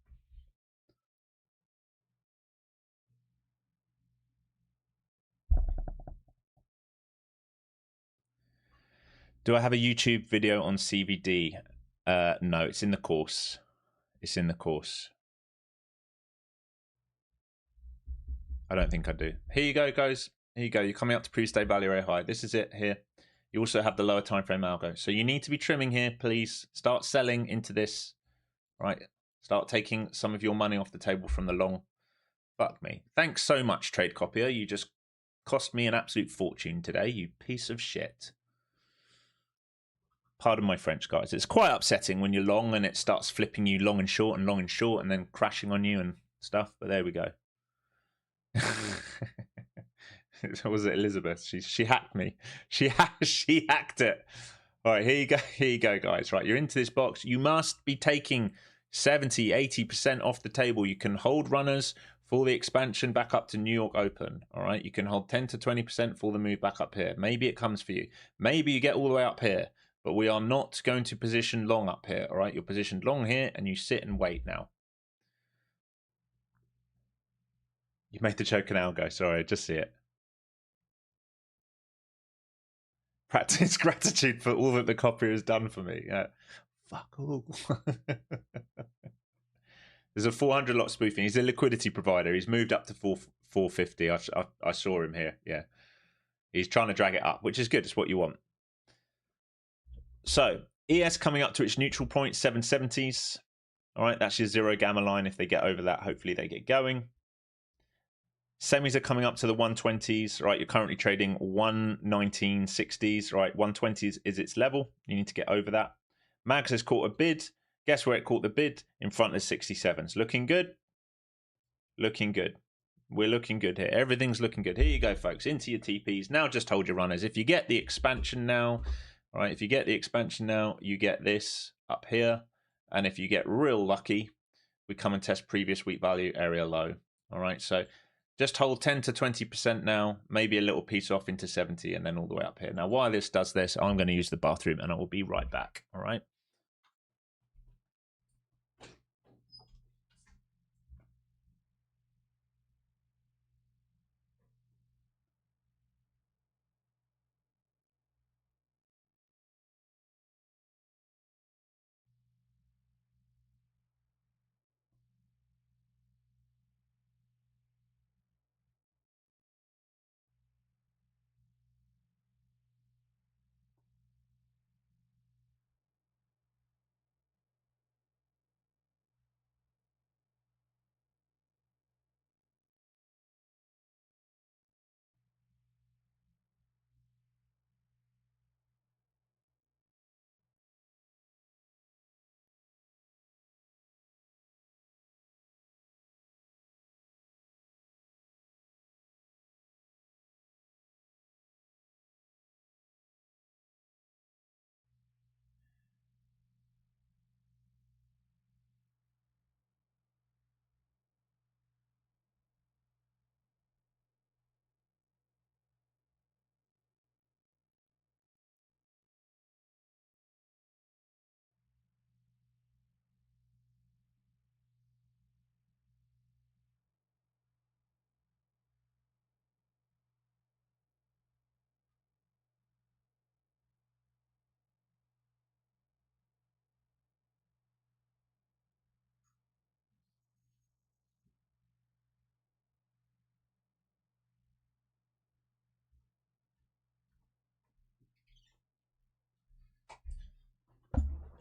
Do I have a YouTube video on CVD? No, it's in the course. It's in the course. I don't think I do. Here you go, guys. Here you go. You're coming up to previous day value area high. This is it here. You also have the lower time frame algo. So you need to be trimming here, please. Start selling into this, right? Start taking some of your money off the table from the long. Fuck me. Thanks so much, Trade Copier. You just cost me an absolute fortune today, you piece of shit. Pardon my French, guys. It's quite upsetting when you're long and it starts flipping you long and short and then crashing on you and stuff. But there we go. Was it Elizabeth? She hacked me. She hacked it. All right, here you go, guys. Right, you're into this box. You must be taking 70, 80% off the table. You can hold runners for the expansion back up to New York Open. All right, you can hold 10 to 20% for the move back up here. Maybe it comes for you. Maybe you get all the way up here, but we are not going to position long up here. All right, you're positioned long here and you sit and wait now. You made the joke an algo. Sorry, I just see it. Practice gratitude for all that the copier has done for me. Fuck all. There's a 400 lot spoofing. He's a liquidity provider. He's moved up to 450. I saw him here. Yeah. He's trying to drag it up, which is good. It's what you want. So ES coming up to its neutral point, 770s. All right, that's your zero gamma line. If they get over that, hopefully they get going. Semis are coming up to the 120s, right? You're currently trading 119.60s, right? 120s is its level. You need to get over that. Mags has caught a bid. Guess where it caught the bid? In front of 67s. Looking good? Looking good. We're looking good here. Everything's looking good. Here you go, folks. Into your TPs. Now just hold your runners. If you get the expansion now, all right, if you get the expansion now, you get this up here. And if you get real lucky, we come and test previous week value area low. All right, so just hold 10 to 20% now, maybe a little piece off into 70 and then all the way up here. Now, while this does this, I'm going to use the bathroom and I will be right back. All right.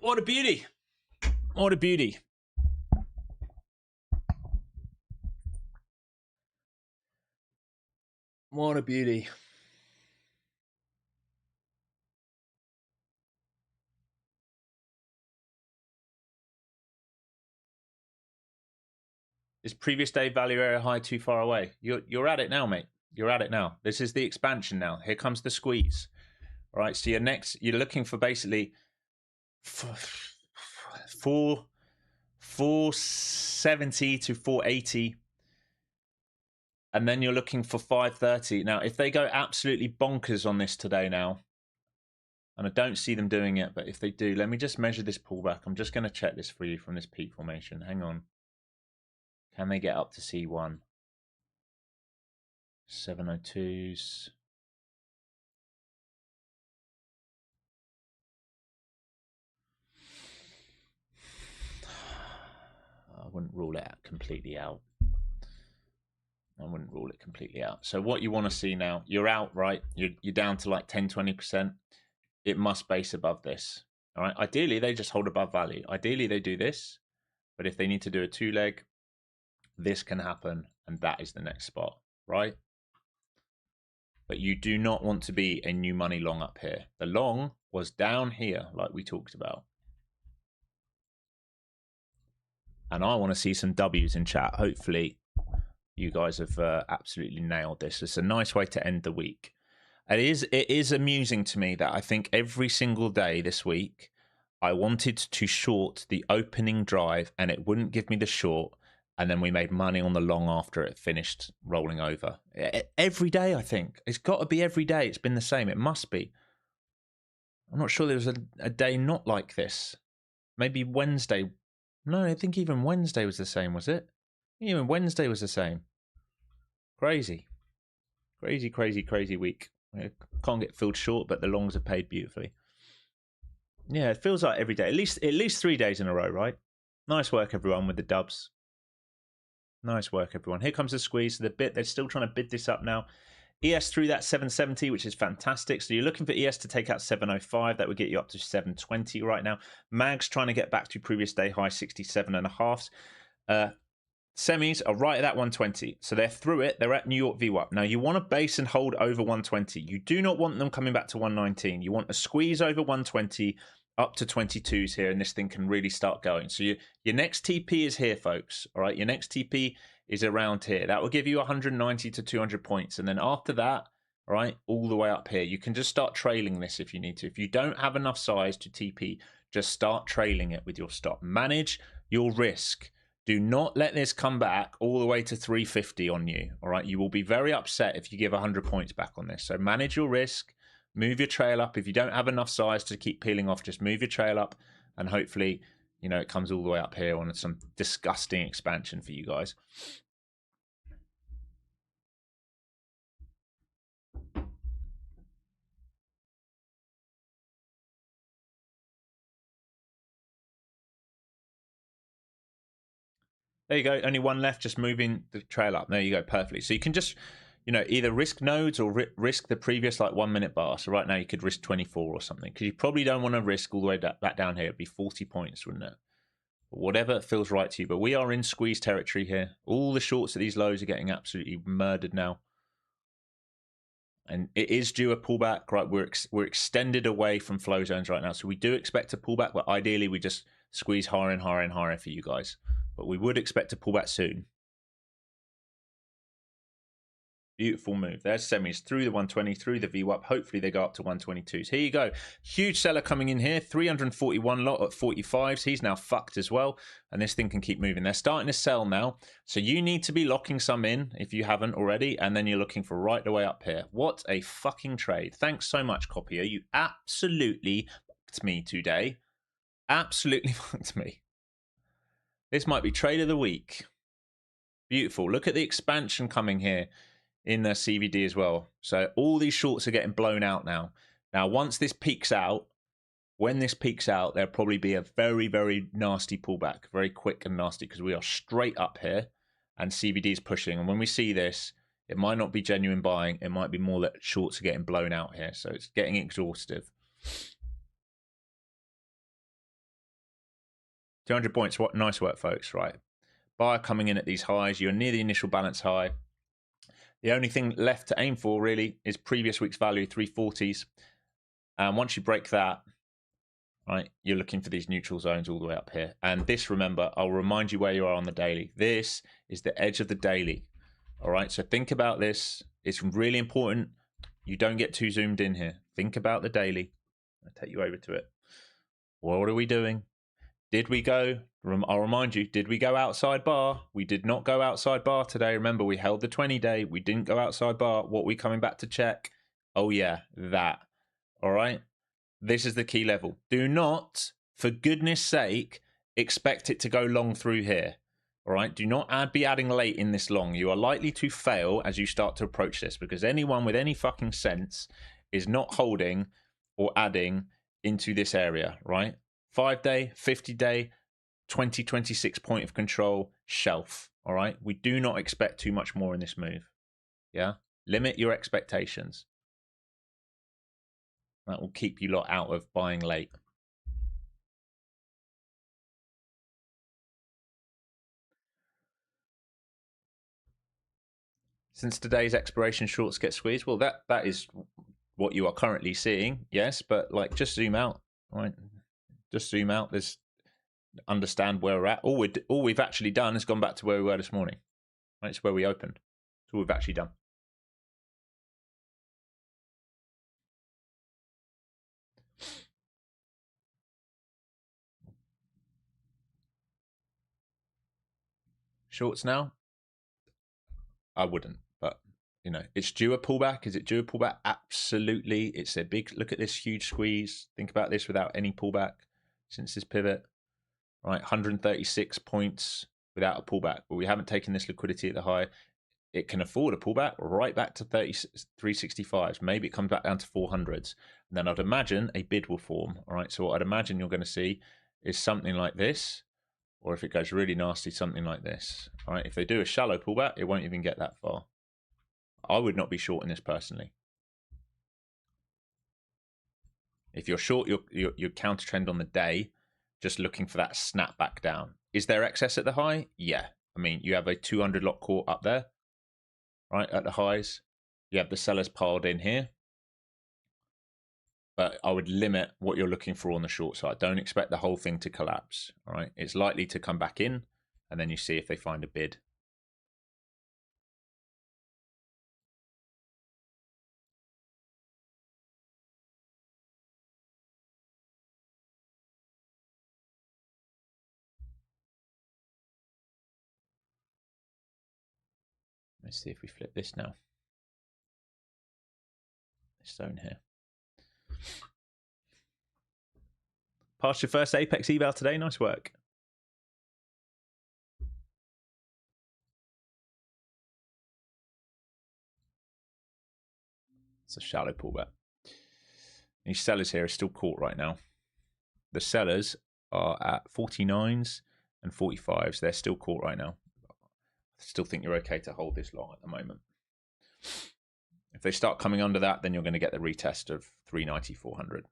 What a beauty. What a beauty. What a beauty. Is previous day value area high too far away? You're at it now, mate. You're at it now. This is the expansion now. Here comes the squeeze. All right, so you're looking for basically 470 to 480, and then you're looking for 530. Now, if they go absolutely bonkers on this today now, and I don't see them doing it, but if they do, let me just measure this pullback. I'm just going to check this for you from this peak formation. Hang on. Can they get up to C1? 702s. I wouldn't rule it completely out. I wouldn't rule it completely out. So what you want to see now, you're out, right? You're down to like 10, 20%. It must base above this. All right. Ideally, they just hold above value. Ideally, they do this. But if they need to do a two leg, this can happen. And that is the next spot, right? But you do not want to be a new money long up here. The long was down here, like we talked about. And I want to see some W's in chat. Hopefully, you guys have absolutely nailed this. It's a nice way to end the week. It is amusing to me that I think every single day this week, I wanted to short the opening drive and it wouldn't give me the short. And then we made money on the long after it finished rolling over. Every day, I think. It's got to be every day. It's been the same. It must be. I'm not sure there was a day not like this. Maybe Wednesday. No, I think even Wednesday was the same, was it? Even Wednesday was the same. Crazy. Crazy, crazy, crazy week. I can't get filled short, but the longs are paid beautifully. Yeah, it feels like every day. At least 3 days in a row, right? Nice work, everyone, with the dubs. Nice work, everyone. Here comes the squeeze. They're still trying to bid this up now. ES through that 770, which is fantastic. So you're looking for ES to take out 705. That would get you up to 720 right now. MAG's trying to get back to previous day high 67.5. Semis are right at that 120. So they're through it. They're at New York VWAP. Now you want to base and hold over 120. You do not want them coming back to 119. You want a squeeze over 120 up to 22s here, and this thing can really start going. So your next TP is here, folks. All right, your next TP is around here. That will give you 190 to 200 points. And then after that, all right, all the way up here, you can just start trailing this if you need to. If you don't have enough size to TP, just start trailing it with your stop. Manage your risk. Do not let this come back all the way to 350 on you. All right, you will be very upset if you give 100 points back on this. So manage your risk. Move your trail up. If you don't have enough size to keep peeling off, just move your trail up, and hopefully, you know, it comes all the way up here on some disgusting expansion for you guys. There you go. Only one left, just moving the trail up. There you go. Perfectly. So you can just, you know, either risk nodes or risk the previous like 1 minute bar. So right now you could risk 24 or something, because you probably don't want to risk all the way back down here. It'd be 40 points, wouldn't it? Whatever feels right to you. But we are in squeeze territory here. All the shorts of these lows are getting absolutely murdered now. And it is due a pullback, right? We're extended away from flow zones right now. So we do expect a pullback, but ideally we just squeeze higher and higher and higher for you guys. But we would expect a pullback soon. Beautiful move. There's semis through the 120, through the VWAP. Hopefully they go up to 122s. Here you go. Huge seller coming in here. 341 lot at 45s. He's now fucked as well. And this thing can keep moving. They're starting to sell now. So you need to be locking some in if you haven't already. And then you're looking for right the way up here. What a fucking trade. Thanks so much, Copier. You absolutely fucked me today. Absolutely fucked me. This might be trade of the week. Beautiful. Look at the expansion coming here in the CVD as well. So all these shorts are getting blown out now. Now, once this peaks out, when this peaks out, there'll probably be a very, very nasty pullback, very quick and nasty, because we are straight up here and CVD is pushing. And when we see this, it might not be genuine buying. It might be more that shorts are getting blown out here. So it's getting exhaustive. 200 points. What nice work, folks. Right. Buyer coming in at these highs. You're near the initial balance high. The only thing left to aim for really is previous week's value, 340s. And once you break that, right, you're looking for these neutral zones all the way up here. And this, remember, I'll remind you where you are on the daily. This is the edge of the daily. All right, so think about this. It's really important you don't get too zoomed in here. Think about the daily. I'll take you over to it. What are we doing? Did we go? I'll remind you, did we go outside bar? We did not go outside bar today. Remember, we held the 20-day. We didn't go outside bar. What are we coming back to check? Oh, yeah, that. All right. This is the key level. Do not, for goodness sake, expect it to go long through here. All right. Do not be adding late in this long. You are likely to fail as you start to approach this, because anyone with any fucking sense is not holding or adding into this area, right? 5-day, 50-day, 2026 point of control shelf. All right. We do not expect too much more in this move. Yeah. Limit your expectations. That will keep you lot out of buying late. Since today's expiration shorts get squeezed, well, that is what you are currently seeing, yes, but like just zoom out, right? Just zoom out. There's understand where we're at. All we've actually done is gone back to where we were this morning. Right? It's where we opened. That's all we've actually done. Shorts now? I wouldn't, but you know, it's due a pullback. Is it due a pullback? Absolutely. It's a big look at this huge squeeze. Think about this without any pullback since this pivot. Right, 136 points without a pullback, but we haven't taken this liquidity at the high. It can afford a pullback right back to 365s. Maybe it comes back down to 400s. And then I'd imagine a bid will form. All right, so what I'd imagine you're going to see is something like this, or if it goes really nasty, something like this. All right, if they do a shallow pullback, it won't even get that far. I would not be shorting this personally. If you're short, your counter trend on the day, just looking for that snap back down. Is there excess at the high? Yeah. I mean, you have a 200 lot caught up there, right, at the highs. You have the sellers piled in here. But I would limit what you're looking for on the short side. Don't expect the whole thing to collapse, all right? It's likely to come back in, and then you see if they find a bid. Let's see if we flip this now. This zone here. Passed your first Apex eval today. Nice work. It's a shallow pullback. These sellers here are still caught right now. The sellers are at 49s and 45s. They're still caught right now. I still think you're okay to hold this long at the moment. If they start coming under that, then you're going to get the retest of 390, 400.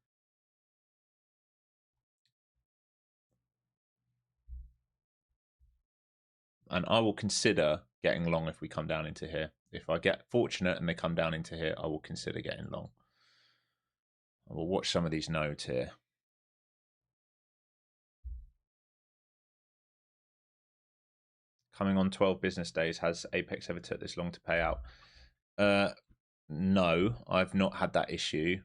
And I will consider getting long if we come down into here. If I get fortunate and they come down into here, I will consider getting long. I will watch some of these nodes here. Coming on 12 business days, has Apex ever took this long to pay out? No, I've not had that issue.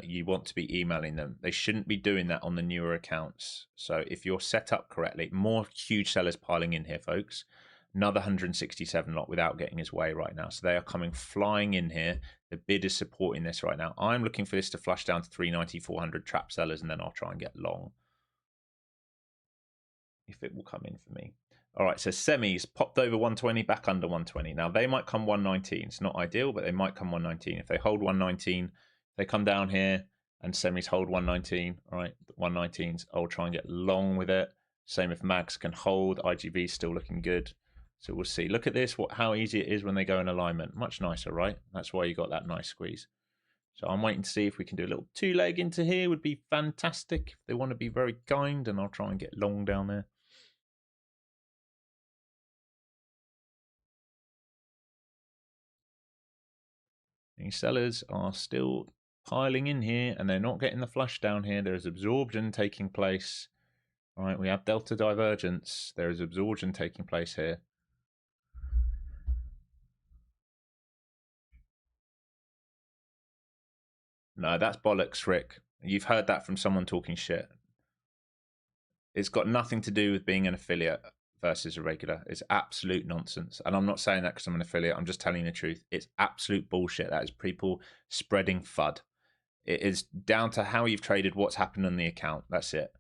You want to be emailing them. They shouldn't be doing that on the newer accounts. So if you're set up correctly, more huge sellers piling in here, folks. Another 167 lot without getting his way right now. So they are coming flying in here. The bid is supporting this right now. I'm looking for this to flush down to 390, 400 trap sellers, and then I'll try and get long. If it will come in for me. All right, so semis popped over 120, back under 120. Now they might come 119. It's not ideal, but they might come 119. If they hold 119, they come down here and semis hold 119. All right, 119s. I'll try and get long with it. Same if mags can hold. IGV is still looking good. So we'll see. Look at this, how easy it is when they go in alignment. Much nicer, right? That's why you got that nice squeeze. So I'm waiting to see if we can do a little 2-leg into here. Would be fantastic if they want to be very kind, and I'll try and get long down there. These sellers are still piling in here, and they're not getting the flush down here. There is absorption taking place. All right, we have delta divergence. There is absorption taking place here. No, that's bollocks, Rick. You've heard that from someone talking shit. It's got nothing to do with being an affiliate versus a regular. It's absolute nonsense. And I'm not saying that because I'm an affiliate. I'm just telling you the truth. It's absolute bullshit. That is people spreading FUD. It is down to how you've traded, what's happened on the account. That's it.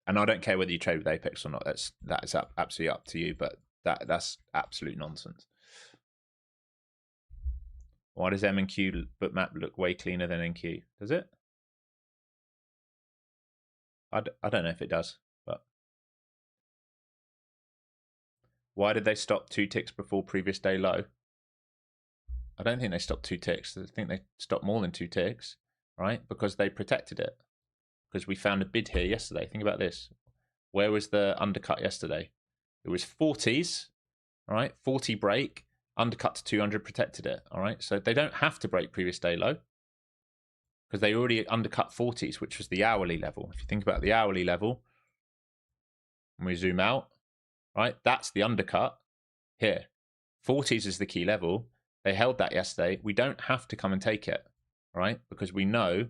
And I don't care whether you trade with Apex or not. That is absolutely up to you. But that's absolute nonsense. Why does M and Q Bookmap look way cleaner than NQ? Does it? I don't know if it does, but why did they stop 2 ticks before previous day low? I don't think they stopped 2 ticks. I think they stopped more than 2 ticks, right? Because they protected it. Because we found a bid here yesterday. Think about this. Where was the undercut yesterday? It was 40s, all right? 40 break, undercut to 200, protected it, all right? So they don't have to break previous day low because they already undercut 40s, which was the hourly level. If you think about the hourly level, and we zoom out, right? That's the undercut here. 40s is the key level. They held that yesterday. We don't have to come and take it, right? Because we know.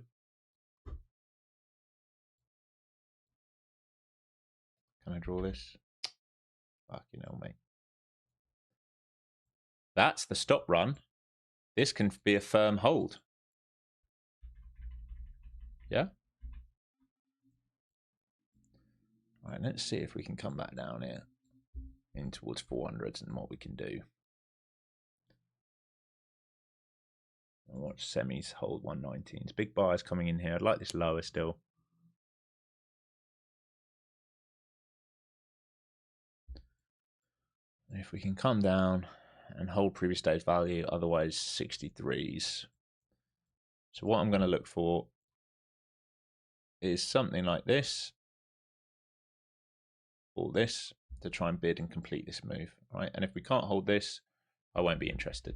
Can I draw this? Fucking hell, mate. That's the stop run. This can be a firm hold. Yeah? All right, let's see if we can come back down here in towards 400s and what we can do. I'll watch semis hold 119s. Big buyers coming in here. I'd like this lower still. If we can come down and hold previous day's value, otherwise 63s. So what I'm going to look for is something like this, or this, to try and bid and complete this move, right? And if we can't hold this, I won't be interested.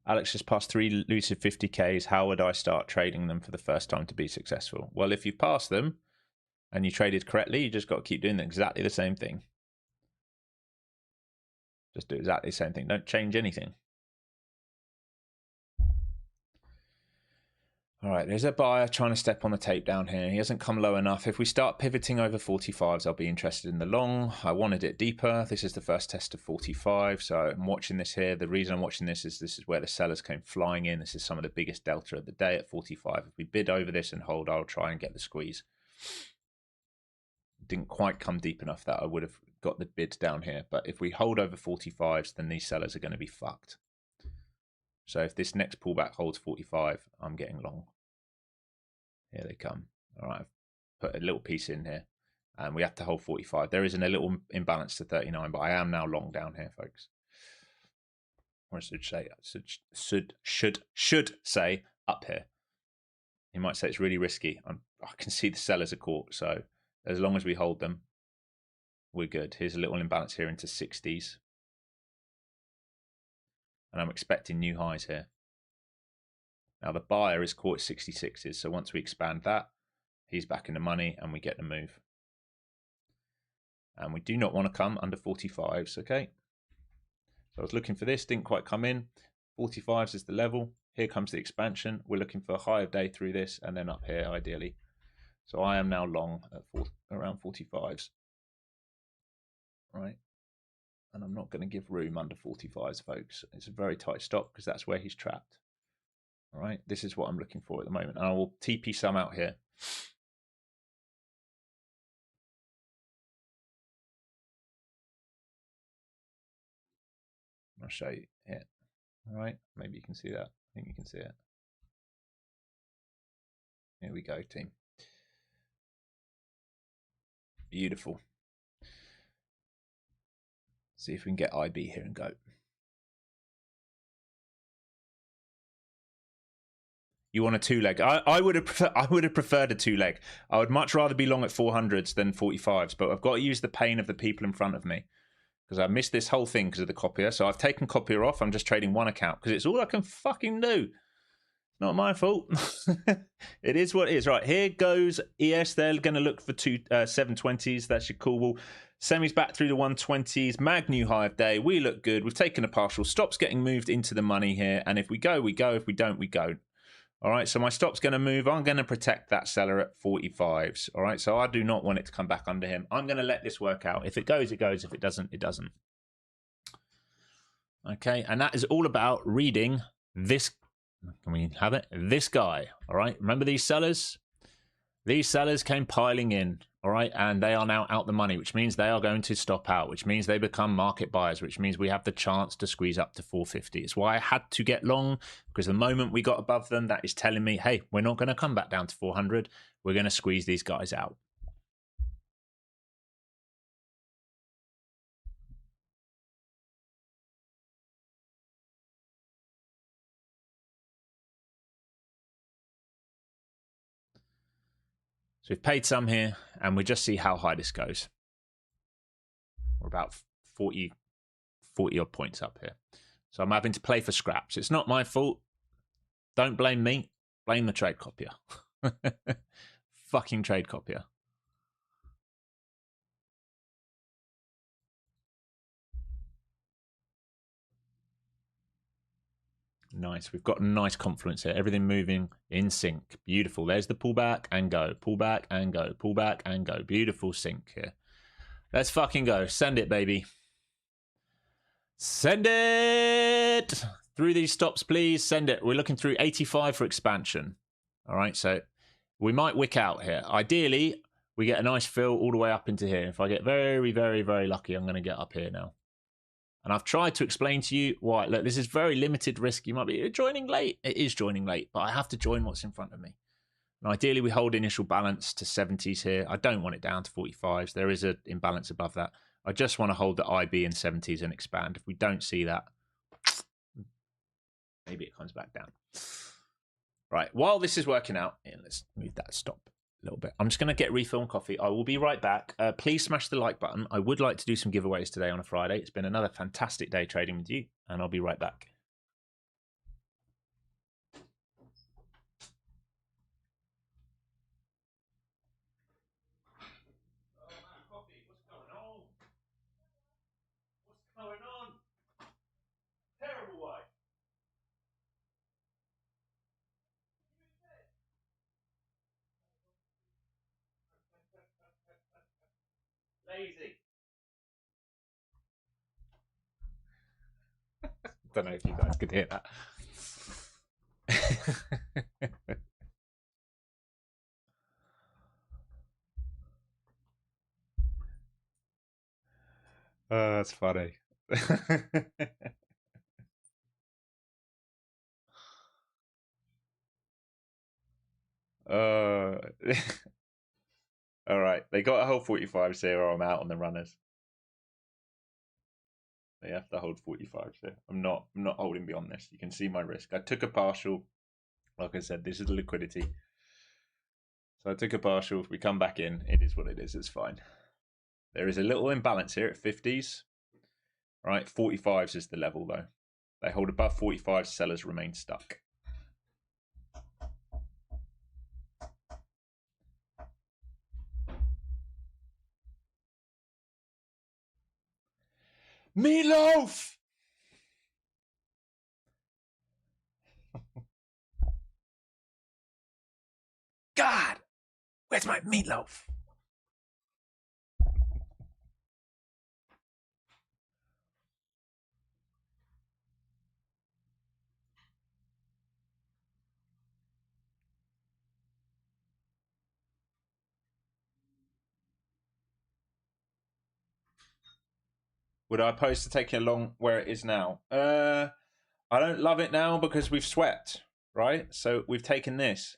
Alex just passed 3 Lucid 50Ks. How would I start trading them for the first time to be successful? Well, if you've passed them and you traded correctly, you just got to keep doing exactly the same thing. Just do exactly the same thing. Don't change anything. All right, there's a buyer trying to step on the tape down here. He hasn't come low enough. If we start pivoting over 45s, I'll be interested in the long. I wanted it deeper. This is the first test of 45, so I'm watching this here. The reason I'm watching this is where the sellers came flying in. This is some of the biggest delta of the day at 45. If we bid over this and hold, I'll try and get the squeeze. Didn't quite come deep enough that I would have got the bid down here. But if we hold over 45s, then these sellers are going to be fucked. So if this next pullback holds 45, I'm getting long. Here they come. All right, I've put a little piece in here, and we have to hold 45. There isn't a little imbalance to 39, but I am now long down here, folks. Or I should say, should say up here. You might say it's really risky. I can see the sellers are caught, so as long as we hold them, we're good. Here's a little imbalance here into 60s. And I'm expecting new highs here. Now the buyer is caught at 66s, so once we expand that, he's back in the money and we get the move. And we do not want to come under 45s, okay? So I was looking for this, didn't quite come in. 45s is the level. Here comes the expansion. We're looking for a high of day through this and then up here ideally. So I am now long at around 45s. Right? And I'm not going to give room under 45s, folks. It's a very tight stop because that's where he's trapped. All right, this is what I'm looking for at the moment. And I will TP some out here. I'll show you here. All right, maybe you can see that. I think you can see it. Here we go, team. Beautiful. See if we can get IB here and go. You want a two-leg? I would have preferred a two-leg. I would much rather be long at 400s than 45s, but I've got to use the pain of the people in front of me because I missed this whole thing because of the copier. So I've taken copier off. I'm just trading one account because it's all I can fucking do. Not my fault. It is what it is. Right, here goes ES. They're going to look for 720s. That's your cool wall. Semis back through the 120s. Mag new high of day. We look good. We've taken a partial. Stops getting moved into the money here. And if we go, we go. If we don't, we go. All right, so my stop's going to move. I'm going to protect that seller at 45s. All right, so I do not want it to come back under him. I'm going to let this work out. If it goes, it goes. If it doesn't, it doesn't. Okay, and that is all about reading this. Can we have it? This guy, all right? Remember these sellers? These sellers came piling in, all right? And they are now out the money, which means they are going to stop out, which means they become market buyers, which means we have the chance to squeeze up to 450. It's why I had to get long, because the moment we got above them, that is telling me, hey, we're not going to come back down to 400. We're going to squeeze these guys out. So we've paid some here, and we just see how high this goes. We're about 40 odd points up here. So I'm having to play for scraps. It's not my fault. Don't blame me. Blame the trade copier. Fucking trade copier. Nice. We've got a nice confluence here. Everything moving in sync. Beautiful. There's the pullback and go. Pullback and go. Pullback and go. Beautiful sync here. Let's fucking go. Send it, baby. Send it! Through these stops, please. Send it. We're looking through 85 for expansion. All right, so we might wick out here. Ideally, we get a nice fill all the way up into here. If I get very, very, very lucky, I'm going to get up here now. And I've tried to explain to you why. Look, this is very limited risk. You might be joining late. It is joining late, but I have to join what's in front of me. And ideally, we hold initial balance to 70s here. I don't want it down to 45s. There is an imbalance above that. I just want to hold the IB in 70s and expand. If we don't see that, maybe it comes back down. Right, while this is working out, let's move that stop a little bit. I'm just going to get refill and coffee. I will be right back. Please smash the like button. I would like to do some giveaways today on a Friday. It's been another fantastic day trading with you, and I'll be right back. Lazy. Don't know if you guys could hear that. Oh, that's funny. All right, they got a whole 45 here, or I'm out on the runners. They have to hold 45 here. I'm not holding beyond this. You can see my risk. I took a partial. Like I said, this is the liquidity. So I took a partial. We come back in. It is what it is. It's fine. There is a little imbalance here at 50s. All right, 45s is the level though. They hold above 45. Sellers remain stuck. Meatloaf! God! Where's my meatloaf? Would I oppose to taking a long where it is now? I don't love it now because we've swept, right? So we've taken this.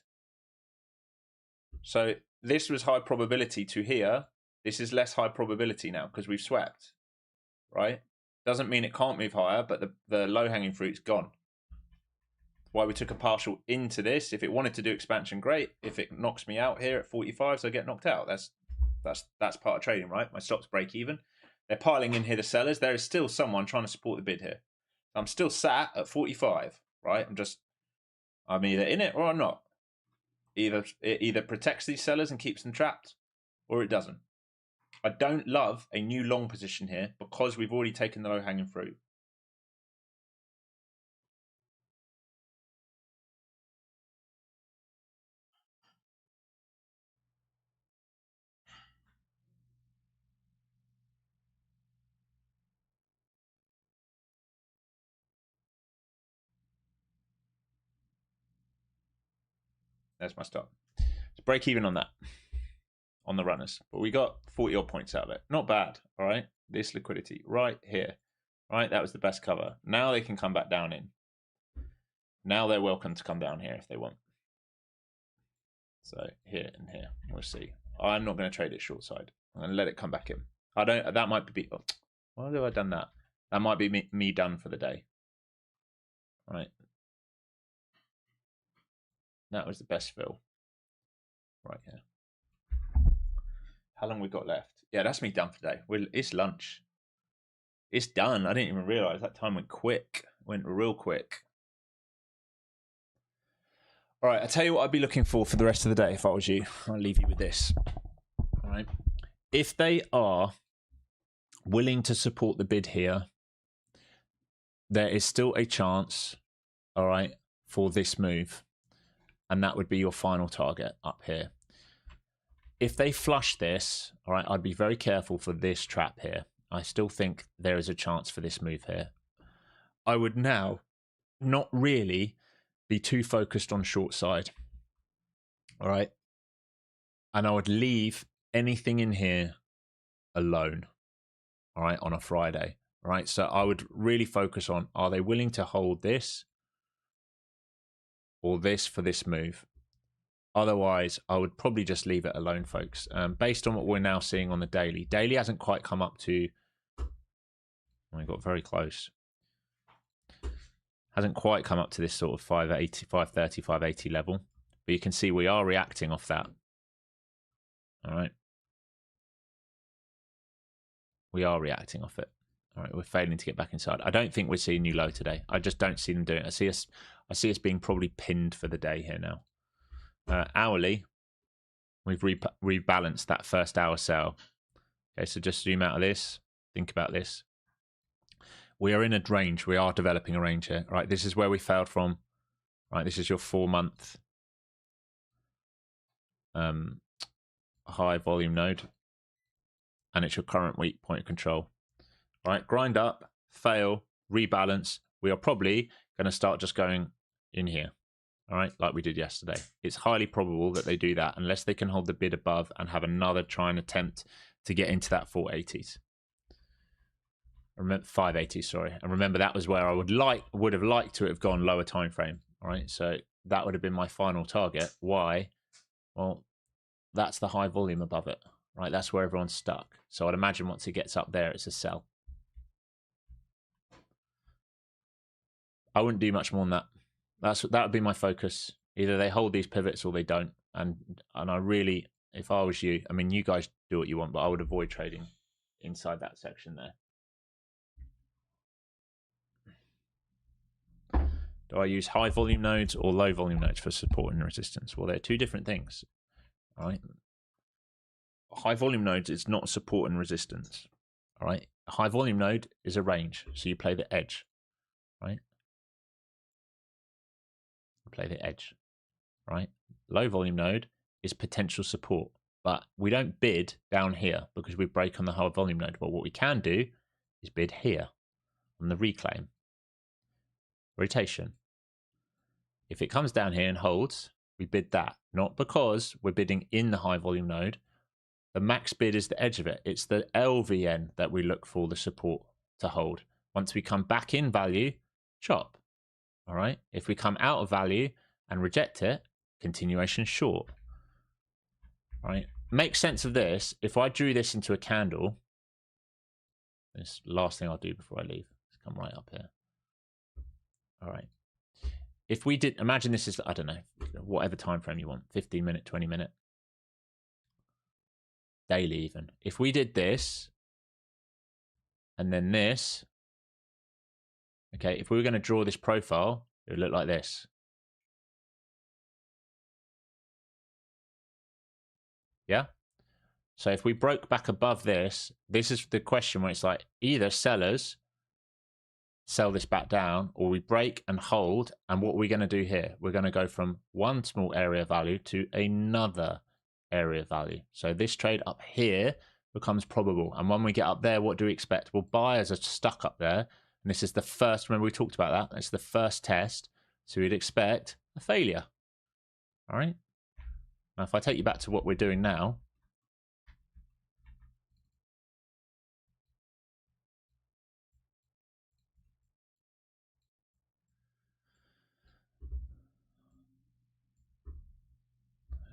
So this was high probability to here. This is less high probability now because we've swept, right? Doesn't mean it can't move higher, but the low-hanging fruit's gone. Why we took a partial into this. If it wanted to do expansion, great. If it knocks me out here at 45, so I get knocked out. That's part of trading, right? My stops break even. They're piling in here, the sellers. There is still someone trying to support the bid here. I'm still sat at 45, right? I'm either in it or I'm not. It either protects these sellers and keeps them trapped, or it doesn't. I don't love a new long position here because we've already taken the low-hanging fruit. There's my stop. Let's break even on that, on the runners. But we got 40 odd points out of it. Not bad, all right? This liquidity right here, right? That was the best cover. Now they can come back down in. Now they're welcome to come down here if they want. So here and here, we'll see. I'm not going to trade it short side. I'm going to let it come back in. That might be, oh, why have I done that? That might be me done for the day. All right. That was the best fill. Right here. How long we got left? Yeah, that's me done for the day. It's lunch. It's done. I didn't even realize that time went quick. Went real quick. All right, I'll tell you what I'd be looking for the rest of the day if I was you. I'll leave you with this. All right. If they are willing to support the bid here, there is still a chance, all right, for this move. And that would be your final target up here. If they flush this, all right, I'd be very careful for this trap here. I still think there is a chance for this move here. I would now not really be too focused on short side, all right? And I would leave anything in here alone, all right, on a Friday, all right? So I would really focus on, are they willing to hold this or this for this move? Otherwise, I would probably just leave it alone, folks. Based on what we're now seeing on the daily. Daily hasn't quite come up to... I got very close. Hasn't quite come up to this sort of 580, 530, 580 level. But you can see we are reacting off that. All right. We are reacting off it. All right, we're failing to get back inside. I don't think we're seeing new low today. I just don't see them doing it. I see us being probably pinned for the day here now. Hourly, we've rebalanced that first hour sell. Okay, so just zoom out of this. Think about this. We are in a range. We are developing a range here. Right, this is where we failed from. Right, this is your 4-month high volume node. And it's your current weak point of control. Right, grind up, fail, rebalance. We are probably going to start just going in here. All right, like we did yesterday. It's highly probable that they do that unless they can hold the bid above and have another try and attempt to get into that 480s. Remember 580s, sorry. And remember that was where I would have liked to have gone lower time frame. All right, so that would have been my final target. Why? Well, that's the high volume above it. Right, that's where everyone's stuck. So I'd imagine once it gets up there, it's a sell. I wouldn't do much more than that. That would be my focus. Either they hold these pivots or they don't. And I really, if I was you, I mean, you guys do what you want, but I would avoid trading inside that section there. Do I use high volume nodes or low volume nodes for support and resistance? Well, they're two different things. All right. High volume nodes is not support and resistance. All right. A high volume node is a range. So you play the edge. Right. Play the edge, right? Low volume node is potential support, but we don't bid down here because we break on the high volume node. But what we can do is bid here on the reclaim rotation. If it comes down here and holds, we bid that, not because we're bidding in the high volume node. The max bid is the edge of it. It's the LVN that we look for the support to hold. Once we come back in value, chop. All right. If we come out of value and reject it, continuation short. All right. Make sense of this. If I drew this into a candle, this last thing I'll do before I leave. Let's come right up here. All right. If we did, imagine this is, I don't know, whatever time frame you want, 15 minute, 20 minute, daily even. If we did this and then this, okay, if we were going to draw this profile, it would look like this. Yeah. So if we broke back above this, this is the question where it's like either sellers sell this back down or we break and hold. And what we're going to do here, we're going to go from one small area value to another area value. So this trade up here becomes probable. And when we get up there, what do we expect? Well, buyers are stuck up there. And this is the first, remember we talked about that. It's the first test. So we'd expect a failure. All right. Now, if I take you back to what we're doing now,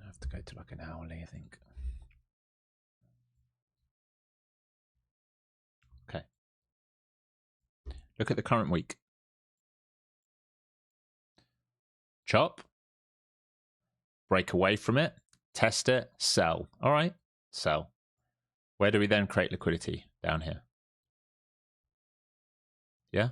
I have to go to like an hourly, I think. Okay. Look at the current week. Chop. Break away from it. Test it. Sell. All right. Sell. Where do we then create liquidity? Down here. Yeah.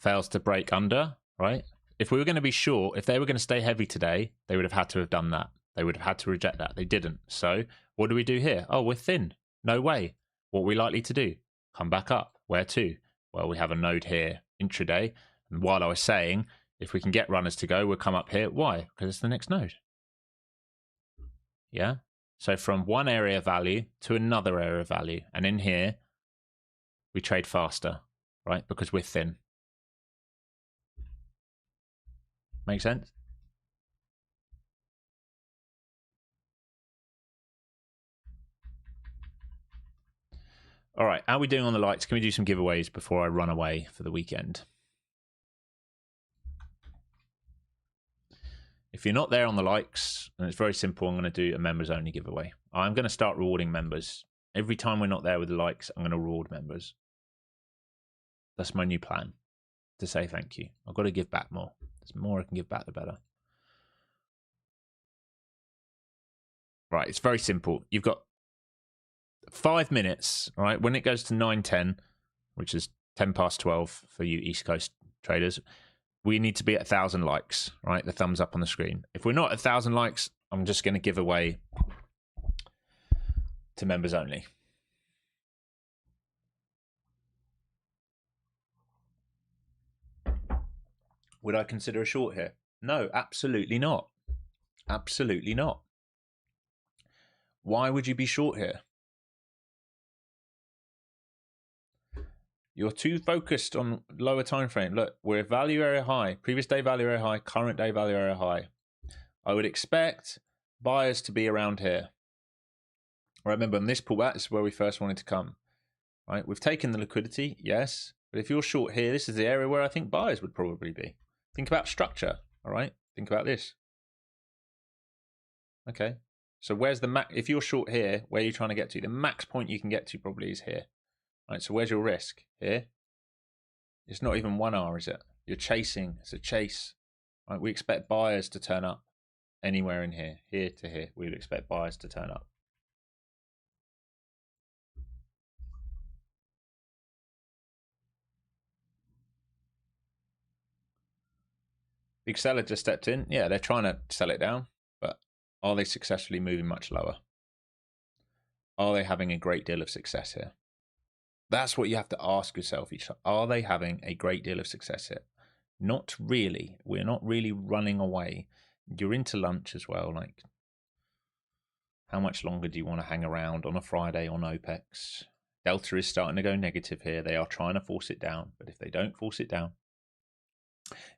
Fails to break under, right? If we were going to be short, if they were going to stay heavy today, they would have had to have done that. They would have had to reject that. They didn't. So what do we do here? Oh, we're thin. No way. What are we likely to do? Come back up. Where to? Well, we have a node here, intraday. And while I was saying, if we can get runners to go, we'll come up here. Why? Because it's the next node. Yeah. So from one area of value to another area of value. And in here, we trade faster, right? Because we're thin. Make sense? All right, how are we doing on the likes? Can we do some giveaways before I run away for the weekend? If you're not there on the likes, and it's very simple, I'm going to do a members only giveaway. I'm going to start rewarding members. Every time we're not there with the likes, I'm going to reward members. That's my new plan, to say thank you. I've got to give back more. The more I can give back, the better. Right, it's very simple. You've got 5 minutes, right? When it goes to 9:10, which is 10 past 12 for you East Coast traders, we need to be at 1,000 likes, right? The thumbs up on the screen. If we're not at 1,000 likes, I'm just going to give away to members only. Would I consider a short here? No, absolutely not. Absolutely not. Why would you be short here? You're too focused on lower time frame. Look, we're value area high, previous day value area high, current day value area high. I would expect buyers to be around here. I remember on this pullback, this is where we first wanted to come. Right, we've taken the liquidity, yes, but if you're short here, this is the area where I think buyers would probably be. Think about structure. All right, think about this. Okay, so where's the max? If you're short here, where are you trying to get to? The max point you can get to probably is here. Right, so where's your risk? Here? It's not even 1 hour, is it? You're chasing. It's a chase. Right, we expect buyers to turn up anywhere in here. Here to here, we would expect buyers to turn up. Big seller just stepped in. Yeah, they're trying to sell it down, but are they successfully moving much lower? Are they having a great deal of success here? That's what you have to ask yourself each time. Are they having a great deal of success here? Not really. We're not really running away. You're into lunch as well. Like, how much longer do you want to hang around on a Friday on OPEX? Delta is starting to go negative here. They are trying to force it down, but if they don't force it down,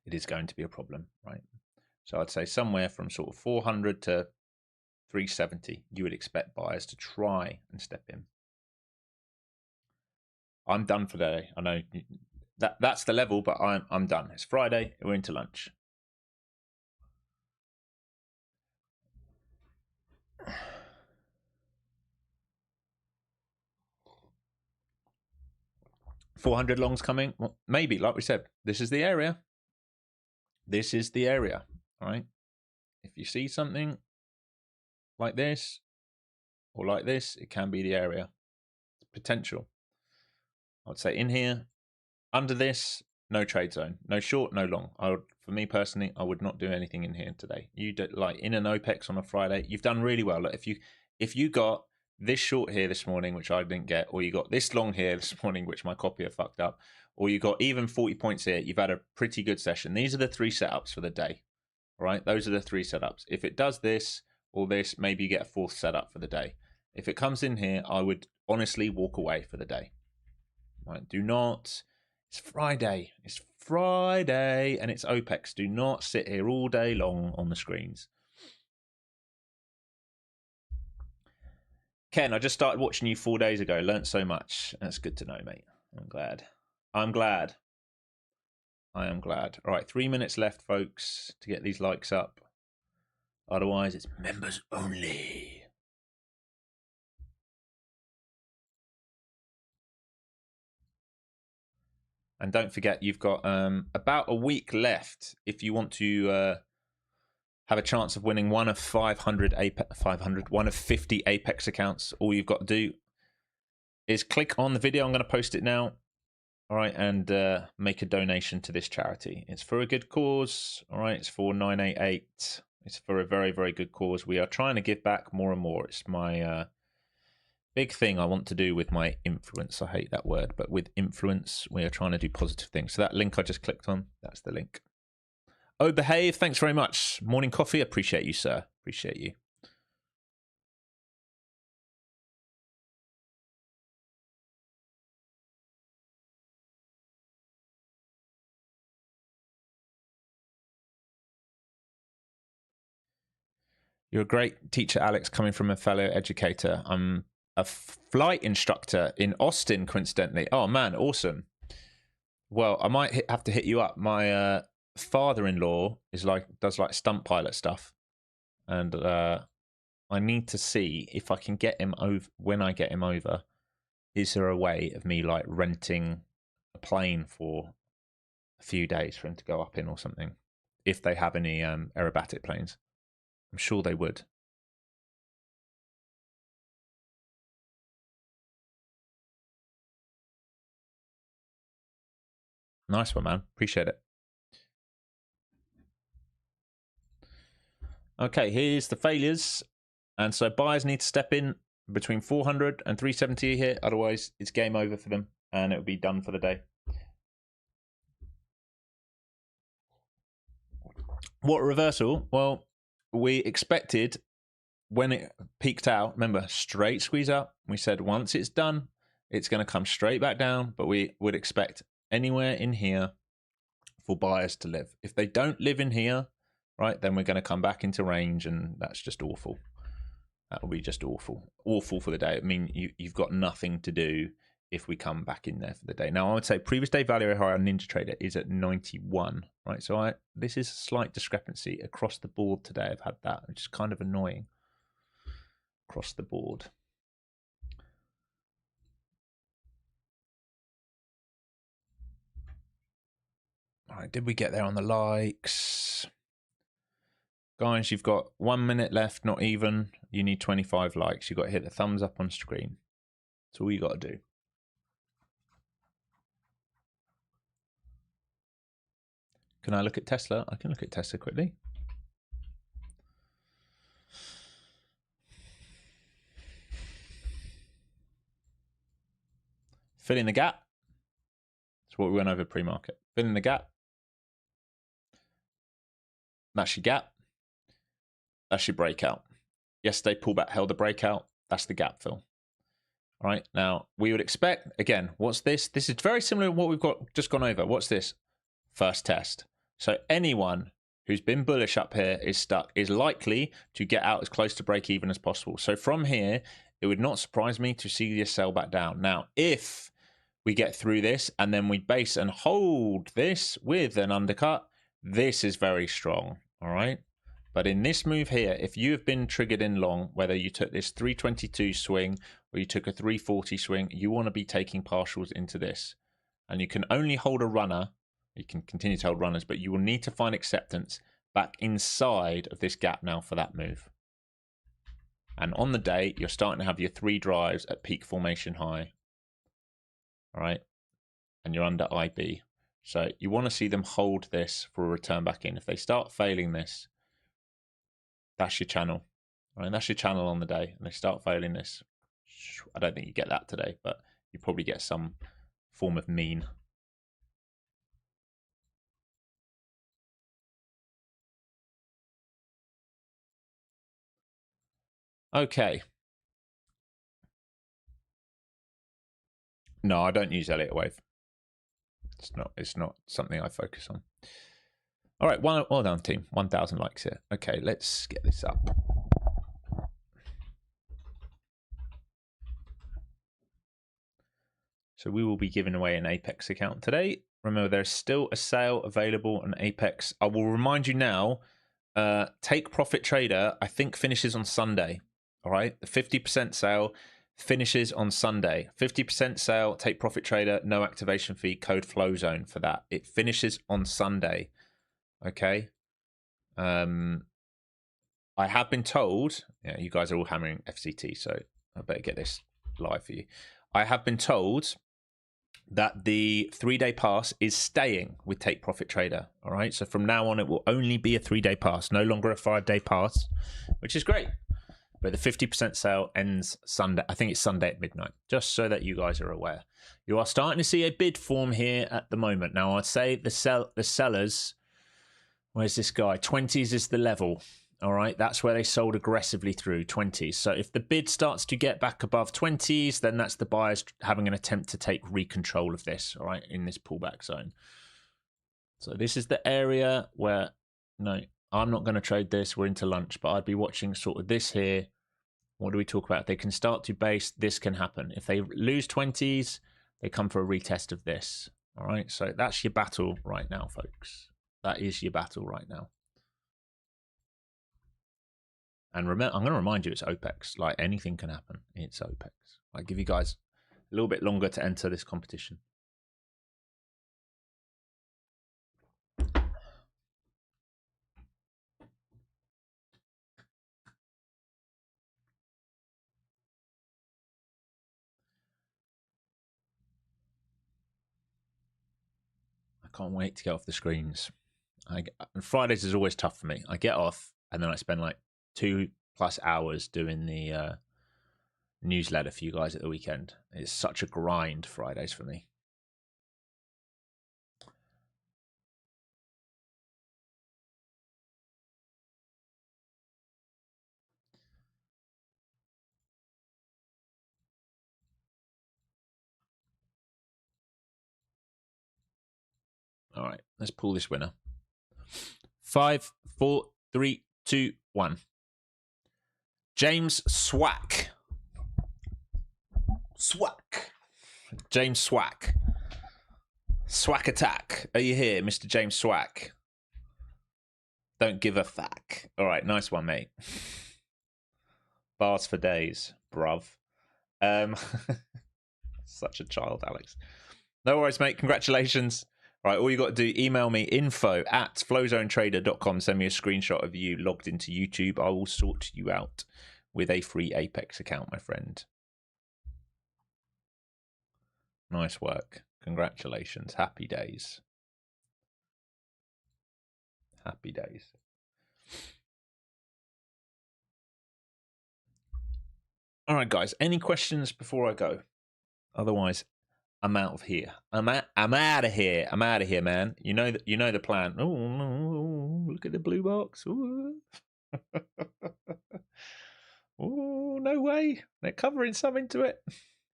it is going to be a problem, right? So I'd say somewhere from sort of 400 to 370, you would expect buyers to try and step in. I'm done for the day. I know that's the level, but I'm done. It's Friday. We're into lunch. $400 longs coming. Well, maybe, like we said, this is the area. This is the area. All right. If you see something like this or like this, it can be the area. Potential. I'd say in here, under this, no trade zone, no short, no long. For me personally, I would not do anything in here today. You do, like in an OPEX on a Friday, you've done really well. Look, if you got this short here this morning, which I didn't get, or you got this long here this morning, which my copier fucked up, or you got even 40 points here, you've had a pretty good session. These are the 3 setups for the day. All right, those are the 3 setups. If it does this or this, maybe you get a 4th setup for the day. If it comes in here, I would honestly walk away for the day. Right, do not. It's Friday. It's Friday, and it's OPEX. Do not sit here all day long on the screens. Ken, I just started watching you 4 days ago. Learned so much. That's good to know, mate. I'm glad. I'm glad. I am glad. All right, 3 minutes left, folks, to get these likes up. Otherwise, it's members only. And don't forget, you've got about a week left if you want to have a chance of winning one of 500 one of 50 Apex accounts. All you've got to do is click on the video. I'm going to post it now. All right, and make a donation to this charity. It's for a good cause. All right, it's for 988. It's for a very, very good cause. We are trying to give back more and more. It's my big thing I want to do with my influence. I hate that word, but with influence, we are trying to do positive things. So that link I just clicked on, that's the link. Oh, Behave, thanks very much. Morning coffee, appreciate you, sir. Appreciate you. You're a great teacher, Alex, coming from a fellow educator. I'm a flight instructor in Austin, coincidentally. Oh, man, awesome. Well, I might have to hit you up. My father-in-law does stunt pilot stuff. And I need to see if I can get him over. When I get him over, is there a way of me renting a plane for a few days for him to go up in or something? If they have any aerobatic planes. I'm sure they would. Nice one, man. Appreciate it. Okay, here's the failures. And so buyers need to step in between 400 and 370 here. Otherwise, it's game over for them and it'll be done for the day. What reversal? Well, we expected when it peaked out, remember, straight squeeze up. We said once it's done, it's going to come straight back down, but we would expect anywhere in here for buyers to live. If they don't live in here, right, then we're going to come back into range, and that's just awful. That will be just awful. Awful for the day. I mean, you've got nothing to do if we come back in there for the day. Now, I would say previous day value high on NinjaTrader is at 91, right? So this is a slight discrepancy across the board today. I've had that, which is kind of annoying across the board. All right, did we get there on the likes? Guys, you've got 1 minute left, not even. You need 25 likes. You've got to hit the thumbs up on screen. That's all you got to do. Can I look at Tesla? I can look at Tesla quickly. Fill in the gap. That's what we went over pre-market. Fill in the gap. That's your gap. That's your breakout. Yesterday, pullback held a breakout. That's the gap fill. All right. Now, we would expect, again, what's this? This is very similar to what we've got just gone over. What's this? First test. So anyone who's been bullish up here is likely to get out as close to break even as possible. So from here, it would not surprise me to see this sell back down. Now, if we get through this and then we base and hold this with an undercut, this is very strong, all right? But in this move here, if you have been triggered in long, whether you took this 322 swing or you took a 340 swing, you want to be taking partials into this. And you can only hold a runner. You can continue to hold runners, but you will need to find acceptance back inside of this gap now for that move. And on the day, you're starting to have your 3 drives at peak formation high. All right. And you're under IB. So you want to see them hold this for a return back in. If they start failing this, that's your channel. All right. That's your channel on the day. And they start failing this. I don't think you get that today, but you probably get some form of mean. Okay. No, I don't use Elliott Wave. It's not something I focus on. All right, well done, team. 1,000 likes here. Okay, let's get this up. So we will be giving away an Apex account today. Remember, there's still a sale available on Apex. I will remind you now, Take Profit Trader, I think, finishes on Sunday. All right, the 50% sale finishes on Sunday. 50% sale, Take Profit Trader, no activation fee, code FlowZone for that. It finishes on Sunday. Okay. I have been told, yeah, you guys are all hammering FZT, so I better get this live for you. I have been told that the 3-day pass is staying with Take Profit Trader. All right. So from now on, it will only be a 3-day pass, no longer a 5-day pass, which is great. But the 50% sale ends Sunday. I think it's Sunday at midnight, just so that you guys are aware. You are starting to see a bid form here at the moment. Now, I'd say the sellers, where's this guy? 20s is the level. All right, that's where they sold aggressively through 20s. So if the bid starts to get back above 20s, then that's the buyers having an attempt to take recontrol of this, all right, in this pullback zone. So this is the area where, no, I'm not going to trade this. We're into lunch, but I'd be watching sort of this here. What do we talk about? They can start to base. This can happen. If they lose 20s, they come for a retest of this. All right. So that's your battle right now, folks. That is your battle right now. And remember, I'm going to remind you, it's OPEX. Like, anything can happen. It's OPEX. I give you guys a little bit longer to enter this competition. I can't wait to get off the screens. Fridays is always tough for me. I get off and then I spend like 2+ hours doing the newsletter for you guys at the weekend. It's such a grind, Fridays, for me. All right, let's pull this winner. 5, 4, 3, 2, 1. James Swack. Swack. James Swack. Swack attack. Are you here, Mr. James Swack? Don't give a fuck. All right, nice one, mate. Bars for days, bruv. Such a child, Alex. No worries, mate. Congratulations. All right, all you got to do, email me info@flowzonetrader.com. Send me a screenshot of you logged into YouTube. I will sort you out with a free Apex account, my friend. Nice work. Congratulations. Happy days. Happy days. All right, guys. Any questions before I go? Otherwise, I'm out of here. I'm out of here. I'm out of here, man. You know the plan. Oh, look at the blue box. Oh, oh, no way. They're covering some into it.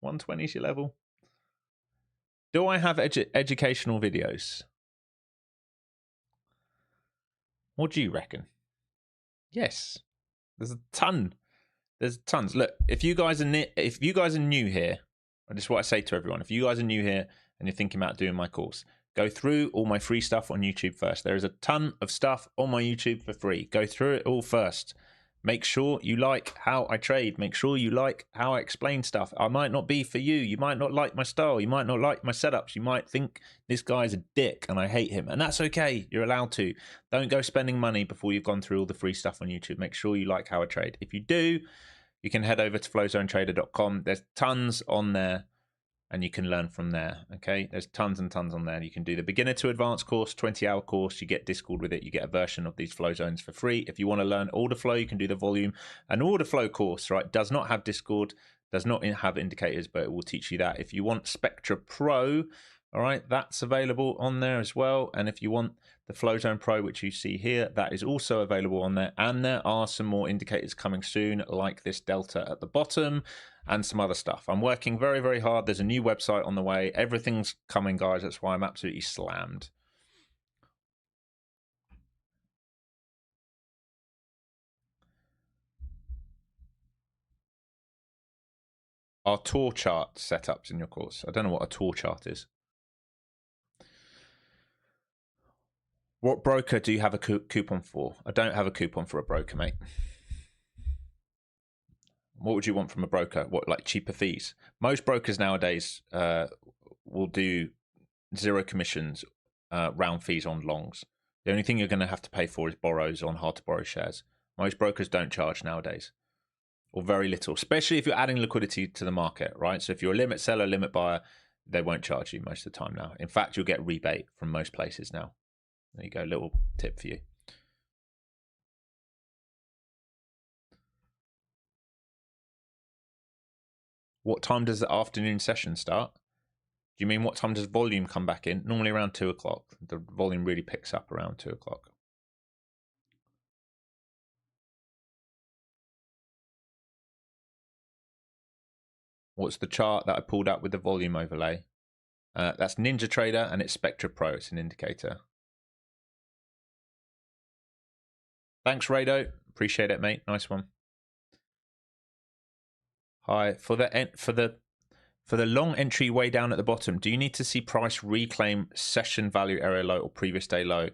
120 is your level. Do I have educational videos? What do you reckon? Yes. There's a ton. There's tons. Look, if you guys are new here, This is what I say to everyone. If you guys are new here and you're thinking about doing my course, go through all my free stuff on YouTube first. There is a ton of stuff on my YouTube for free. Go through it all first. Make sure you like how I trade. Make sure you like how I explain stuff. I might not be for you. You might not like my style. You might not like my setups. You might think this guy's a dick and I hate him. And that's okay. You're allowed to. Don't go spending money before you've gone through all the free stuff on YouTube. Make sure you like how I trade. If you do, you can head over to flowzonetrader.com. There's tons on there and you can learn from there. Okay, there's tons and tons on there. You can do the beginner to advanced course, 20-hour course. You get Discord with it. You get a version of these flow zones for free. If you want to learn order flow, you can do the volume and order flow course, right? Does not have Discord, does not have indicators, but it will teach you that. If you want Spectra Pro, all right, that's available on there as well. And if you want the Flow Zone Pro, which you see here, that is also available on there. And there are some more indicators coming soon, like this Delta at the bottom and some other stuff. I'm working very, very hard. There's a new website on the way. Everything's coming, guys. That's why I'm absolutely slammed. Are tour chart setups in your course? I don't know what a tour chart is. What broker do you have a coupon for? I don't have a coupon for a broker, mate. What would you want from a broker? What, like cheaper fees? Most brokers nowadays will do 0 commissions, round fees on longs. The only thing you're going to have to pay for is borrows on hard to borrow shares. Most brokers don't charge nowadays, or very little, especially if you're adding liquidity to the market, right? So if you're a limit seller, limit buyer, they won't charge you most of the time now. In fact, you'll get rebate from most places now. There you go, little tip for you. What time does the afternoon session start? Do you mean what time does volume come back in? Normally around 2 o'clock. The volume really picks up around 2 o'clock. What's the chart that I pulled up with the volume overlay? That's Ninja Trader and it's Spectra Pro. It's an indicator. Thanks, Rado. Appreciate it, mate. Nice one. Hi. For the long entry way down at the bottom, do you need to see price reclaim session value area low or previous day low?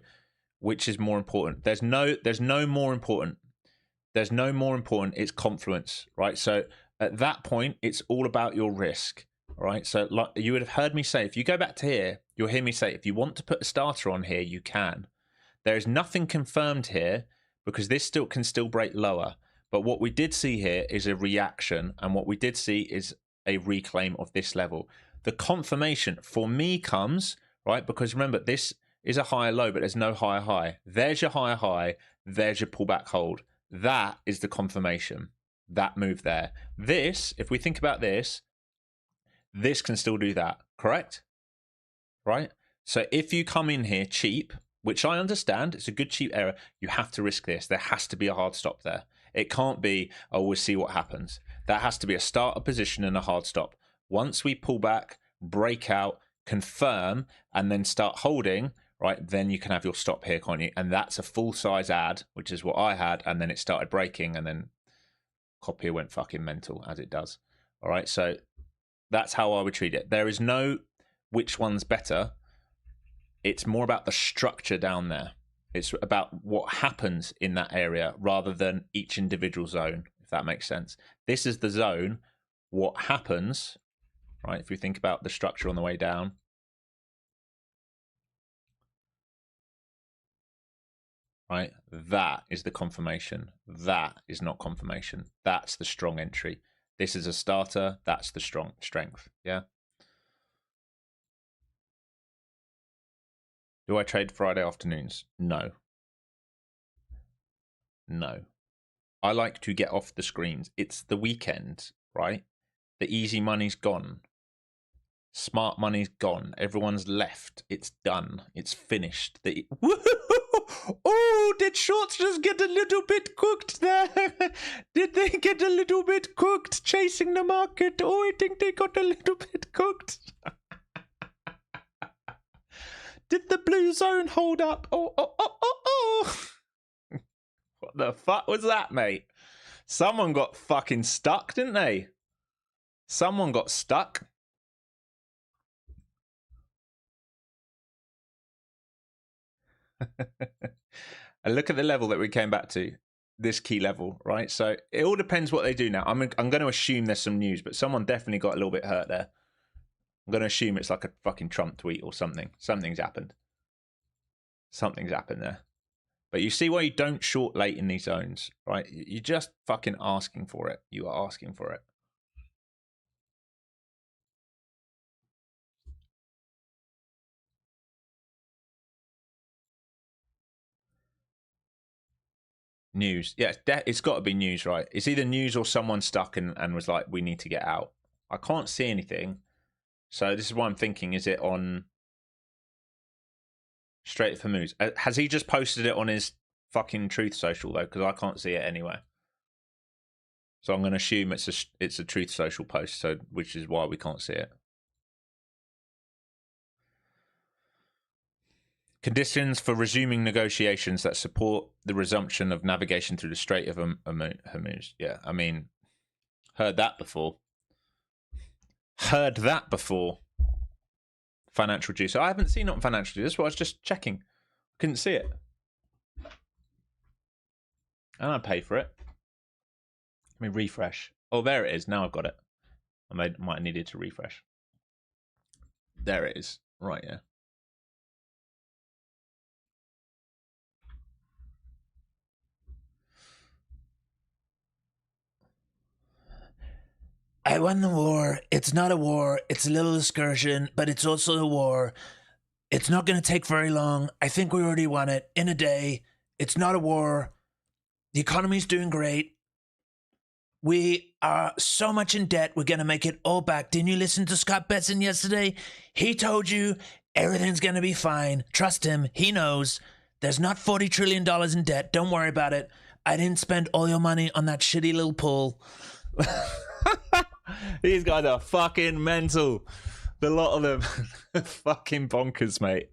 Which is more important? There's no more important. There's no more important. It's Confluence, right? So at that point, it's all about your risk, right? So like you would have heard me say, if you go back to here, you'll hear me say, if you want to put a starter on here, you can. There is nothing confirmed here because this can still break lower. But what we did see here is a reaction, and what we did see is a reclaim of this level. The confirmation for me comes, right, because remember, this is a higher low, but there's no higher high. There's your higher high. There's your pullback hold. That is the confirmation, that move there. This, if we think about this can still do that, correct? Right? So if you come in here cheap, which I understand, it's a good cheap error, you have to risk this. There has to be a hard stop there. It can't be, oh, we'll see what happens. That has to be a starter position and a hard stop. Once we pull back, break out, confirm, and then start holding, right, then you can have your stop here, can't you? And that's a full size ad, which is what I had, and then it started breaking, and then Copier went fucking mental, as it does. All right, so that's how I would treat it. There is no which one's better. It's more about the structure down there. It's about what happens in that area rather than each individual zone, if that makes sense. This is the zone. What happens, right, if you think about the structure on the way down, right, that is the confirmation. That is not confirmation. That's the strong entry. This is a starter. That's the strong strength. Yeah. Do I trade Friday afternoons? No. No. I like to get off the screens. It's the weekend, right? The easy money's gone. Smart money's gone. Everyone's left. It's done. It's finished. Oh, did shorts just get a little bit cooked there? Did they get a little bit cooked chasing the market? Oh, I think they got a little bit cooked. Did the blue zone hold up? Oh. What the fuck was that, mate? Someone got fucking stuck, didn't they? Someone got stuck. And look at the level that we came back to, this key level, right? So it all depends what they do now. I'm going to assume there's some news, but someone definitely got a little bit hurt there. I'm going to assume it's like a fucking Trump tweet or something. Something's happened. Something's happened there. But you see why you don't short late in these zones, right? You're just fucking asking for it. You are asking for it. News. Yeah, it's got to be news, right? It's either news or someone stuck and was like, we need to get out. I can't see anything. So this is why I'm thinking, is it on Strait of Hormuz? Has he just posted it on his fucking Truth Social, though? Because I can't see it anyway. So I'm going to assume it's a Truth Social post, so which is why we can't see it. Conditions for resuming negotiations that support the resumption of navigation through the Strait of Hormuz. Yeah, I mean, heard that before. Heard that before. Financial juice. I haven't seen it on financial juice. That's what I was just checking. Couldn't see it. And I pay for it. Let me refresh. Oh, there it is. Now I've got it. I might have needed to refresh. There it is. Right, yeah. I won the war. It's not a war. It's a little excursion, but it's also a war. It's not going to take very long. I think we already won it in a day. It's not a war. The economy's doing great. We are so much in debt, we're going to make it all back. Didn't you listen to Scott Besson yesterday? He told you everything's going to be fine. Trust him. He knows. There's not $40 trillion in debt. Don't worry about it. I didn't spend all your money on that shitty little pool. These guys are fucking mental. The lot of them. Fucking bonkers, mate.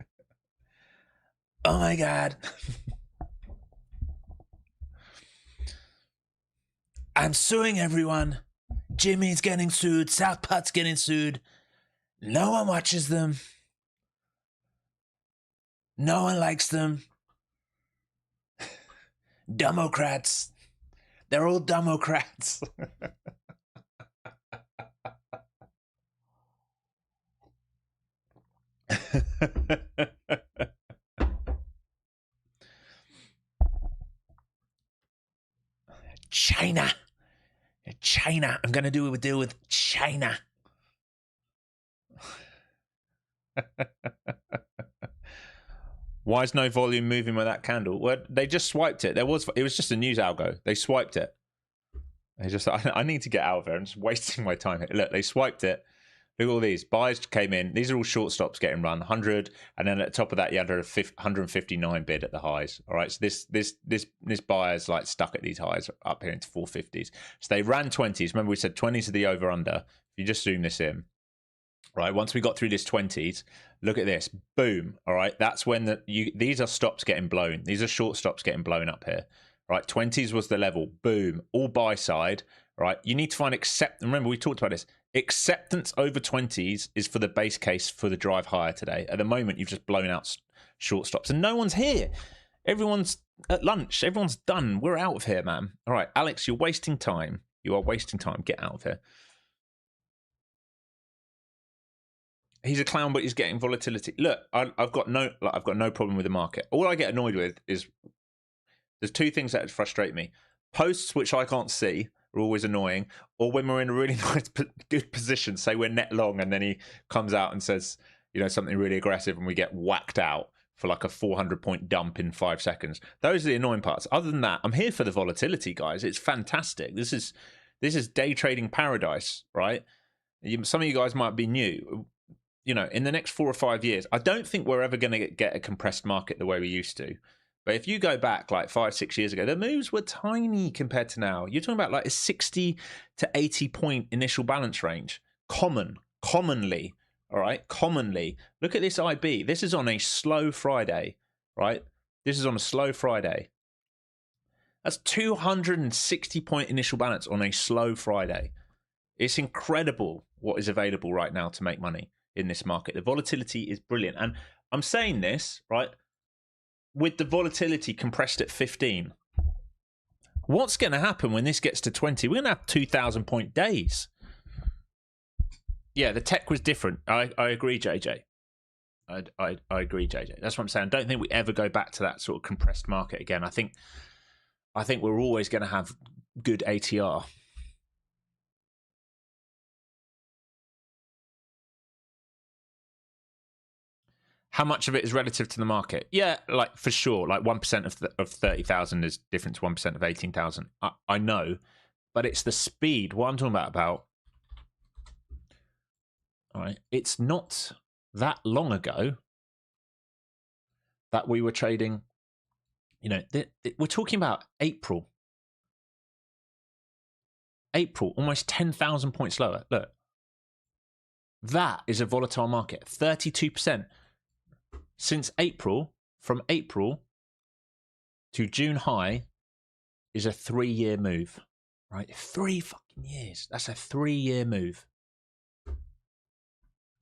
Oh my God. I'm suing everyone. Jimmy's getting sued. South Putt's getting sued. No one watches them. No one likes them. Democrats. They're all Democrats. China. I'm going to do a deal with China. Why is no volume moving with that candle? Well, they just swiped it. It was just a news algo. They swiped it. They just, I need to get out of here. I'm just wasting my time here. Look, they swiped it. Look at all these. Buys came in. These are all short stops getting run. 100, and then at the top of that, you had a 159 bid at the highs. All right, so this buyer's like stuck at these highs up here into 450s. So they ran 20s. Remember, we said 20s are the over under. If you just zoom this in, right? Once we got through this 20s, look at this. Boom. All right, that's when these are stops getting blown. These are short stops getting blown up here. Right, 20s was the level. Boom. All buy side. Right, you need to find remember, we talked about this. Acceptance over 20s is for the base case for the drive higher today. At the moment, you've just blown out short stops and no one's here. Everyone's at lunch. Everyone's done. We're out of here, man. All right, Alex, you're wasting time. You are wasting time. Get out of here. He's a clown, but he's getting volatility. Look, I've got no problem with the market. All I get annoyed with is there's two things that frustrate me. Posts which I can't see are always annoying, or when we're in a really nice, good position, say we're net long, and then he comes out and says, something really aggressive, and we get whacked out for like a 400-point dump in 5 seconds. Those are the annoying parts. Other than that, I'm here for the volatility, guys. It's fantastic. This is day trading paradise, right? Some of you guys might be new. In the next 4 or 5 years, I don't think we're ever going to get a compressed market the way we used to. But if you go back like 5-6 years ago, the moves were tiny compared to now. You're talking about like a 60 to 80 point initial balance range. Commonly, all right? Commonly. Look at this IB. This is on a slow Friday, right? This is on a slow Friday. That's 260 point initial balance on a slow Friday. It's incredible what is available right now to make money in this market. The volatility is brilliant. And I'm saying this, right? with the volatility compressed at 15. What's going to happen when this gets to 20? We're going to have 2,000 point days. Yeah, the tech was different. I agree, JJ. I agree, JJ. That's what I'm saying. I don't think we ever go back to that sort of compressed market again. I think we're always going to have good ATR. How much of it is relative to the market? Yeah, like for sure. Like 1% of 30,000 is different to 1% of 18,000. I know, but it's the speed. What I'm talking about. All right, it's not that long ago that we were trading. You know, we're talking about April, almost 10,000 points lower. Look, that is a volatile market. 32%. Since April, from April to June high is a 3-year move, right? 3 fucking years. That's a 3-year move.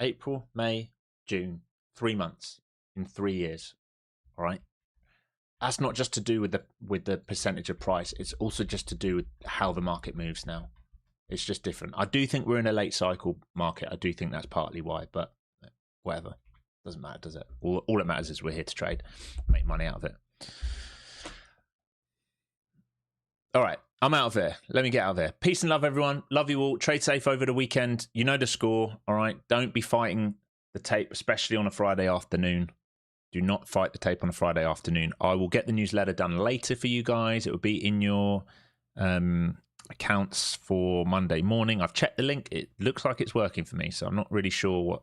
April, May, June, 3 months in 3 years. All right. That's not just to do with the percentage of price. It's also just to do with how the market moves now. It's just different. I do think we're in a late cycle market. I do think that's partly why, but whatever. Doesn't matter, does it? All that matters is we're here to trade, make money out of it. All right, I'm out of here. Let me get out of here. Peace and love, everyone. Love you all. Trade safe over the weekend. You know the score, all right? Don't be fighting the tape, especially on a Friday afternoon. Do not fight the tape on a Friday afternoon. I will get the newsletter done later for you guys. It will be in your accounts for Monday morning. I've checked the link. It looks like it's working for me, so I'm not really sure what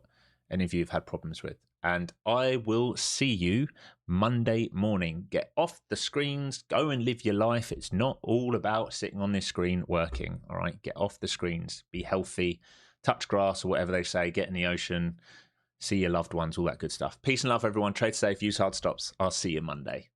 any of you have had problems with. And I will see you Monday morning. Get off the screens. Go and live your life. It's not all about sitting on this screen working. All right. Get off the screens. Be healthy. Touch grass or whatever they say. Get in the ocean. See your loved ones. All that good stuff. Peace and love, everyone. Trade safe. Use hard stops. I'll see you Monday.